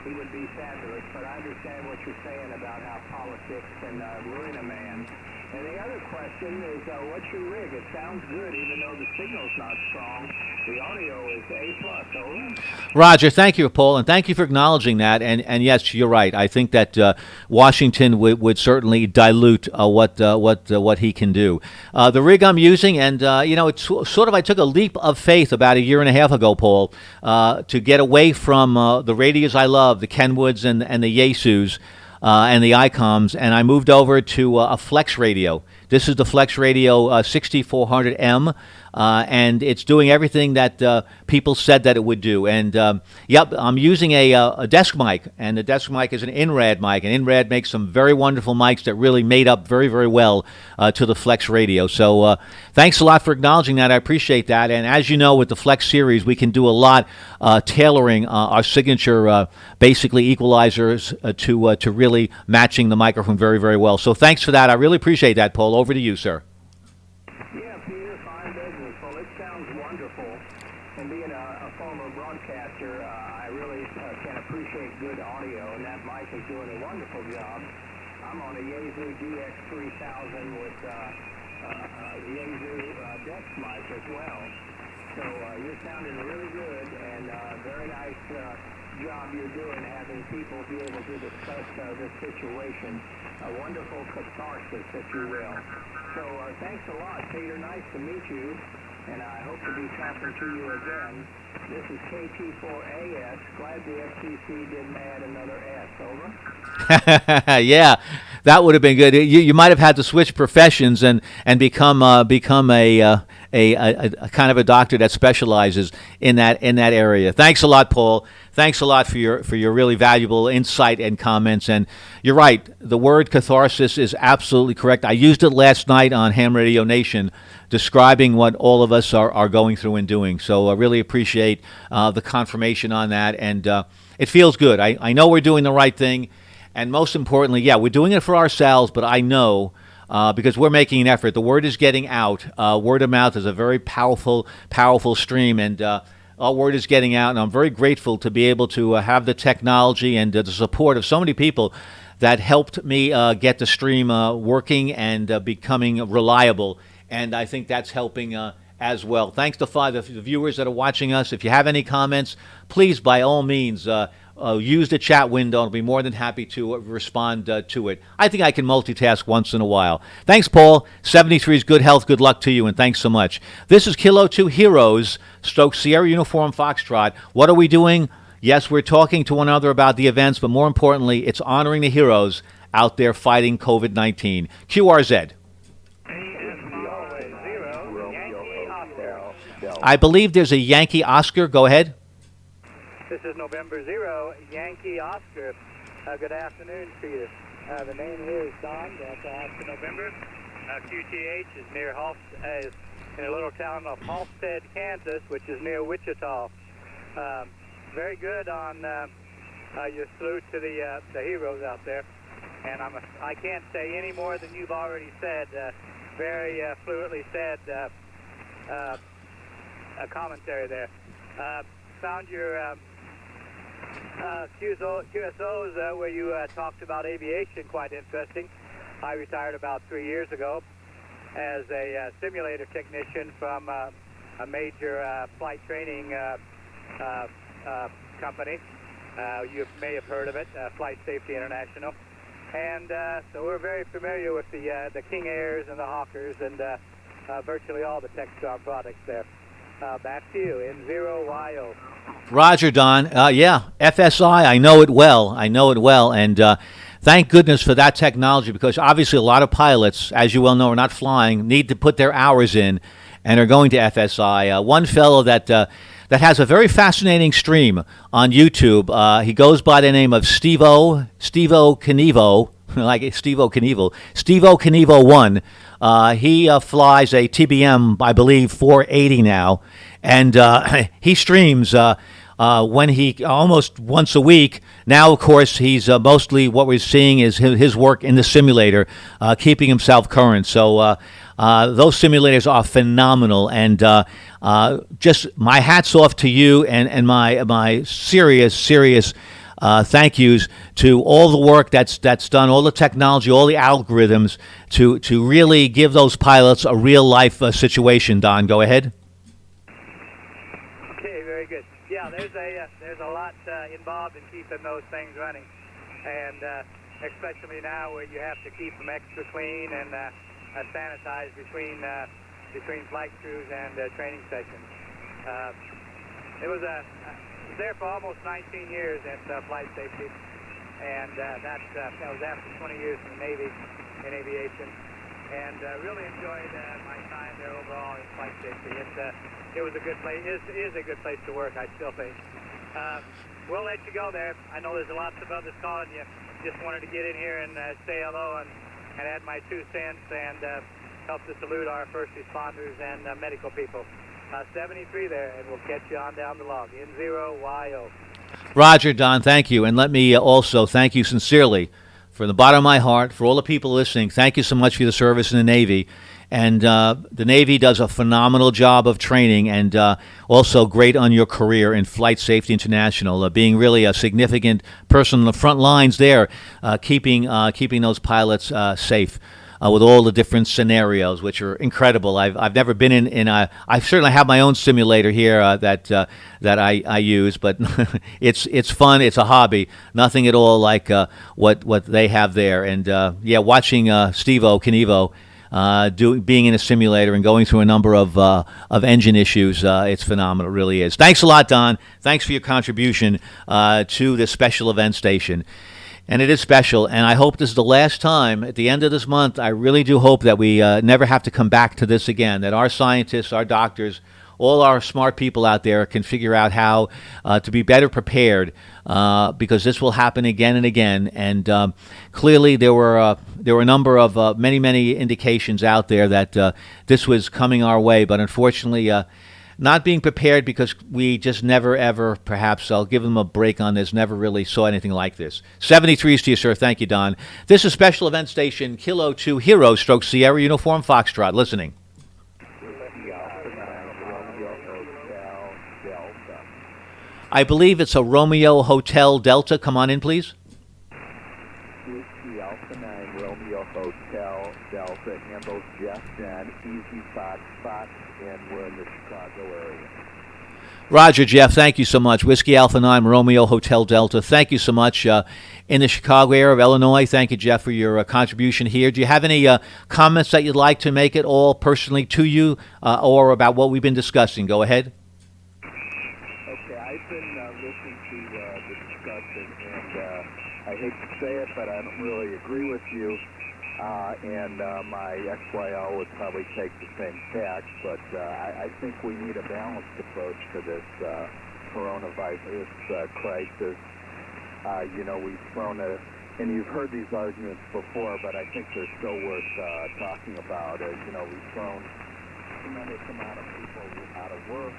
he would be fabulous. But I understand what you're saying about how politics can ruin a man. And the other question is, what's your rig? It sounds good, even though the signal's not strong. The audio is A+, over. Roger, thank you, Paul, and thank you for acknowledging that. And yes, you're right. I think that Washington would certainly dilute what he can do. The rig I'm using, and it's sort of, I took a leap of faith about a year and a half ago, Paul, to get away from the radios I love, the Kenwoods and the Yaesus. And the ICOMs, and I moved over to a Flex radio. This is the Flex Radio 6400M, and it's doing everything that people said that it would do. And yep, I'm using a desk mic, and the desk mic is an INRAD mic, and INRAD makes some very wonderful mics that really made up very, very well to the Flex Radio. So thanks a lot for acknowledging that. I appreciate that. And as you know, with the Flex series, we can do a lot tailoring our signature, basically equalizers to really matching the microphone very, very well. So thanks for that. I really appreciate that, Paul. Over to you, sir. Yeah, Peter, fine business. Well, it sounds wonderful. And being a former broadcaster, I really can appreciate good audio, and that mic is doing a wonderful job. I'm on a Yaesu DX3000 with Yaesu desk mic as well. So you're sounding really good, and very nice job you're doing having people be able to discuss this situation. A wonderful catharsis, if you will. So thanks a lot, Peter. Nice to meet you, and I hope to be talking to you again. This is KT4AS. Glad the FCC didn't add another S. Over. Yeah, that would have been good. You might have had to switch professions and become a kind of a doctor that specializes in that area. Thanks a lot, Paul. Thanks a lot for your really valuable insight and comments. And you're right, the word catharsis is absolutely correct. I used it last night on Ham Radio Nation, describing what all of us are going through and doing. So I really appreciate the confirmation on that, and it feels good. I know we're doing the right thing, and most importantly, yeah, we're doing it for ourselves, but I know because we're making an effort. The word is getting out. Word of mouth is a very powerful stream, and our word is getting out, and I'm very grateful to be able to have the technology and the support of so many people that helped me get the stream working and becoming reliable, and I think that's helping as well. Thanks to the viewers that are watching us. If you have any comments, please, by all means, use the chat window. I'll be more than happy to respond to it. I think I can multitask once in a while. Thanks, Paul. 73 is good health. Good luck to you, and thanks so much. This is Kilo 2 Heroes, Stoke Sierra Uniform Foxtrot. What are we doing? Yes, we're talking to one another about the events, but more importantly, it's honoring the heroes out there fighting COVID-19. QRZ. I believe there's a Yankee Oscar. Go ahead. This is November 0, Yankee Oscar. Good afternoon to you. The name here is Don. That's Oscar November. QTH is near is in a little town of Halstead, Kansas, which is near Wichita. Very good on your salute to the heroes out there. And I can't say any more than you've already said. Very fluently said. A commentary there. Found your QSOs where you talked about aviation quite interesting. I retired about 3 years ago as a simulator technician from a major flight training company. You may have heard of it, Flight Safety International. And so we're very familiar with the King Airs and the Hawkers and virtually all the Techstar products there. Back to you, N0YO. Roger, Don. Yeah, FSI, I know it well. And thank goodness for that technology, because obviously a lot of pilots, as you well know, are not flying, need to put their hours in and are going to FSI. One fellow that has a very fascinating stream on YouTube, he goes by the name of Steve-O Knievo, like Steve-O Knievel, Steve-O Knievo 1. He flies a TBM, I believe, 480 now, and he streams when he almost once a week. Now, of course, he's mostly what we're seeing is his work in the simulator, keeping himself current. So those simulators are phenomenal, and just my hats off to you, and my serious thank yous to all the work that's done, all the technology, all the algorithms to really give those pilots a real life situation. Don, go ahead. Okay, very good. Yeah, there's a lot involved in keeping those things running, and especially now where you have to keep them extra clean and sanitized between flight crews and training sessions. I was there for almost 19 years at flight safety, and that was after 20 years in the Navy in aviation, and really enjoyed my time there overall in flight safety. It was a good place. It is a good place to work, I still think. We'll let you go there. I know there's lots of others calling you. Just wanted to get in here and say hello and add my 2 cents and help to salute our first responders and medical people. 73 there, and we'll catch you on down the log. N0YO. Roger, Don, thank you. And let me also thank you sincerely from the bottom of my heart for all the people listening. Thank you so much for your service in the Navy. And the Navy does a phenomenal job of training, and also great on your career in Flight Safety International, being really a significant person on the front lines there, keeping those pilots safe. With all the different scenarios, which are incredible. I've never been in a. I certainly have my own simulator here that I use, but it's fun. It's a hobby. Nothing at all like what they have there. And watching Steve-O Knievo being in a simulator and going through a number of engine issues, it's phenomenal. It really is. Thanks a lot, Don. Thanks for your contribution to this special event station. And it is special, and I hope this is the last time. At the end of this month, I really do hope that we never have to come back to this again, that our scientists, our doctors, all our smart people out there can figure out how to be better prepared, because this will happen again and again. And clearly there were a number of many indications out there that this was coming our way, but unfortunately not being prepared because we just never, ever, perhaps I'll give them a break on this, never really saw anything like this. 73s to you, sir. Thank you, Don. This is Special Event Station Kilo 2 Hero Stroke Sierra Uniform Foxtrot. Listening. I believe it's a Romeo Hotel Delta. Come on in, please. Whiskey Alpha 9 Romeo Hotel Delta handles Jeff Dan, Easy Fox Fox, and we're in the Chicago area. Roger, Jeff. Thank you so much. Whiskey Alpha 9 Romeo Hotel Delta. Thank you so much. In the Chicago area of Illinois. Thank you, Jeff, for your contribution here. Do you have any comments that you'd like to make at all personally to you or about what we've been discussing? Go ahead. Okay, I've been listening to the discussion, and I hate to say it, but I don't really agree with you. And my XYL would probably take the same tack, but I think we need a balanced approach to this coronavirus crisis. We've thrown and you've heard these arguments before, but I think they're still worth talking about. We've thrown a tremendous amount of people out of work.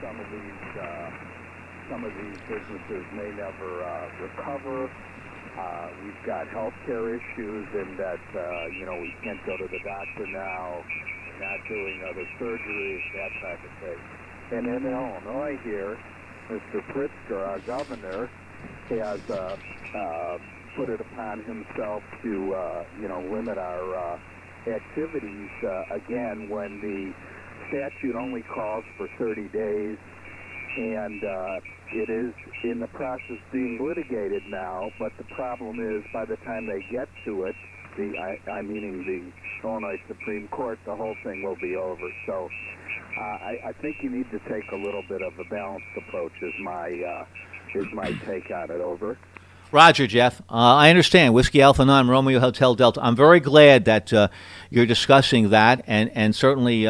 Some of these businesses may never recover. We've got healthcare issues in that, we can't go to the doctor now, not doing other surgeries, that type of thing. And in Illinois here, Mr. Pritzker, our governor, has put it upon himself to, limit our activities, again, when the statute only calls for 30 days, and it is in the process being litigated now, but the problem is by the time they get to it, meaning the Illinois Supreme Court, the whole thing will be over. So I think you need to take a little bit of a balanced approach is my take on it. Over. Roger, Jeff. I understand. Whiskey Alpha 9 Romeo Hotel Delta. I'm very glad that you're discussing that and certainly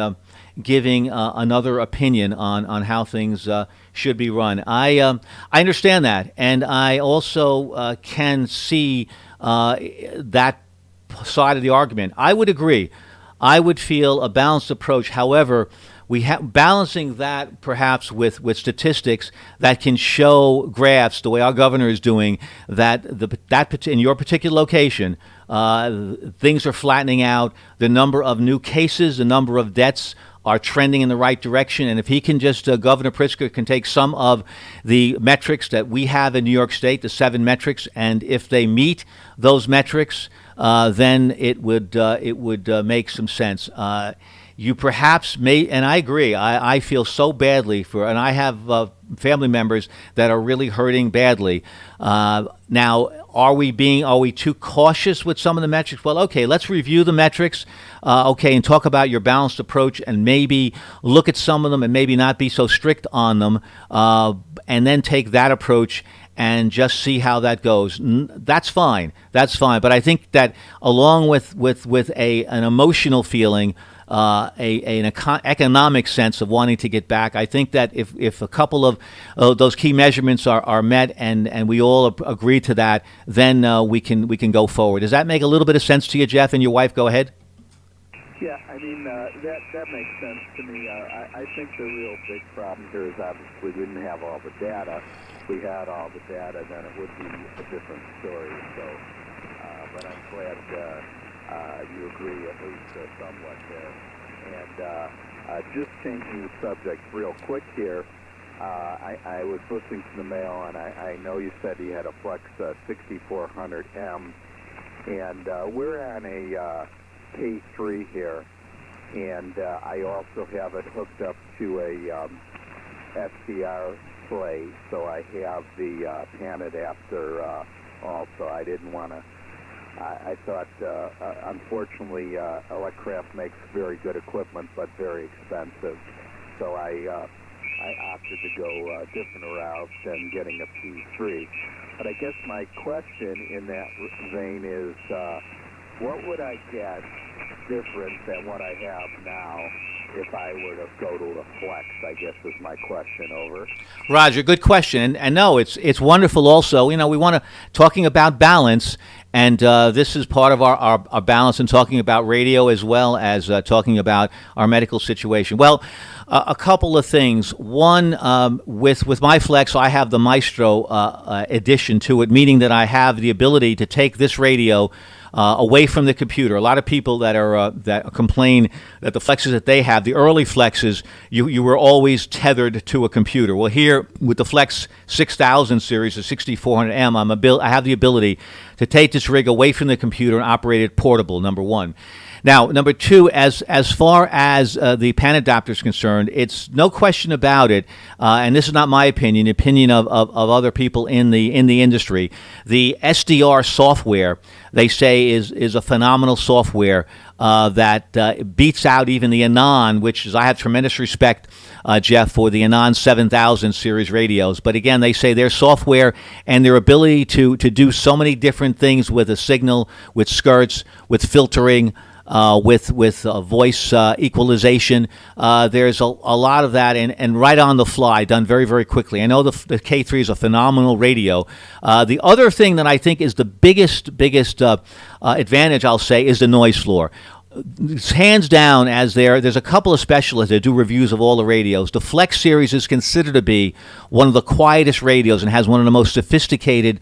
giving another opinion on how things should be run. I understand that, and I also can see that side of the argument. I would agree. I would feel a balanced approach. However, balancing that perhaps with statistics that can show graphs the way our governor is doing that in your particular location things are flattening out. The number of new cases, the number of deaths are trending in the right direction. And if he can just, Governor Pritzker can take some of the metrics that we have in New York State, the 7 metrics, and if they meet those metrics, then it would make some sense. You perhaps may, and I agree, I feel so badly for, and I have family members that are really hurting badly. Now, are we too cautious with some of the metrics? Well, okay, let's review the metrics, and talk about your balanced approach, and maybe look at some of them and maybe not be so strict on them, and then take that approach and just see how that goes. That's fine. But I think that along with an emotional feeling, an economic sense of wanting to get back, I think that if a couple of those key measurements are met and we all agree to that, then we can go forward. Does that make a little bit of sense to you, Jeff, and your wife? Go ahead. Yeah, I mean, that makes sense to me. I think the real big problem here is obviously we didn't have all the data. If we had all the data, then it would be a different story. So, but I'm glad you agree at least somewhat there. And just changing the subject real quick here, I was listening to the mail, and I know you said he had a Flex 6400M, and we're on a K3 here, and I also have it hooked up to a SCR play, so I have the pan adapter also. I didn't want to. I thought, unfortunately, Electcraft makes very good equipment, but very expensive. So I opted to go different routes than getting a P3. But I guess my question in that vein is, what would I get different than what I have now if I were to go to a Flex, I guess is my question. Over. Roger, good question. And no, it's wonderful also. We want to, talking about balance, and this is part of our balance in talking about radio as well as talking about our medical situation. Well, a couple of things. One, with my Flex, I have the Maestro addition to it, meaning that I have the ability to take this radio away from the computer. A lot of people that complain that the Flexes that they have, the early Flexes, you were always tethered to a computer. Well, here with the Flex 6000 series, the 6400M, I have the ability to take this rig away from the computer and operate it portable. Number one. Now, number two, as far as the pan adapter is concerned, it's no question about it, and this is not my opinion, the opinion of other people in the industry. The SDR software, they say, is a phenomenal software that beats out even the Anon, which is, I have tremendous respect, Jeff, for the Anon 7000 series radios. But again, they say their software and their ability to do so many different things with a signal, with skirts, with filtering, with voice equalization. There's a lot of that, and right on the fly, done very, very quickly. I know the K3 is a phenomenal radio. The other thing that I think is the biggest advantage, I'll say, is the noise floor. Hands down, as there's a couple of specialists that do reviews of all the radios. The Flex series is considered to be one of the quietest radios and has one of the most sophisticated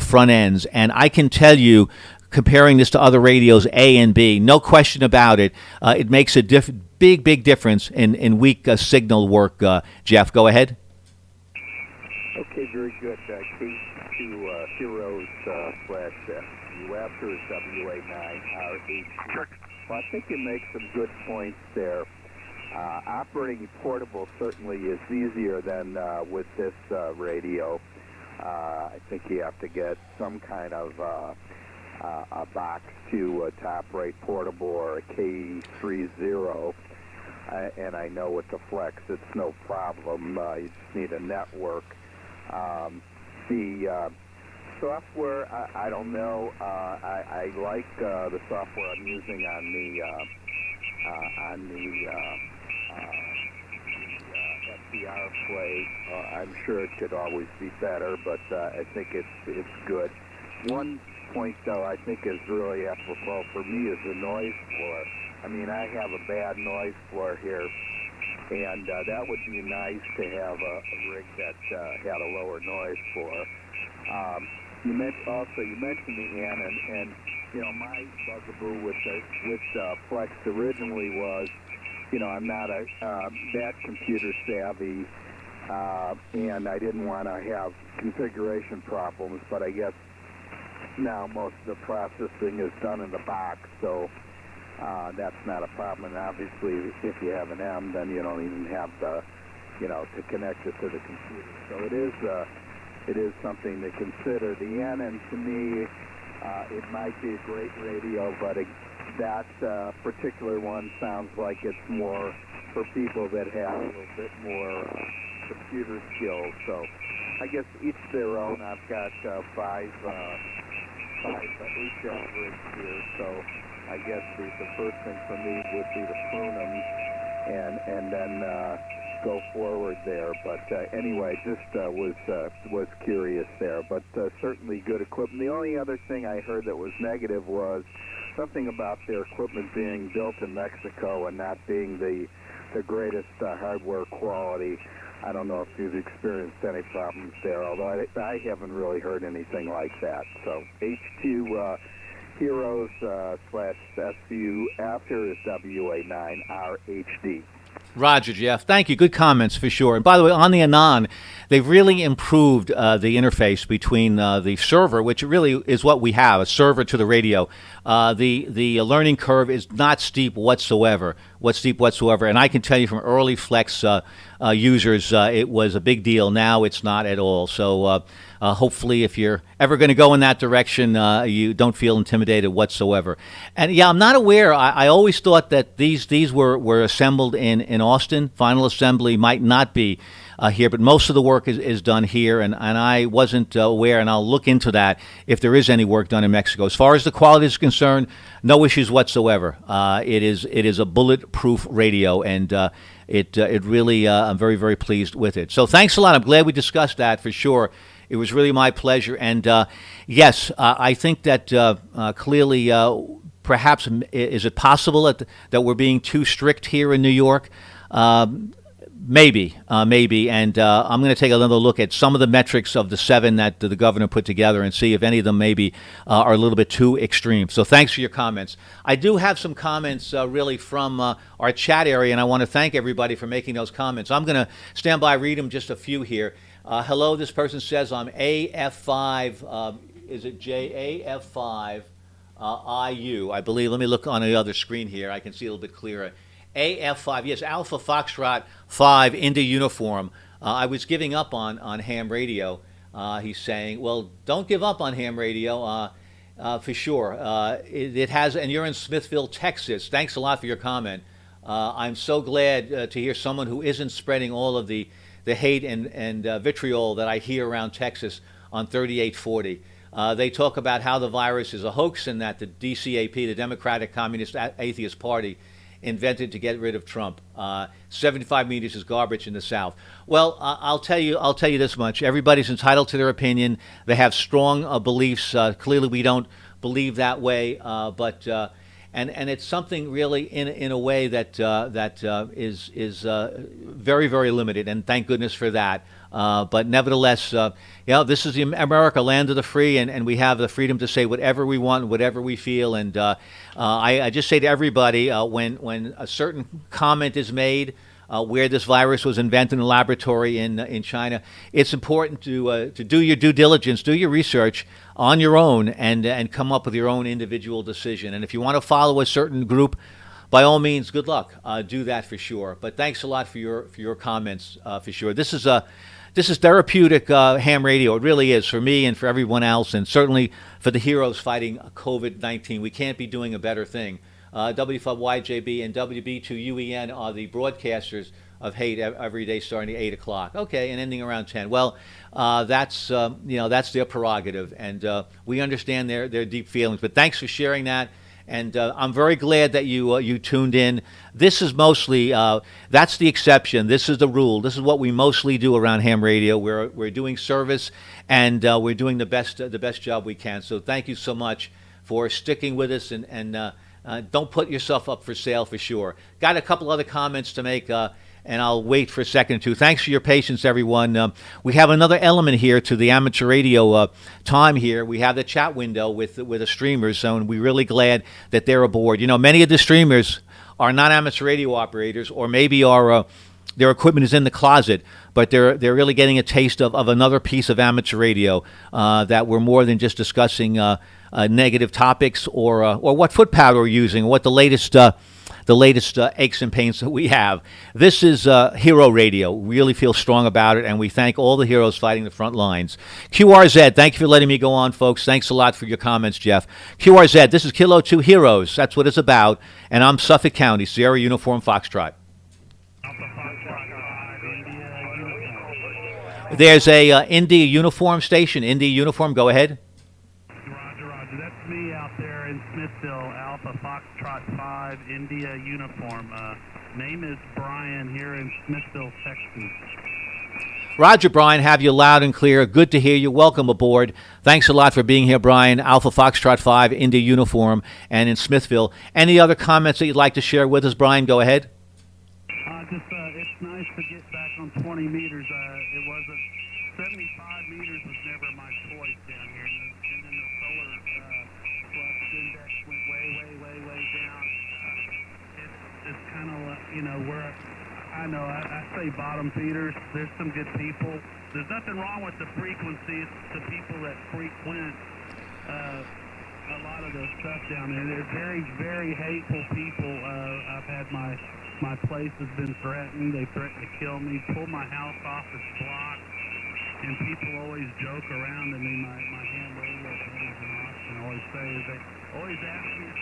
front ends. And I can tell you, comparing this to other radios, A and B, no question about it, it makes a big difference in weak signal work. Jeff, go ahead. Okay, very good. K2 Heroes slash U after is WA9RH. Well, I think you make some good points there. Operating portable certainly is easier than with this radio. I think you have to get some kind of a box to operate portable, or a K30. And I know with the Flex, it's no problem. You just need a network. The software, I don't know. I like the software I'm using on the FDR play. I'm sure it could always be better, but I think it's good. One point, though, I think is really apropos for me is the noise floor. I mean, I have a bad noise floor here and that would be nice to have a rig that had a lower noise for. You mentioned the N, and you know, my bugaboo with Flex originally was, you know, I'm not that computer savvy, and I didn't want to have configuration problems, but I guess now most of the processing is done in the box, so that's not a problem. And obviously, if you have an M, then you don't even have the, you know, to connect it to the computer. So it is something to consider. The N, and to me, it might be a great radio, but that particular one sounds like it's more for people that have a little bit more computer skills. So I guess each their own. I've got five HF rigs here, so I guess the first thing for me would be to prune them and then go forward there. But anyway, just was curious there. But certainly good equipment. The only other thing I heard that was negative was something about their equipment being built in Mexico and not being the greatest hardware quality. I don't know if you've experienced any problems there, although I haven't really heard anything like that. So H2 Heroes /SU after is WA9RHD. Roger, Jeff. Thank you. Good comments for sure. And by the way, on the Anon, they've really improved the interface between the server, which really is what we have, a server to the radio. The learning curve is not steep whatsoever. And I can tell you from early Flex users, it was a big deal. Now it's not at all. So hopefully, if you're ever going to go in that direction, you don't feel intimidated whatsoever. And yeah, I'm not aware. I always thought that these were assembled in Austin. Final assembly might not be here, but most of the work is done here, and I wasn't aware, and I'll look into that if there is any work done in Mexico. As far as the quality is concerned, no issues whatsoever. It is a bulletproof radio, and it really I'm very, very pleased with it. So thanks a lot. I'm glad we discussed that for sure. It was really my pleasure, and yes, I think that clearly, perhaps, is it possible that we're being too strict here in New York? Maybe, and I'm going to take another look at some of the metrics of the 7 that the governor put together and see if any of them maybe are a little bit too extreme. So thanks for your comments. I do have some comments really from our chat area, and I want to thank everybody for making those comments. I'm going to stand by, read them, just a few here. Hello, this person says I'm AF5, is it JAF5 IU, I believe. Let me look on the other screen here. I can see a little bit clearer. AF5, yes, Alpha Foxtrot 5 into uniform. I was giving up on ham radio, he's saying. Well, don't give up on ham radio, for sure. It has, and you're in Smithville, Texas. Thanks a lot for your comment. I'm so glad to hear someone who isn't spreading all of the hate and vitriol that I hear around Texas on 3840. They talk about how the virus is a hoax and that the DCAP, the Democratic Communist Atheist Party, invented to get rid of Trump. 75 meters is garbage in the South. Well, I'll tell you this much. Everybody's entitled to their opinion. They have strong beliefs. Clearly, we don't believe that way, but and it's something really in a way that is very, very limited, and thank goodness for that. But nevertheless, this is the America, land of the free, and we have the freedom to say whatever we want, whatever we feel. And I just say to everybody, when a certain comment is made where this virus was invented in a laboratory in China, it's important to do your due diligence, do your research on your own, and come up with your own individual decision. And if you want to follow a certain group, by all means, good luck. Do that for sure. But thanks a lot for your comments, for sure. This is therapeutic ham radio. It really is, for me and for everyone else, and certainly for the heroes fighting COVID-19. We can't be doing a better thing. W5YJB and WB2UEN are the broadcasters of hate every day starting at 8 o'clock. Okay, and ending around 10. Well, that's their prerogative, and we understand their deep feelings. But thanks for sharing that. And I'm very glad that you tuned in. This is mostly that's the exception. This is the rule. This is what we mostly do around ham radio. We're doing service, and we're doing the best job we can. So thank you so much for sticking with us, and don't put yourself up for sale for sure. Got a couple other comments to make. and I'll wait for a second or two. Thanks for your patience, everyone. We have another element here to the amateur radio time here. We have the chat window with the streamers, so and we're really glad that they're aboard. You know, many of the streamers are not amateur radio operators, or maybe are their equipment is in the closet, but they're really getting a taste of another piece of amateur radio that we're more than just discussing negative topics or what foot powder we're using, or what the latest aches and pains that we have. This is Hero Radio. We really feel strong about it, and we thank all the heroes fighting the front lines. QRZ, thank you for letting me go on, folks. Thanks a lot for your comments, Jeff. QRZ, this is Kilo 2 Heroes. That's what it's about, and I'm Suffolk County, Sierra Uniform Foxtrot. There's a India Uniform station. India Uniform, go ahead. Roger, roger. That's me out there in Smithville, Alpha Foxtrot 5, India Uniform. Name is Brian here in Smithville, Texas. Roger, Brian, have you loud and clear. Good to hear you. Welcome aboard. Thanks a lot for being here, Brian. Alpha Foxtrot 5, India Uniform, and in Smithville. Any other comments that you'd like to share with us, Brian? Go ahead. It's nice to get back on 20 meters. It wasn't 75 meters was never my choice down here, and then the solar flux index went way down. It's kind of where I know I say bottom feeders. There's some good people. There's nothing wrong with the frequency. It's the people that frequent a lot of the stuff down there. They're very hateful people. I've had my place has been threatened. They threatened to kill me, pull my house off its block, and people always joke around to me. My hand radio buddies in Austin always say, they always ask me if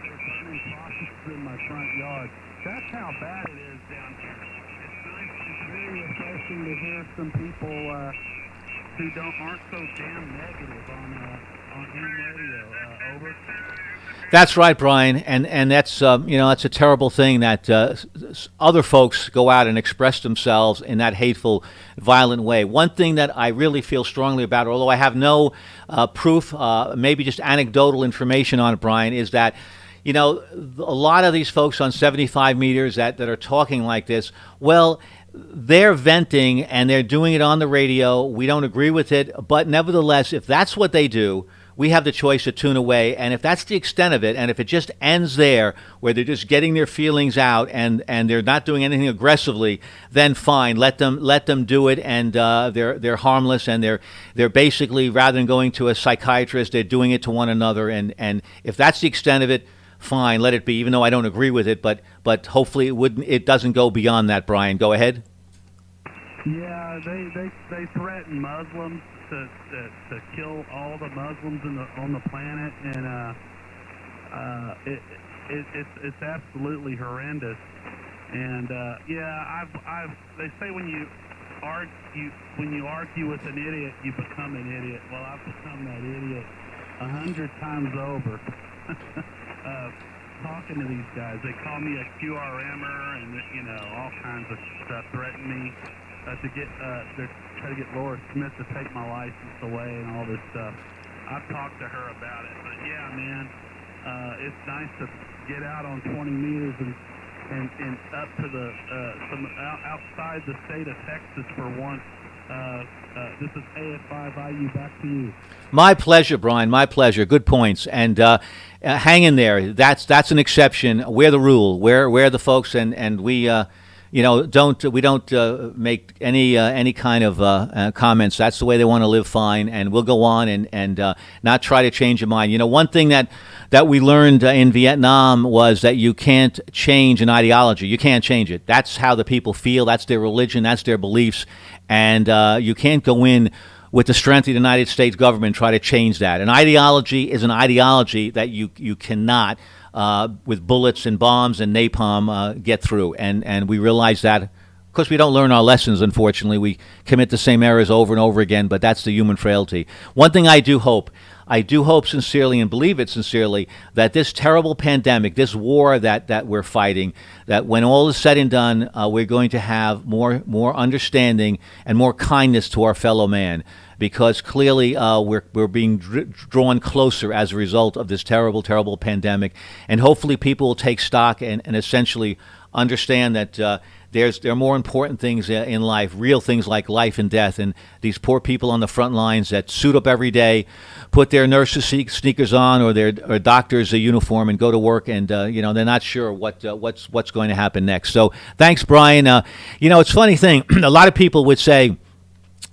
they're burning processes in my front yard. That's how bad it is down here. It's nice. It's very refreshing to hear some people who aren't so damn negative on AM radio. Over. That's right, Brian, and that's that's a terrible thing that other folks go out and express themselves in that hateful, violent way. One thing that I really feel strongly about, although I have no proof, maybe just anecdotal information on it, Brian, is that a lot of these folks on 75 meters that are talking like this, well, they're venting and they're doing it on the radio. We don't agree with it, but nevertheless, if that's what they do, we have the choice to tune away. And if that's the extent of it, and if it just ends there, where they're just getting their feelings out and they're not doing anything aggressively, then fine, let them do it. And they're harmless, and they're basically, rather than going to a psychiatrist, they're doing it to one another. And if that's the extent of it, fine, let it be. Even though I don't agree with it, but hopefully it doesn't go beyond that. Brian, go ahead. Yeah, they threaten Muslims to kill all the Muslims on the planet, and it's absolutely horrendous. And they say when you argue with an idiot, you become an idiot. Well, I've become that idiot 100 times over. Talking to these guys, they call me a QRMer and all kinds of stuff, threaten me they're trying to get Laura Smith to take my license away and all this stuff. I've talked to her about it, but yeah, man, it's nice to get out on 20 meters and up to the outside the state of Texas for once. This is AF5IU, back to you. My pleasure, Brian. My pleasure. Good points. And hang in there. That's an exception. We're the rule. We're the folks, and we don't make any kind of comments. That's the way they want to live. Fine, and we'll go on and not try to change your mind. One thing that we learned in Vietnam was that you can't change an ideology. You can't change it. That's how the people feel. That's their religion. That's their beliefs. And you can't go in with the strength of the United States government and try to change that. An ideology is an ideology that you cannot, with bullets and bombs and napalm, get through. And we realize that. Of course, we don't learn our lessons, unfortunately. We commit the same errors over and over again, but that's the human frailty. One thing I do hope sincerely and believe it sincerely, that this terrible pandemic, this war that we're fighting, that when all is said and done, we're going to have more understanding and more kindness to our fellow man, because clearly we're being drawn closer as a result of this terrible, terrible pandemic. And hopefully people will take stock and essentially understand that there are more important things in life, real things like life and death. And these poor people on the front lines that suit up every day, put their nurses' sneakers on or their doctor's uniform and go to work, and they're not sure what's going to happen next. So thanks, Brian. It's a funny thing. A lot of people would say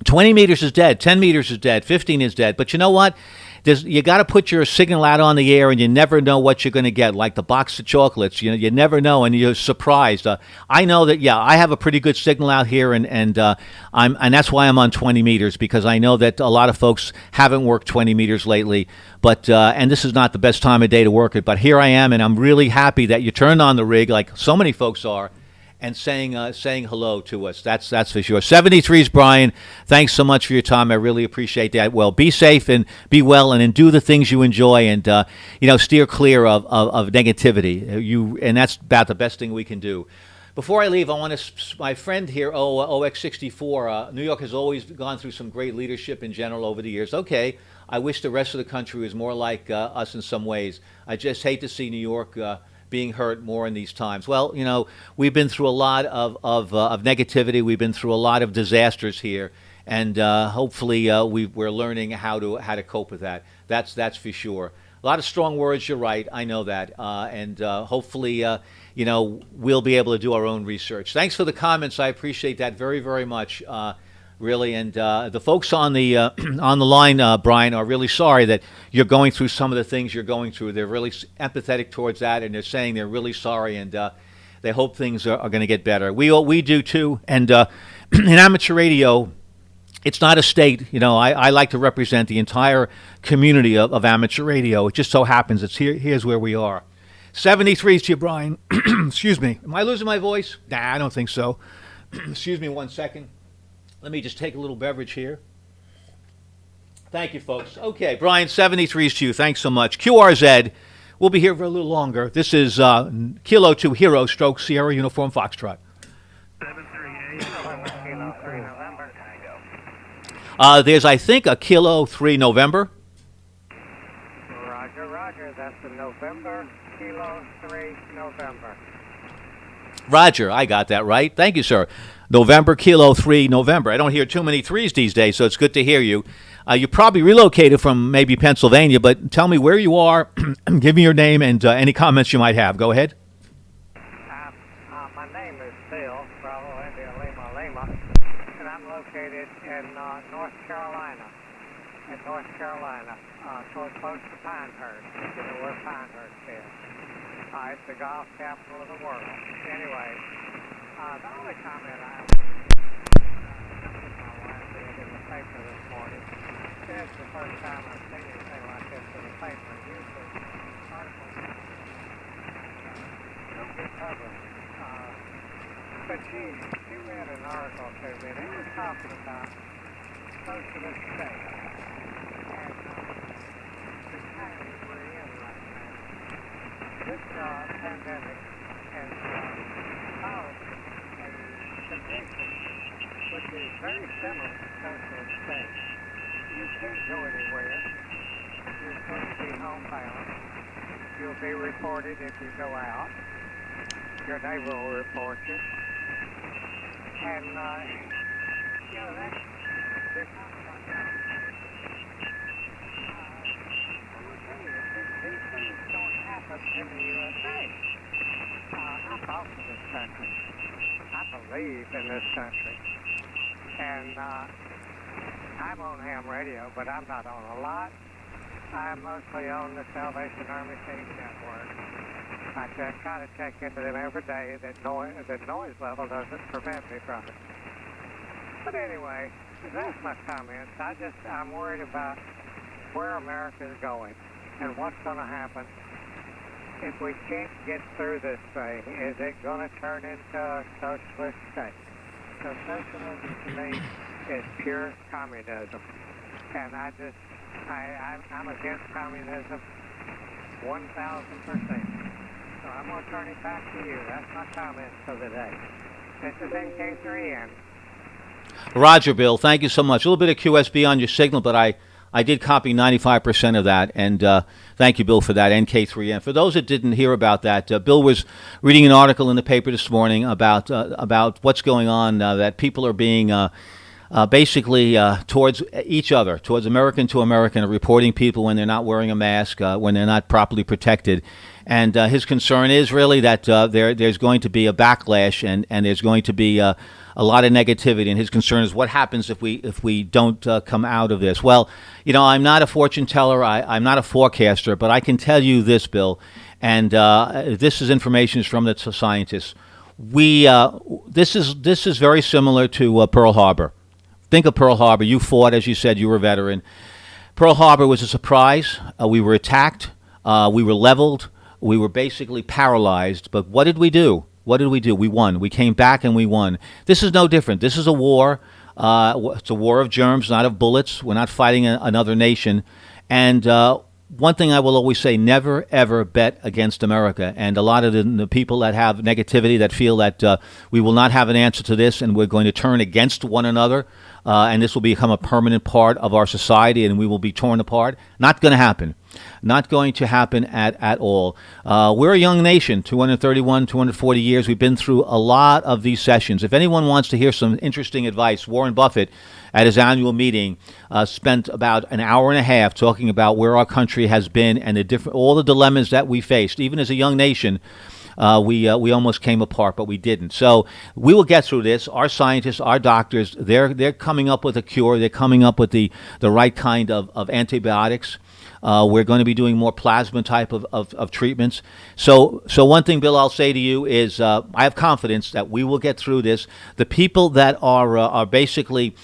20 meters is dead, 10 meters is dead, 15 is dead. But you know what? You got to put your signal out on the air, and you never know what you're going to get. Like the box of chocolates, you never know, and you're surprised. I know that. Yeah, I have a pretty good signal out here, and that's why I'm on 20 meters, because I know that a lot of folks haven't worked 20 meters lately. But and this is not the best time of day to work it. But here I am, and I'm really happy that you turned on the rig, like so many folks are, and saying hello to us. That's for sure. 73's Brian. Thanks so much for your time. I really appreciate that. Well, be safe and be well, and do the things you enjoy, and steer clear of negativity. And that's about the best thing we can do. Before I leave, I want to, my friend here, OX64, New York has always gone through some great leadership in general over the years. Okay, I wish the rest of the country was more like us in some ways. I just hate to see New York being hurt more in these times. Well, we've been through a lot of negativity. We've been through a lot of disasters here, and hopefully we're learning how to cope with that. That's for sure. A lot of strong words. You're right. I know that, and hopefully we'll be able to do our own research. Thanks for the comments. I appreciate that very, very much. Really, and the folks on the line, Brian, are really sorry that you're going through some of the things you're going through. They're really empathetic towards that, and they're saying they're really sorry, and they hope things are going to get better. We do too, and in amateur radio, it's not a state. I like to represent the entire community of amateur radio. It just so happens here's where we are. 73's to you, Brian. Excuse me. Am I losing my voice? Nah, I don't think so. Excuse me 1 second. Let me just take a little beverage here. Thank you, folks. Okay, Brian, 73's to you. Thanks so much. QRZ, we'll be here for a little longer. This is Kilo 2 Hero Stroke Sierra Uniform Foxtrot. 738. There's, I think, a Kilo 3 November. Roger. That's the November, Kilo 3 November. Roger, I got that right. Thank you, sir. November, Kilo 3, November. I don't hear too many threes these days, so it's good to hear you. You probably relocated from maybe Pennsylvania, but tell me where you are, give me your name, and any comments you might have. Go ahead. My name is Phil, Bravo India Lima, and I'm located in North Carolina, close to Pinehurst, if you know where Pinehurst is. It's the golf capital of the world. Anyway, the only comment I have my wife did in the paper this morning. It's the first time I've seen anything like this in the paper. Usually, articles don't get covered. But she read an article to me, and it was talking about socialist states and the times we're in right now. This pandemic has caused a condition which is very similar to socialist states. You can't go anywhere. You're supposed to be homebound. You'll be reported if you go out. Your neighbor will report you. And, that's they're talking about that. I will tell you, these things don't happen in the USA. I fought for this country. I believe in this country. And I'm on ham radio, but I'm not on a lot. I'm mostly on the Salvation Army Team Network. I try to check into them every day. The noise level doesn't prevent me from it. But anyway, that's my comments. I'm worried about where America is going and what's going to happen if we can't get through this thing. Is it going to turn into a socialist state? So socialism to me is pure communism. And I'm against communism 1,000%. So I'm going to turn it back to you. That's my comments for the day. This is NK3N. Roger, Bill. Thank you so much. A little bit of QSB on your signal, but I I did copy 95% of that, and thank you, Bill, for that, NK3M. For those that didn't hear about that, Bill was reading an article in the paper this morning about what's going on, that people are being basically towards each other, towards American to American, reporting people when they're not wearing a mask, when they're not properly protected. And his concern is really that there's going to be a backlash, and there's going to be a lot of negativity. And his concern is what happens if we don't come out of this. Well, you know, I'm not a fortune teller. I'm not a forecaster, but I can tell you this, Bill, and this is information from the scientists. This is very similar to Pearl Harbor. Think of Pearl Harbor. You fought, as you said, you were a veteran. Pearl Harbor was a surprise. We were attacked. We were leveled. We were basically paralyzed. But what did we do? What did we do? We won. We came back and we won. This is no different. This is a war. It's a war of germs, not of bullets. We're not fighting another nation. And one thing I will always say, never, ever bet against America. And a lot of the people that have negativity, that feel that we will not have an answer to this and we're going to turn against one another, and this will become a permanent part of our society and we will be torn apart, not going to happen. Not going to happen at all. We're a young nation, 231, 240 years. We've been through a lot of these sessions. If anyone wants to hear some interesting advice, Warren Buffett, at his annual meeting, spent about an hour and a half talking about where our country has been and all the dilemmas that we faced. Even as a young nation, we almost came apart, but we didn't. So we will get through this. Our scientists, our doctors, they're coming up with a cure. They're coming up with the right kind of antibiotics. We're going to be doing more plasma type of treatments. So one thing, Bill, I'll say to you is I have confidence that we will get through this. The people that are basically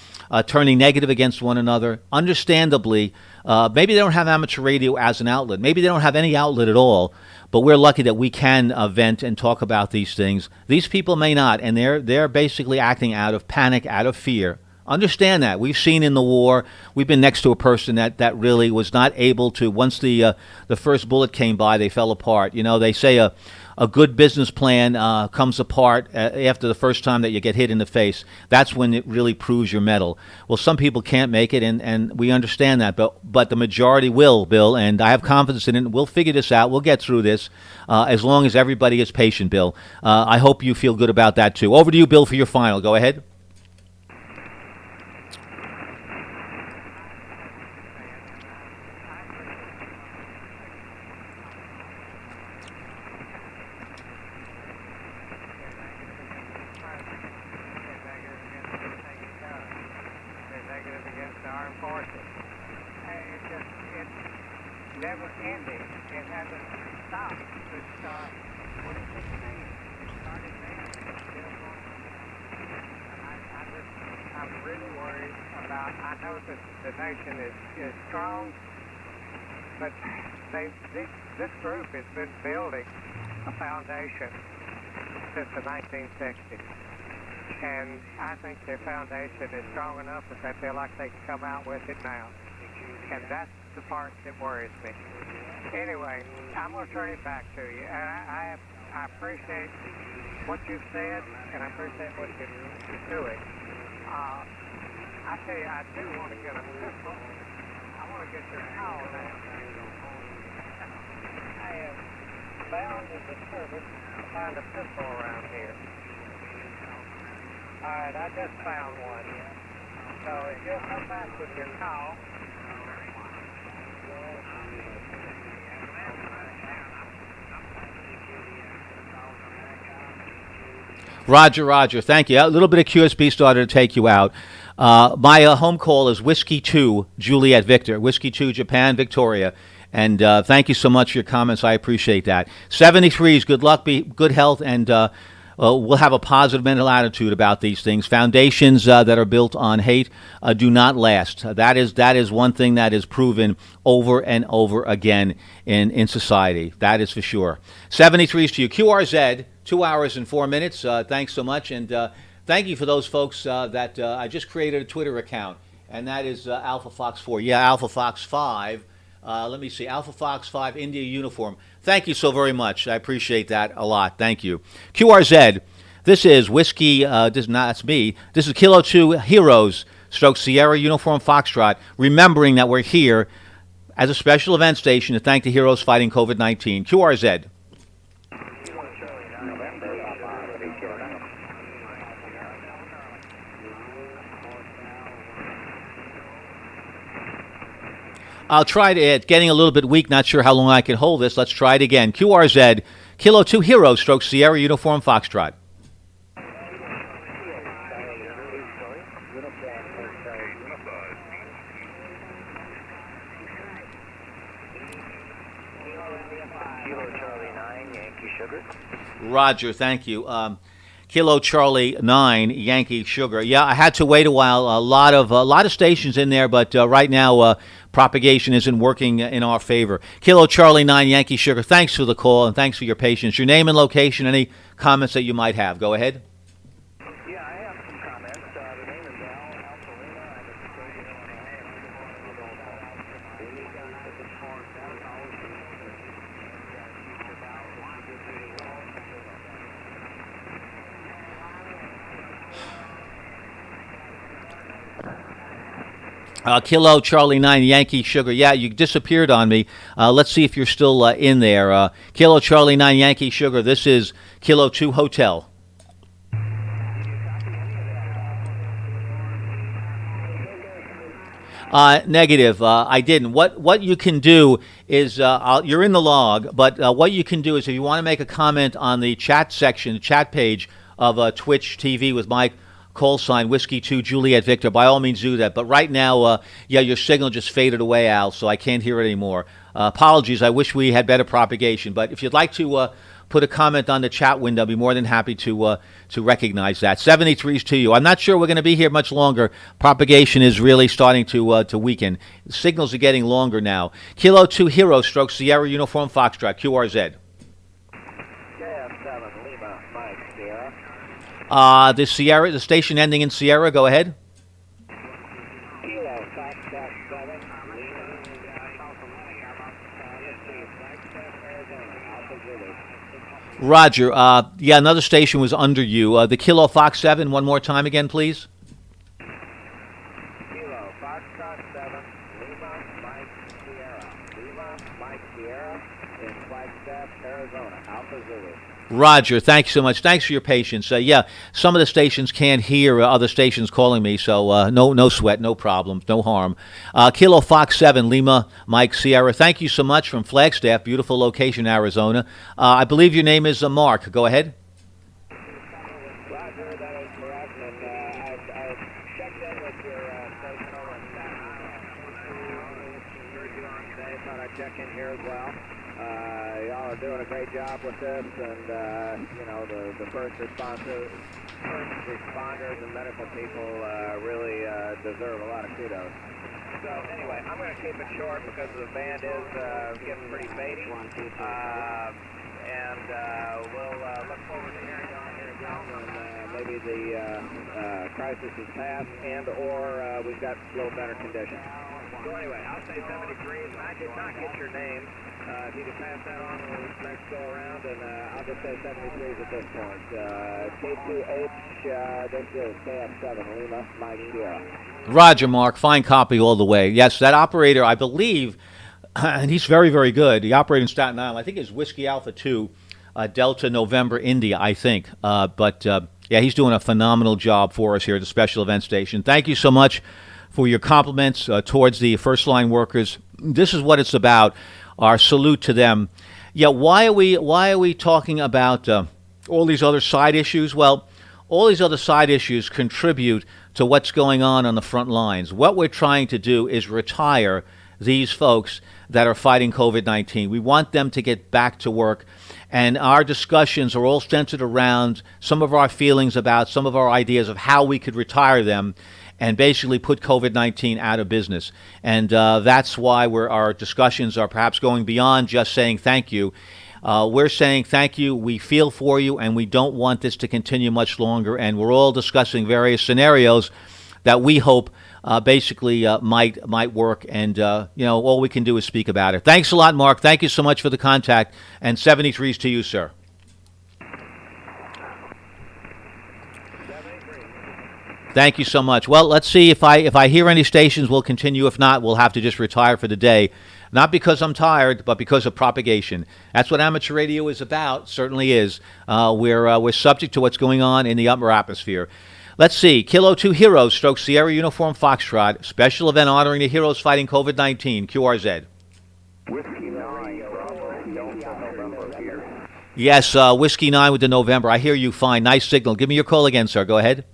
turning negative against one another, understandably, maybe they don't have amateur radio as an outlet. Maybe they don't have any outlet at all. But we're lucky that we can vent and talk about these things. These people may not, and they're basically acting out of panic, out of fear. Understand that. We've seen in the war, we've been next to a person that really was not able to, once the first bullet came by, they fell apart. You know, they say a good business plan comes apart after the first time that you get hit in the face. That's when it really proves your mettle. Well, some people can't make it, and we understand that, but the majority will, Bill, and I have confidence in it. We'll figure this out. We'll get through this as long as everybody is patient, Bill. I hope you feel good about that, too. Over to you, Bill, for your final. Go ahead. Never ending. It hasn't stopped. It's, what is it saying? It started then. It's still going on. I'm really worried about, I know that the nation is strong, but this group has been building a foundation since the 1960s. And I think their foundation is strong enough that they feel like they can come out with it now. And that's the part that worries me. Anyway, I'm going to turn it back to you. And I appreciate what you've said, and I appreciate what you're doing. I tell you, I do want to get a pistol. I want to get your call now. I have found in the service to find a pistol around here. All right, I just found one. So if you'll come back with your call. Roger. Thank you. A little bit of QSB started to take you out. My home call is Whiskey 2, Juliet Victor. Whiskey 2, Japan, Victoria. And thank you so much for your comments. I appreciate that. 73s, good luck, good health, and we'll have a positive mental attitude about these things. Foundations that are built on hate do not last. That is one thing that is proven over and over again in society. That is for sure. 73s to you. QRZ, 2 hours and 4 minutes. Thanks so much. And thank you for those folks that I just created a Twitter account, and that is Alpha Fox 4. Yeah, Alpha Fox 5. Let me see. Alpha Fox 5 India uniform. Thank you so very much. I appreciate that a lot. Thank you. QRZ, this is Whiskey, that's me. This is Kilo 2 Heroes stroke Sierra Uniform Foxtrot, remembering that we're here as a special event station to thank the heroes fighting COVID-19. QRZ. I'll try to, it's getting a little bit weak, not sure how long I can hold this. Let's try it again. QRZ, Kilo 2 Hero, stroke Sierra Uniform Foxtrot. Roger, thank you. Kilo Charlie 9 Yankee Sugar. Yeah, I had to wait a while. A lot of stations in there, but right now propagation isn't working in our favor. Kilo Charlie 9 Yankee Sugar. Thanks for the call and thanks for your patience. Your name and location. Any comments that you might have? Go ahead. Yeah, I have some comments. The name is Al Alpharina. I'm a custodian in Kilo Charlie 9 Yankee Sugar. Yeah, you disappeared on me. Let's see if you're still in there. Kilo Charlie 9 Yankee Sugar. This is Kilo 2 Hotel. Negative. I didn't. What you can do is you're in the log, but what you can do is if you want to make a comment on the chat section, the chat page of Twitch TV with Mike. Call sign Whiskey 2 Juliet Victor. By all means, do that. But right now, yeah, your signal just faded away, Al, so I can't hear it anymore. Apologies. I wish we had better propagation. But if you'd like to put a comment on the chat window, I'd be more than happy to recognize that. 73's to you. I'm not sure we're going to be here much longer. Propagation is really starting to weaken. The signals are getting longer now. Kilo 2 Hero stroke Sierra Uniform Foxtrot. QRZ. The station ending in Sierra, go ahead. Roger. Yeah, another station was under you. The Kilo Fox 7, one more time again, please. Kilo Foxtrot 7, Lima, Mike, Sierra. Lima, Mike, Sierra in Flagstaff, Arizona. Alpha Zulu. Roger, thanks so much. Thanks for your patience. Yeah, some of the stations can't hear other stations calling me, so no sweat, no problem, no harm. Kilo Fox 7, Lima, Mike, Sierra. Thank you so much from Flagstaff, beautiful location, Arizona. I believe your name is Mark. Go ahead. Roger, that is correct, and I checked in with your station over in Staten Island. Heard you on today, thought I'd check in here as well. Y'all are doing a great job with this, and you know the first responders and medical people really deserve a lot of kudos. So anyway, I'm going to keep it short because the band is getting pretty fading, and we'll look forward to hearing you on here again when maybe the crisis is past and or we've got a little better conditions. So anyway, I'll say 73, and I did not get your name. If you could pass that on when we next go around, and I'll just say 73s at this point. K2H, this is KF7, Lima, Mike Sierra. Roger, Mark. Fine copy all the way. Yes, that operator, I believe, and he's very, very good. The operator in Staten Island, I think is Whiskey Alpha 2, Delta November India, I think. Yeah, he's doing a phenomenal job for us here at the Special Event Station. Thank you so much for your compliments towards the first-line workers. This is what it's about. Our salute to them. Yeah, why are we talking about all these other side issues? Well, all these other side issues contribute to what's going on the front lines. What we're trying to do is retire these folks that are fighting COVID-19. We want them to get back to work, and our discussions are all centered around some of our feelings about some of our ideas of how we could retire them and basically put COVID-19 out of business. And that's why our discussions are perhaps going beyond just saying thank you. We're saying thank you, we feel for you, and we don't want this to continue much longer. And we're all discussing various scenarios that we hope basically might work. And, all we can do is speak about it. Thanks a lot, Mark. Thank you so much for the contact. And 73's to you, sir. Thank you so much. Well, let's see if I hear any stations, we'll continue. If not, we'll have to just retire for the day. Not because I'm tired, but because of propagation. That's what amateur radio is about. Certainly is. We're subject to what's going on in the upper atmosphere. Let's see. Kilo 2 Heroes, stroke Sierra Uniform Foxtrot. Special event honoring the heroes fighting COVID-19. QRZ. Whiskey 9, Bravo, Delta, November here. Yes, Whiskey 9 with the November. I hear you fine. Nice signal. Give me your call again, sir. Go ahead.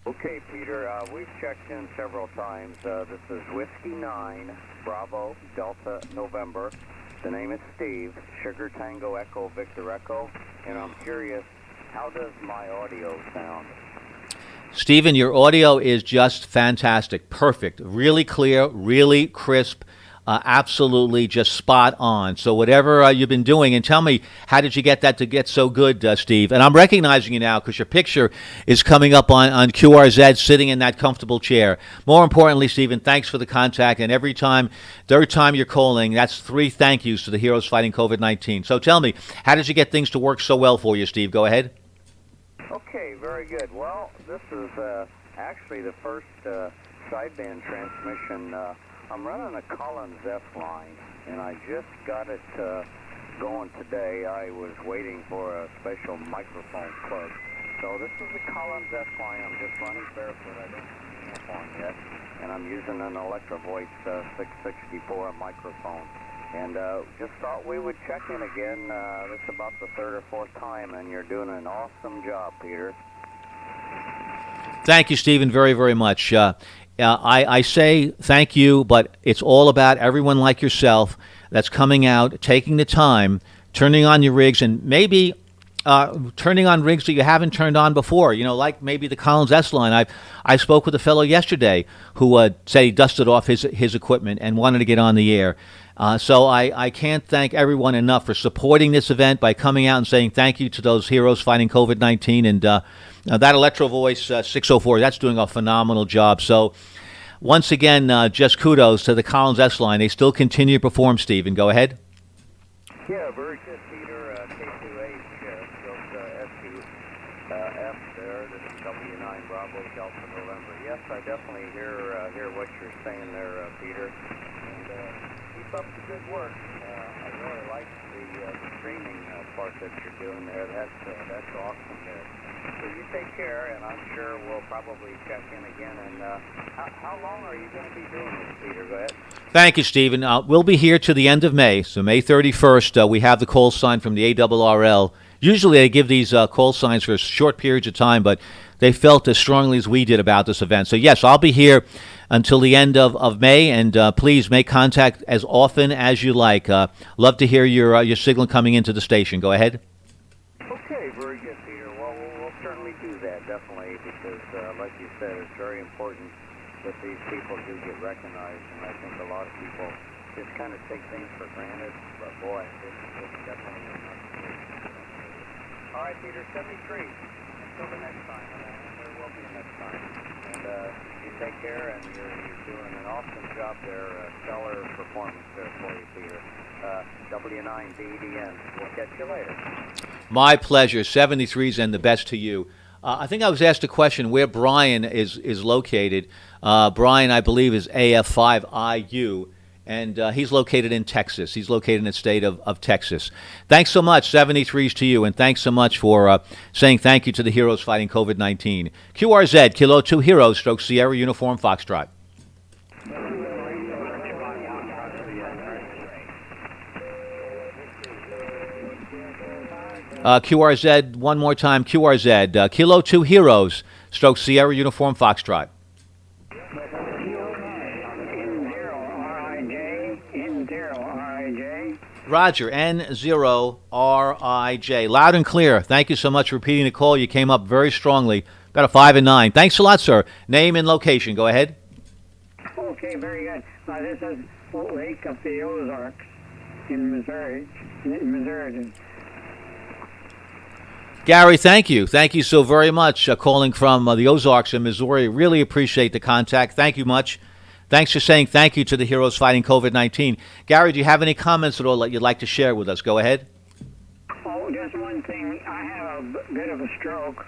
Okay, Peter, we've checked in several times. This is Whiskey 9, Bravo, Delta, November. The name is Steve, Sugar Tango Echo, Victor Echo, and I'm curious, how does my audio sound? Stephen, your audio is just fantastic. Perfect. Really clear, really crisp, absolutely just spot on. So whatever you've been doing, and tell me, how did you get that to get so good, Steve? And I'm recognizing you now because your picture is coming up on QRZ sitting in that comfortable chair. More importantly, Stephen, thanks for the contact. And third time you're calling, that's 3 thank yous to the heroes fighting COVID-19. So tell me, how did you get things to work so well for you, Steve? Go ahead. Okay, very good. Well, this is actually the first sideband transmission. I'm running a Collins F line, and I just got it going today. I was waiting for a special microphone plug. So this is the Collins F line. I'm just running barefoot. I don't have a on yet, and I'm using an Electro Voice 664 microphone. And just thought we would check in again. This is about the 3rd or 4th time, and you're doing an awesome job, Peter. Thank you, Stephen, very, very much. I say thank you, but it's all about everyone like yourself that's coming out, taking the time, turning on your rigs, and maybe turning on rigs that you haven't turned on before. You know, like maybe the Collins S line. I spoke with a fellow yesterday who said he dusted off his equipment and wanted to get on the air. So I can't thank everyone enough for supporting this event by coming out and saying thank you to those heroes fighting COVID-19. And that Electro Voice 604, that's doing a phenomenal job. So once again, just kudos to the Collins S line. They still continue to perform, Stephen. Go ahead. Yeah, very good, Peter. K2H, SU F there. This is W9 Bravo Delta November. Yes, I definitely hear what you're saying there, Peter. And keep up the good work. I really like the streaming part that you're doing there. That's awesome there. So you take care, and I'm sure we'll probably check in again. And how long are you going to be doing this, Peter? Go ahead. Thank you, Stephen. We'll be here to the end of May. So May 31st, we have the call sign from the ARRL. Usually they give these call signs for short periods of time, but they felt as strongly as we did about this event. So, yes, I'll be here until the end of May, and please make contact as often as you like. Love to hear your signal coming into the station. Go ahead. Okay, very good, Peter. Well, we'll certainly do that, definitely, because, like you said, it's very important that these people do get recognized, and I think a lot of people just kind of take things for granted, but boy, it's definitely enough. All right, Peter, 73. Until the next time, and there will be a next time. And you take care, and you're doing an awesome job there. Stellar performance there for you, Peter. W9BDN. We'll catch you later. My pleasure. 73s and the best to you. I think I was asked a question where Brian is located. Brian, I believe, is AF5IU, and he's located in Texas. He's located in the state of Texas. Thanks so much, 73s to you, and thanks so much for saying thank you to the heroes fighting COVID-19. QRZ, Kilo 2 Heroes, stroke Sierra Uniform Foxtrot. QRZ, one more time, QRZ, Kilo 2 Heroes, stroke Sierra Uniform Foxtrot. Roger, N0RIJ. Loud and clear. Thank you so much for repeating the call. You came up very strongly. Got a 5 and 9. Thanks a lot, sir. Name and location. Go ahead. Okay, very good. This is Lake of the Ozarks in Missouri. Gary, thank you. Thank you so very much. Calling from the Ozarks in Missouri. Really appreciate the contact. Thank you much. Thanks for saying thank you to the heroes fighting COVID-19. Gary, do you have any comments at all that you'd like to share with us? Go ahead. Oh, just one thing. I have a bit of a stroke,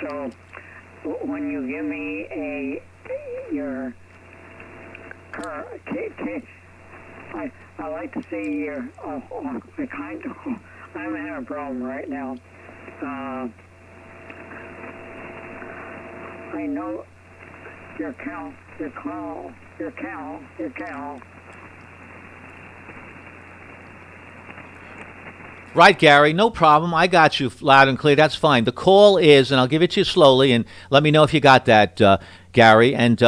so when you give me your car, I like to see your the kind of. I'm having a problem right now. I know your cow. Right, Gary, no problem. I got you loud and clear. That's fine. The call is, and I'll give it to you slowly, and let me know if you got that, Gary. And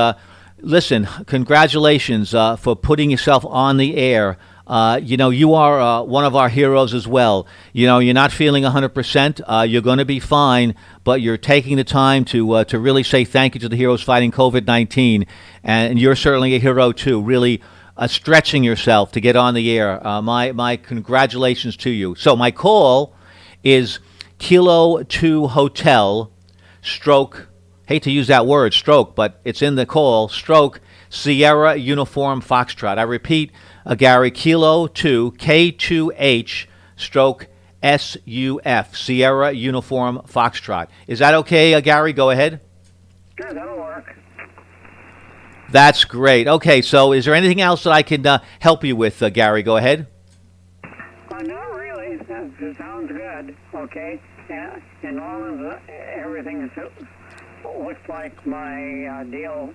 listen, congratulations for putting yourself on the air. You are one of our heroes as well. You're not feeling 100%. You're going to be fine, but you're taking the time to really say thank you to the heroes fighting COVID-19, and you're certainly a hero too. Really stretching yourself to get on the air. My congratulations to you. So my call is Kilo 2 Hotel stroke. Hate to use that word, stroke, but it's in the call. Stroke Sierra Uniform Foxtrot. I repeat, Gary, Kilo 2 K2H stroke SUF Sierra Uniform Foxtrot. Is that okay, Gary? Go ahead. Sure, that'll work. That's great. Okay, so is there anything else that I can help you with, Gary? Go ahead. Not really. That sounds good. Okay. And all of everything looks like my deal.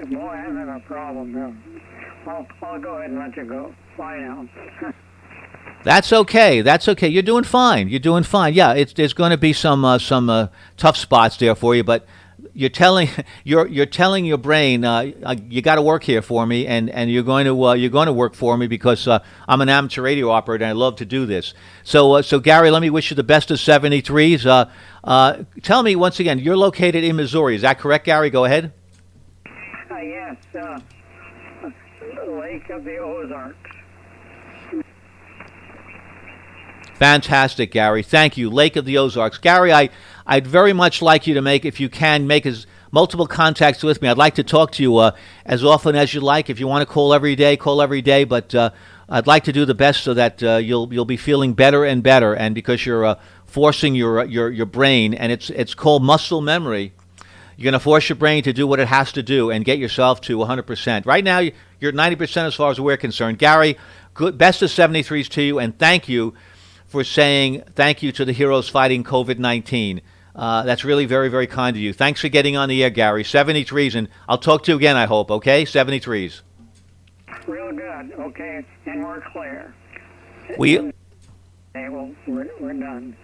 Boy, I'm having a problem here. I'll go ahead and let you go. Bye now. That's okay. That's okay. You're doing fine. You're doing fine. Yeah, there's going to be some tough spots there for you, but you're telling your brain you got to work here for me, and you're going to work for me because I'm an amateur radio operator and I love to do this. So Gary, let me wish you the best of 73s. Tell me once again, you're located in Missouri. Is that correct, Gary? Go ahead. Yes, Lake of the Ozarks. Fantastic, Gary. Thank you. Lake of the Ozarks. Gary, I'd very much like you to make, if you can, make as multiple contacts with me. I'd like to talk to you as often as you like. If you want to call every day, call every day. But I'd like to do the best so that you'll be feeling better and better. And because you're forcing your brain, and it's called muscle memory, you're going to force your brain to do what it has to do and get yourself to 100%. Right now, you're at 90% as far as we're concerned. Gary, best of 73s to you, and thank you for saying thank you to the heroes fighting COVID-19. That's really very, very kind of you. Thanks for getting on the air, Gary. 73s, and I'll talk to you again, I hope, okay? 73s. Real good, okay, and we're clear. We're done.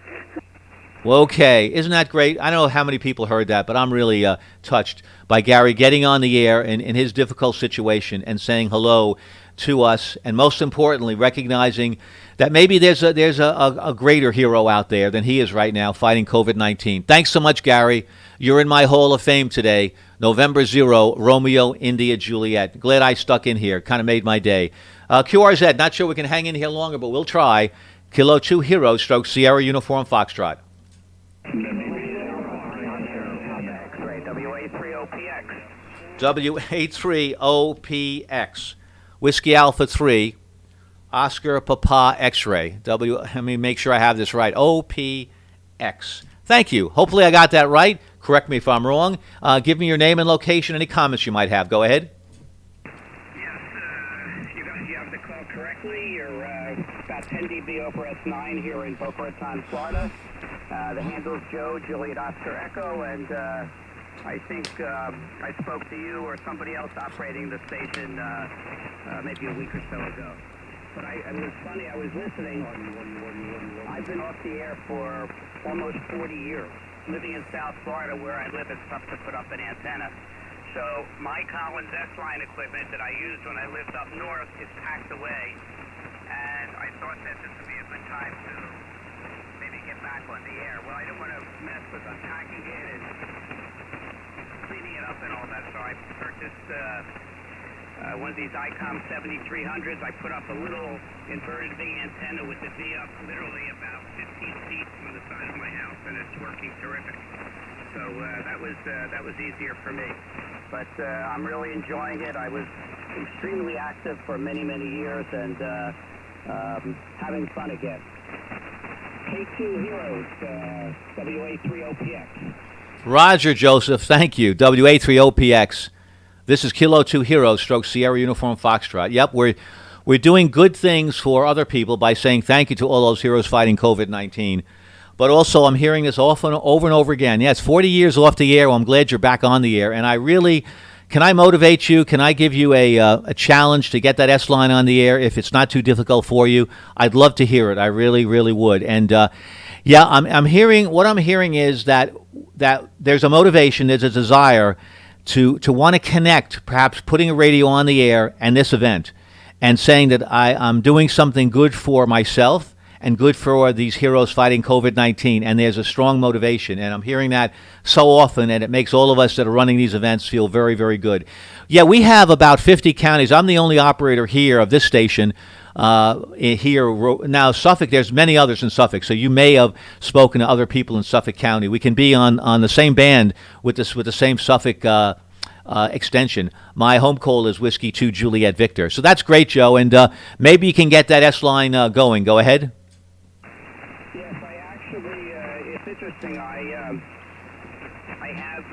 Okay, isn't that great? I don't know how many people heard that, but I'm really touched by Gary getting on the air in his difficult situation and saying hello to us, and most importantly, recognizing that maybe there's a greater hero out there than he is right now fighting COVID-19. Thanks so much, Gary. You're in my Hall of Fame today. November 0, Romeo, India, Juliet. Glad I stuck in here. Kind of made my day. QRZ, not sure we can hang in here longer, but we'll try. Kilo 2 Hero stroke Sierra Uniform Foxtrot. WA3OPX. WA3OPX. Whiskey Alpha 3. Oscar Papa X-Ray. Let me make sure I have this right. OPX. Thank you. Hopefully I got that right. Correct me if I'm wrong. Give me your name and location, any comments you might have. Go ahead. Yes, you have the call correctly. You're about 10 dB over S9 here in Boca Raton, Florida. The handle's Joe, Juliet Oscar Echo, and I think I spoke to you or somebody else operating the station maybe a week or so ago. But it was funny, I was listening. I've been off the air for almost 40 years. Living in South Florida where I live, it's tough to put up an antenna. So my Collins S-Line equipment that I used when I lived up north is packed away. And I thought that this would be a good time to maybe get back on the air. Well, I don't want to mess with unpacking it and cleaning it up and all that, so I purchased one of these ICOM 7300s. I put up a little inverted V antenna with the V up literally about 15 feet from the side of my house, and it's working terrific. So that was easier for me. But I'm really enjoying it. I was extremely active for many, many years, and having fun again. K2 Heroes, WA3OPX. Roger, Joseph. Thank you. WA3OPX. This is Kilo 2 Heroes stroke Sierra Uniform Foxtrot. Yep, we're doing good things for other people by saying thank you to all those heroes fighting COVID-19. But also, I'm hearing this over and over again. Yes, 40 years off the air. Well, I'm glad you're back on the air. And I really, can I motivate you? Can I give you a challenge to get that S-line on the air if it's not too difficult for you? I'd love to hear it. I really, really would. And yeah, I'm hearing, what I'm hearing is that there's a motivation, there's a desire to want to connect, perhaps putting a radio on the air and this event, and saying that I'm doing something good for myself and good for these heroes fighting COVID-19, and there's a strong motivation. And I'm hearing that so often, and it makes all of us that are running these events feel very, very good. Yeah, we have about 50 counties. I'm the only operator here of this station here. Now, Suffolk, there's many others in Suffolk, so you may have spoken to other people in Suffolk County. We can be on the same band with the same Suffolk extension. My home call is Whiskey 2 Juliet Victor. So that's great, Joe, and maybe you can get that S-line going. Go ahead. Yes, I actually, it's interesting. I have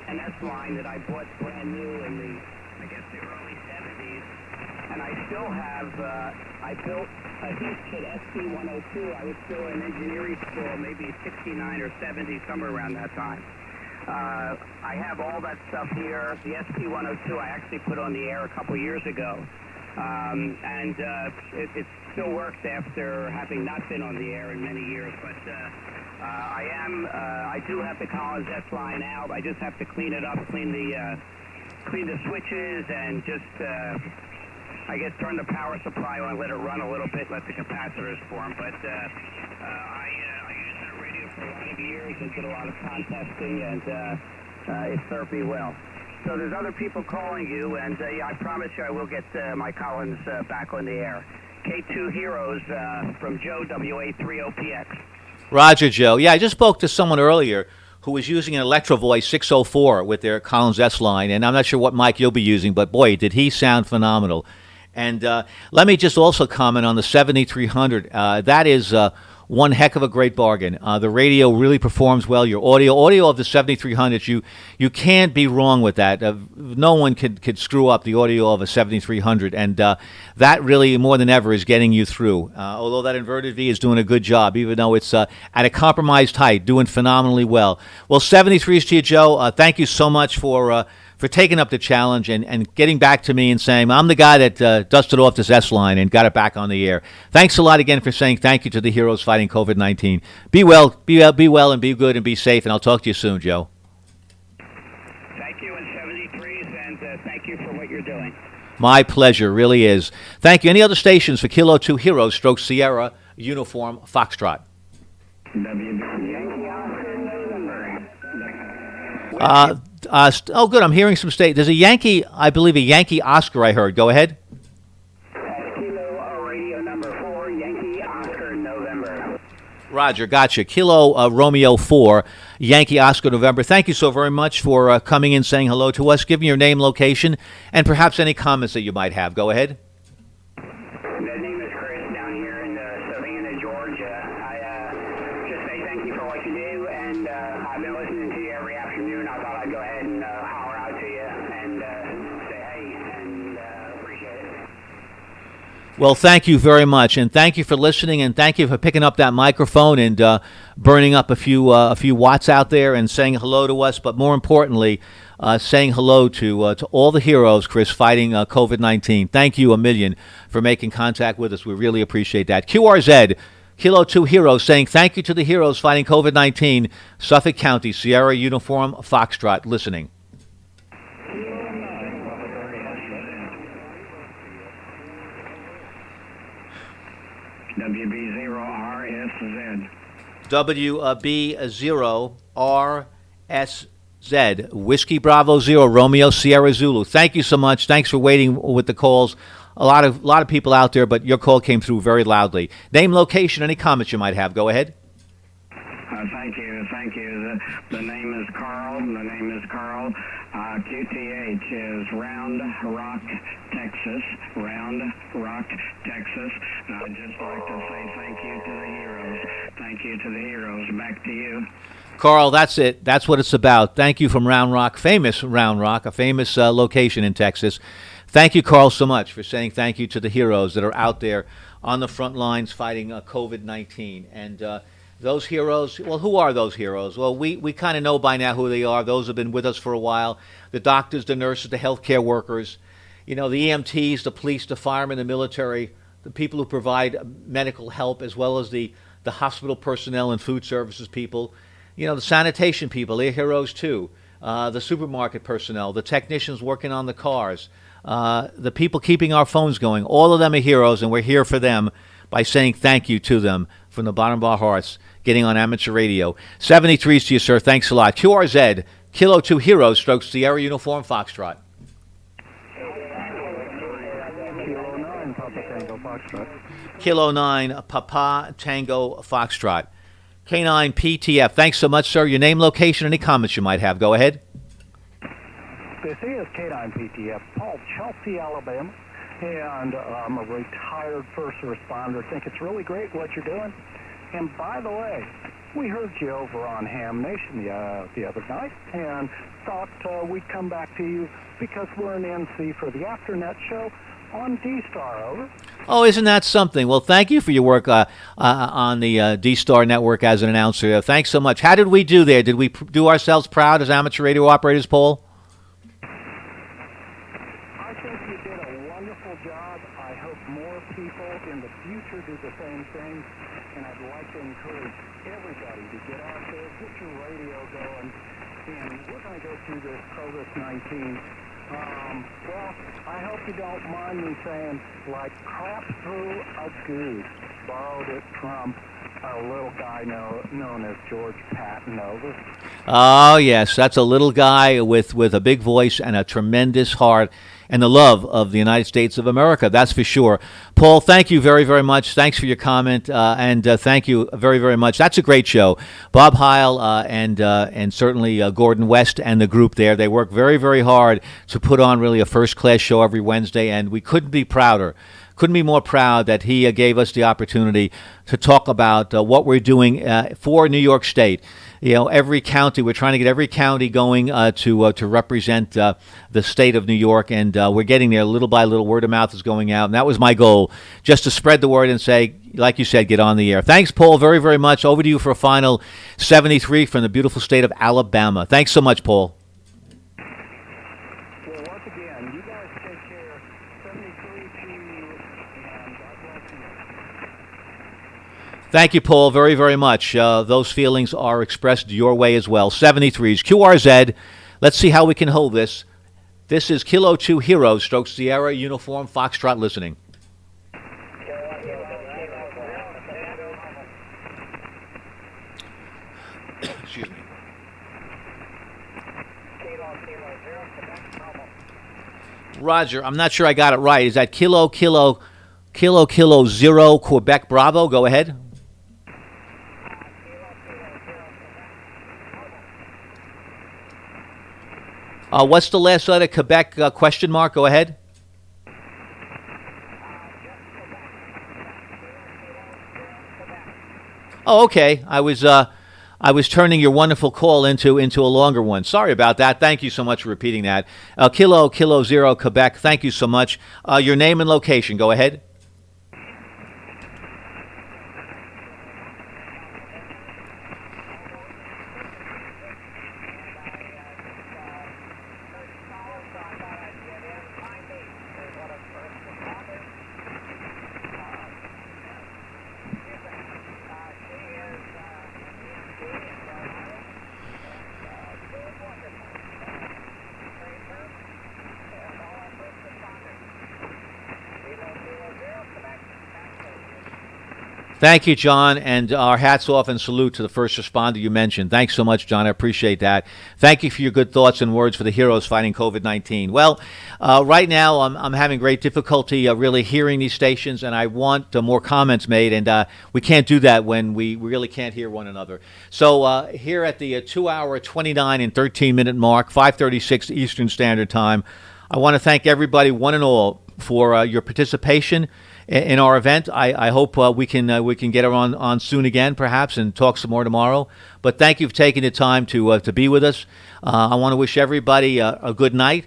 an S-line that I bought brand new in the, I guess, the early 70s, and I still have, I built a Heath Kit SP102. I was still in engineering school, maybe 69 or 70, somewhere around that time. I have all that stuff here. The SP102 I actually put on the air a couple years ago. And it still works after having not been on the air in many years. But I do have the Collins S-line out. I just have to clean it up, clean the switches, and just I guess turn the power supply on, let it run a little bit, let the capacitors form. But I used the radio for a lot of years and did a lot of contesting, and it served me well. So there's other people calling you, and I promise you I will get my Collins back on the air. K2 Heroes from Joe, WA3OPX. Roger, Joe. Yeah, I just spoke to someone earlier who was using an Electro Voice 604 with their Collins S-line, and I'm not sure what mic you'll be using, but boy, did he sound phenomenal. And let me just also comment on the 7300. That is one heck of a great bargain. The radio really performs well. Your audio of the 7300, you can't be wrong with that. No one could screw up the audio of a 7300, and that really more than ever is getting you through. Although that inverted V is doing a good job, even though it's at a compromised height, doing phenomenally well. Well, 73s to you, Joe. Thank you so much for taking up the challenge and getting back to me and saying, I'm the guy that dusted off this S-line and got it back on the air. Thanks a lot again for saying thank you to the heroes fighting COVID-19. Be well, and be good and be safe, and I'll talk to you soon, Joe. Thank you, and 73s, and thank you for what you're doing. My pleasure, really is. Thank you. Any other stations for Kilo 2 Heroes stroke Sierra Uniform Foxtrot? Oh, good. I'm hearing some state. There's a Yankee, I believe, a Yankee Oscar I heard. Go ahead. Kilo radio number 4, Yankee Oscar November. Roger, gotcha. Kilo Romeo 4, Yankee Oscar November. Thank you so very much for coming in, saying hello to us, giving your name, location, and perhaps any comments that you might have. Go ahead. The name is Chris down here in Savannah, Georgia. I just say thank you for what you do, and I've been listening to you every afternoon. I thought I'd go ahead and holler out to you and say hey, and appreciate it. Well, thank you very much, and thank you for listening, and thank you for picking up that microphone and burning up a few watts out there and saying hello to us. But more importantly, saying hello to all the heroes, Chris, fighting COVID-19. Thank you a million for making contact with us. We really appreciate that. QRZ, Kilo 2 Heroes, saying thank you to the heroes fighting COVID-19. Suffolk County, Sierra Uniform Foxtrot, listening. WB0RSZ. WB0RSZ, Whiskey Bravo 0, Romeo Sierra Zulu. Thank you so much. Thanks for waiting with the calls. A lot of people out there, but your call came through very loudly. Name, location, any comments you might have. Go ahead. Thank you. the name is Carl. The name is Carl. QTH is Round Rock, Texas. Round Rock, Texas. I'd just like to say thank you to the heroes. Thank you to the heroes. Back to you. Carl, that's it. That's what it's about. Thank you from Round Rock, famous Round Rock, a famous location in Texas. Thank you, Carl, so much for saying thank you to the heroes that are out there on the front lines fighting COVID-19. And those heroes, well, who are those heroes? Well, we kind of know by now who they are. Those have been with us for a while. The doctors, the nurses, the healthcare workers, the EMTs, the police, the firemen, the military, the people who provide medical help, as well as the hospital personnel and food services people. The sanitation people, they're heroes too. The supermarket personnel, the technicians working on the cars, the people keeping our phones going, all of them are heroes, and we're here for them by saying thank you to them from the bottom of our hearts, getting on amateur radio. 73s to you, sir. Thanks a lot. QRZ, Kilo 2 Heroes, strokes Sierra Uniform Foxtrot. Kilo 9, Papa Tango Foxtrot. Kilo 9, Papa Tango Foxtrot. K9 PTF. Thanks so much, sir. Your name, location, any comments you might have. Go ahead. This is K9 PTF, Paul, Chelsea, Alabama, and I'm a retired first responder. Think it's really great what you're doing. And by the way, we heard you over on Ham Nation the other night and thought we'd come back to you because we're an NC for the Afternet show on D-Star, over. Oh, isn't that something? Well, thank you for your work on the D-Star network as an announcer. Thanks so much. How did we do there? Did we do ourselves proud as amateur radio operators, Paul? I think you did a wonderful job. I hope more people in the future do the same thing. And I'd like to encourage everybody to get out there, get your radio going. And we're going to go through this COVID-19. Well, I hope you don't mind me saying, like crap through a goose. Borrowed it from a little guy known as George Patton, over. Oh, yes. That's a little guy with a big voice and a tremendous heart and the love of the United States of America. That's for sure. Paul, thank you very, very much. Thanks for your comment, and thank you very, very much. That's a great show. Bob Heil and certainly Gordon West and the group there, they work very, very hard to put on really a first-class show every Wednesday, and we couldn't be prouder. Couldn't be more proud that he gave us the opportunity to talk about what we're doing for New York State. Every county, we're trying to get every county going to represent the state of New York, and we're getting there little by little. Word of mouth is going out, and that was my goal, just to spread the word and say, like you said, get on the air. Thanks, Paul, very, very much. Over to you for a final 73 from the beautiful state of Alabama. Thanks so much, Paul. Well, once again, you guys take care. 73 to you, and God bless you. Thank you, Paul, very, very much. Those feelings are expressed your way as well. 73s, QRZ. Let's see how we can hold this. This is Kilo 2 Heroes, stroke Sierra Uniform Foxtrot listening. Excuse me. Roger, I'm not sure I got it right. Is that Kilo 0 Quebec Bravo? Go ahead. What's the last letter? Quebec question mark? Go ahead. Oh, okay. I was turning your wonderful call into a longer one. Sorry about that. Thank you so much for repeating that. Kilo 0 Quebec. Thank you so much. Your name and location. Go ahead. Thank you, John, and our hats off and salute to the first responder you mentioned. Thanks so much, John. I appreciate that. Thank you for your good thoughts and words for the heroes fighting COVID-19. Well, right now I'm having great difficulty really hearing these stations, and I want more comments made, and we can't do that when we really can't hear one another. So here at the 2-hour, 29 and 13-minute mark, 5:36 Eastern Standard Time, I want to thank everybody, one and all, for your participation in our event. I hope we can get her on soon again, perhaps, and talk some more tomorrow. But thank you for taking the time to be with us. I want to wish everybody a good night.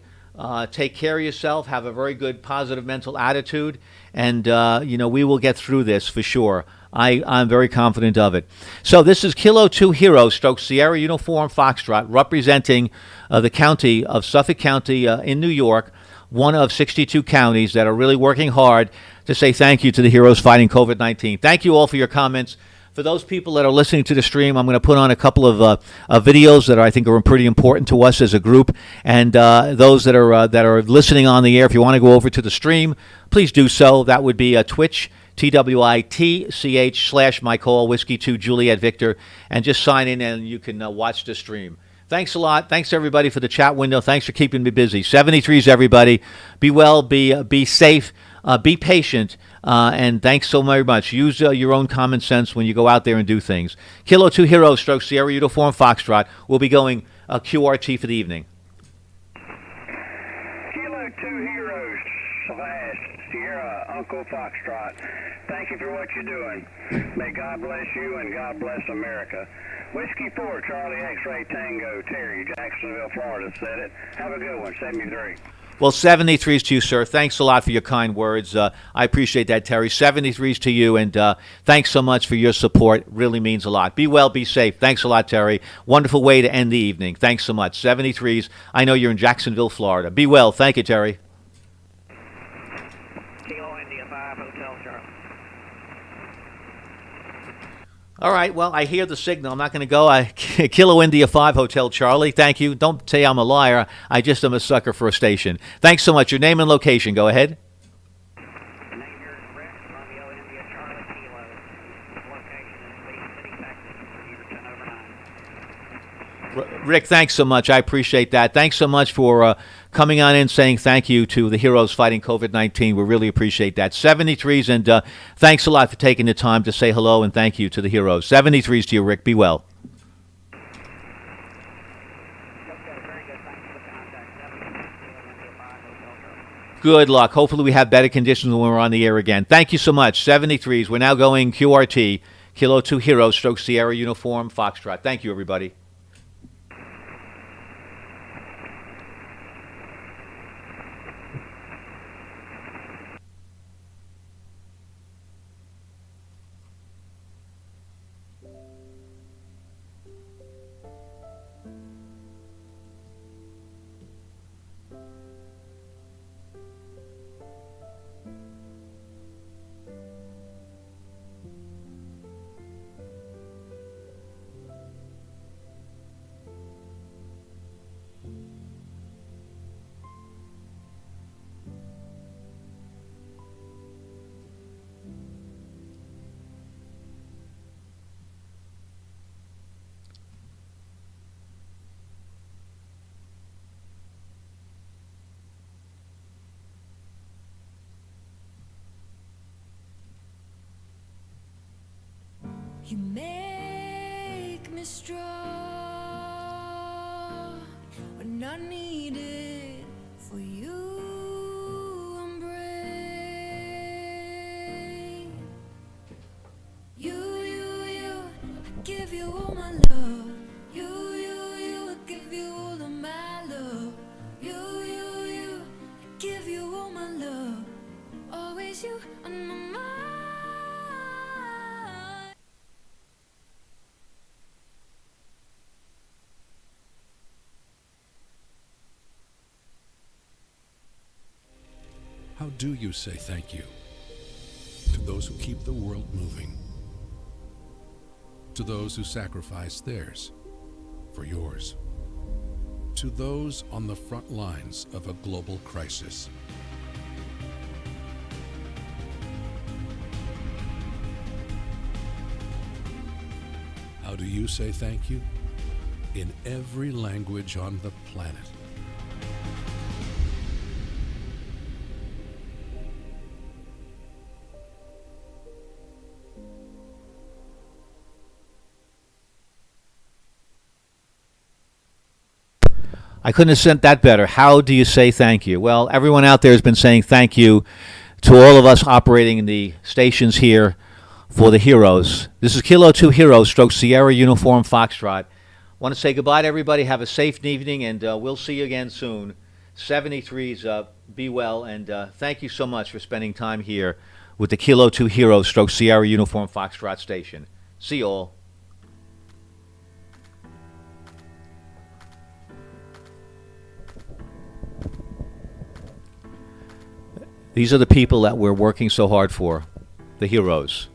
Take care of yourself. Have a very good, positive mental attitude, and we will get through this for sure. I'm very confident of it. So this is Kilo 2 Hero Stroke Sierra Uniform Foxtrot, representing the county of Suffolk County in New York, one of 62 counties that are really working hard to say thank you to the heroes fighting COVID-19. Thank you all for your comments. For those people that are listening to the stream, I'm going to put on a couple of videos that I think are pretty important to us as a group. And those that are listening on the air, if you want to go over to the stream, please do so. That would be Twitch, twitch.tv/MyCall Whiskey 2 Juliet Victor, and just sign in and you can watch the stream. Thanks a lot. Thanks, everybody, for the chat window. Thanks for keeping me busy. 73s, everybody. Be well, be safe, be patient, and thanks so very much. Use your own common sense when you go out there and do things. Kilo 2 Hero Stroke Sierra Uniform Foxtrot will be going QRT for the evening. Kilo 2 Heroes, Sierra, Uncle Foxtrot. Thank you for what you're doing. May God bless you and God bless America. Whiskey 4, Charlie X-Ray Tango, Terry, Jacksonville, Florida, said it. Have a good one, 73. Well, 73s to you, sir. Thanks a lot for your kind words. I appreciate that, Terry. 73s to you, and thanks so much for your support. Really means a lot. Be well, be safe. Thanks a lot, Terry. Wonderful way to end the evening. Thanks so much. 73s. I know you're in Jacksonville, Florida. Be well. Thank you, Terry. Kilo India 5 Hotel Charlie. All right, well, I hear the signal. I'm not going to go. Kilo India 5 Hotel Charlie. Thank you. Don't say I'm a liar. I just am a sucker for a station. Thanks so much. Your name and location. Go ahead. Major Rick, Romeo India Charlie Kilo. Location is Lee City, Texas. Year 10 over 9. Rick, thanks so much. I appreciate that. Thanks so much for coming on in, saying thank you to the heroes fighting COVID-19. We really appreciate that. 73s, and thanks a lot for taking the time to say hello and thank you to the heroes. 73s to you, Rick. Be well. Okay, very good. Thanks for the contact. 73 Kilo India 5 Hotel Charlie. Good luck. Hopefully we have better conditions when we're on the air again. Thank you so much. 73s. We're now going QRT, Kilo 2 Hero Stroke Sierra Uniform Foxtrot. Thank you, everybody. You make me strong when I need it. For you, I'm brave. You, I give you all my love. You, I give you all of my love. You, I give you all my love. Always you on my mind. How do you say thank you to those who keep the world moving, to those who sacrifice theirs for yours, to those on the front lines of a global crisis? How do you say thank you? In every language on the planet. I couldn't have sent that better. How do you say thank you? Well, everyone out there has been saying thank you to all of us operating in the stations here for the Heroes. This is Kilo 2 Heroes, stroke Sierra Uniform Foxtrot. Want to say goodbye to everybody. Have a safe evening, and we'll see you again soon. 73's up. Be well, and thank you so much for spending time here with the Kilo 2 Heroes, stroke Sierra Uniform Foxtrot station. See you all. These are the people that we're working so hard for, the heroes.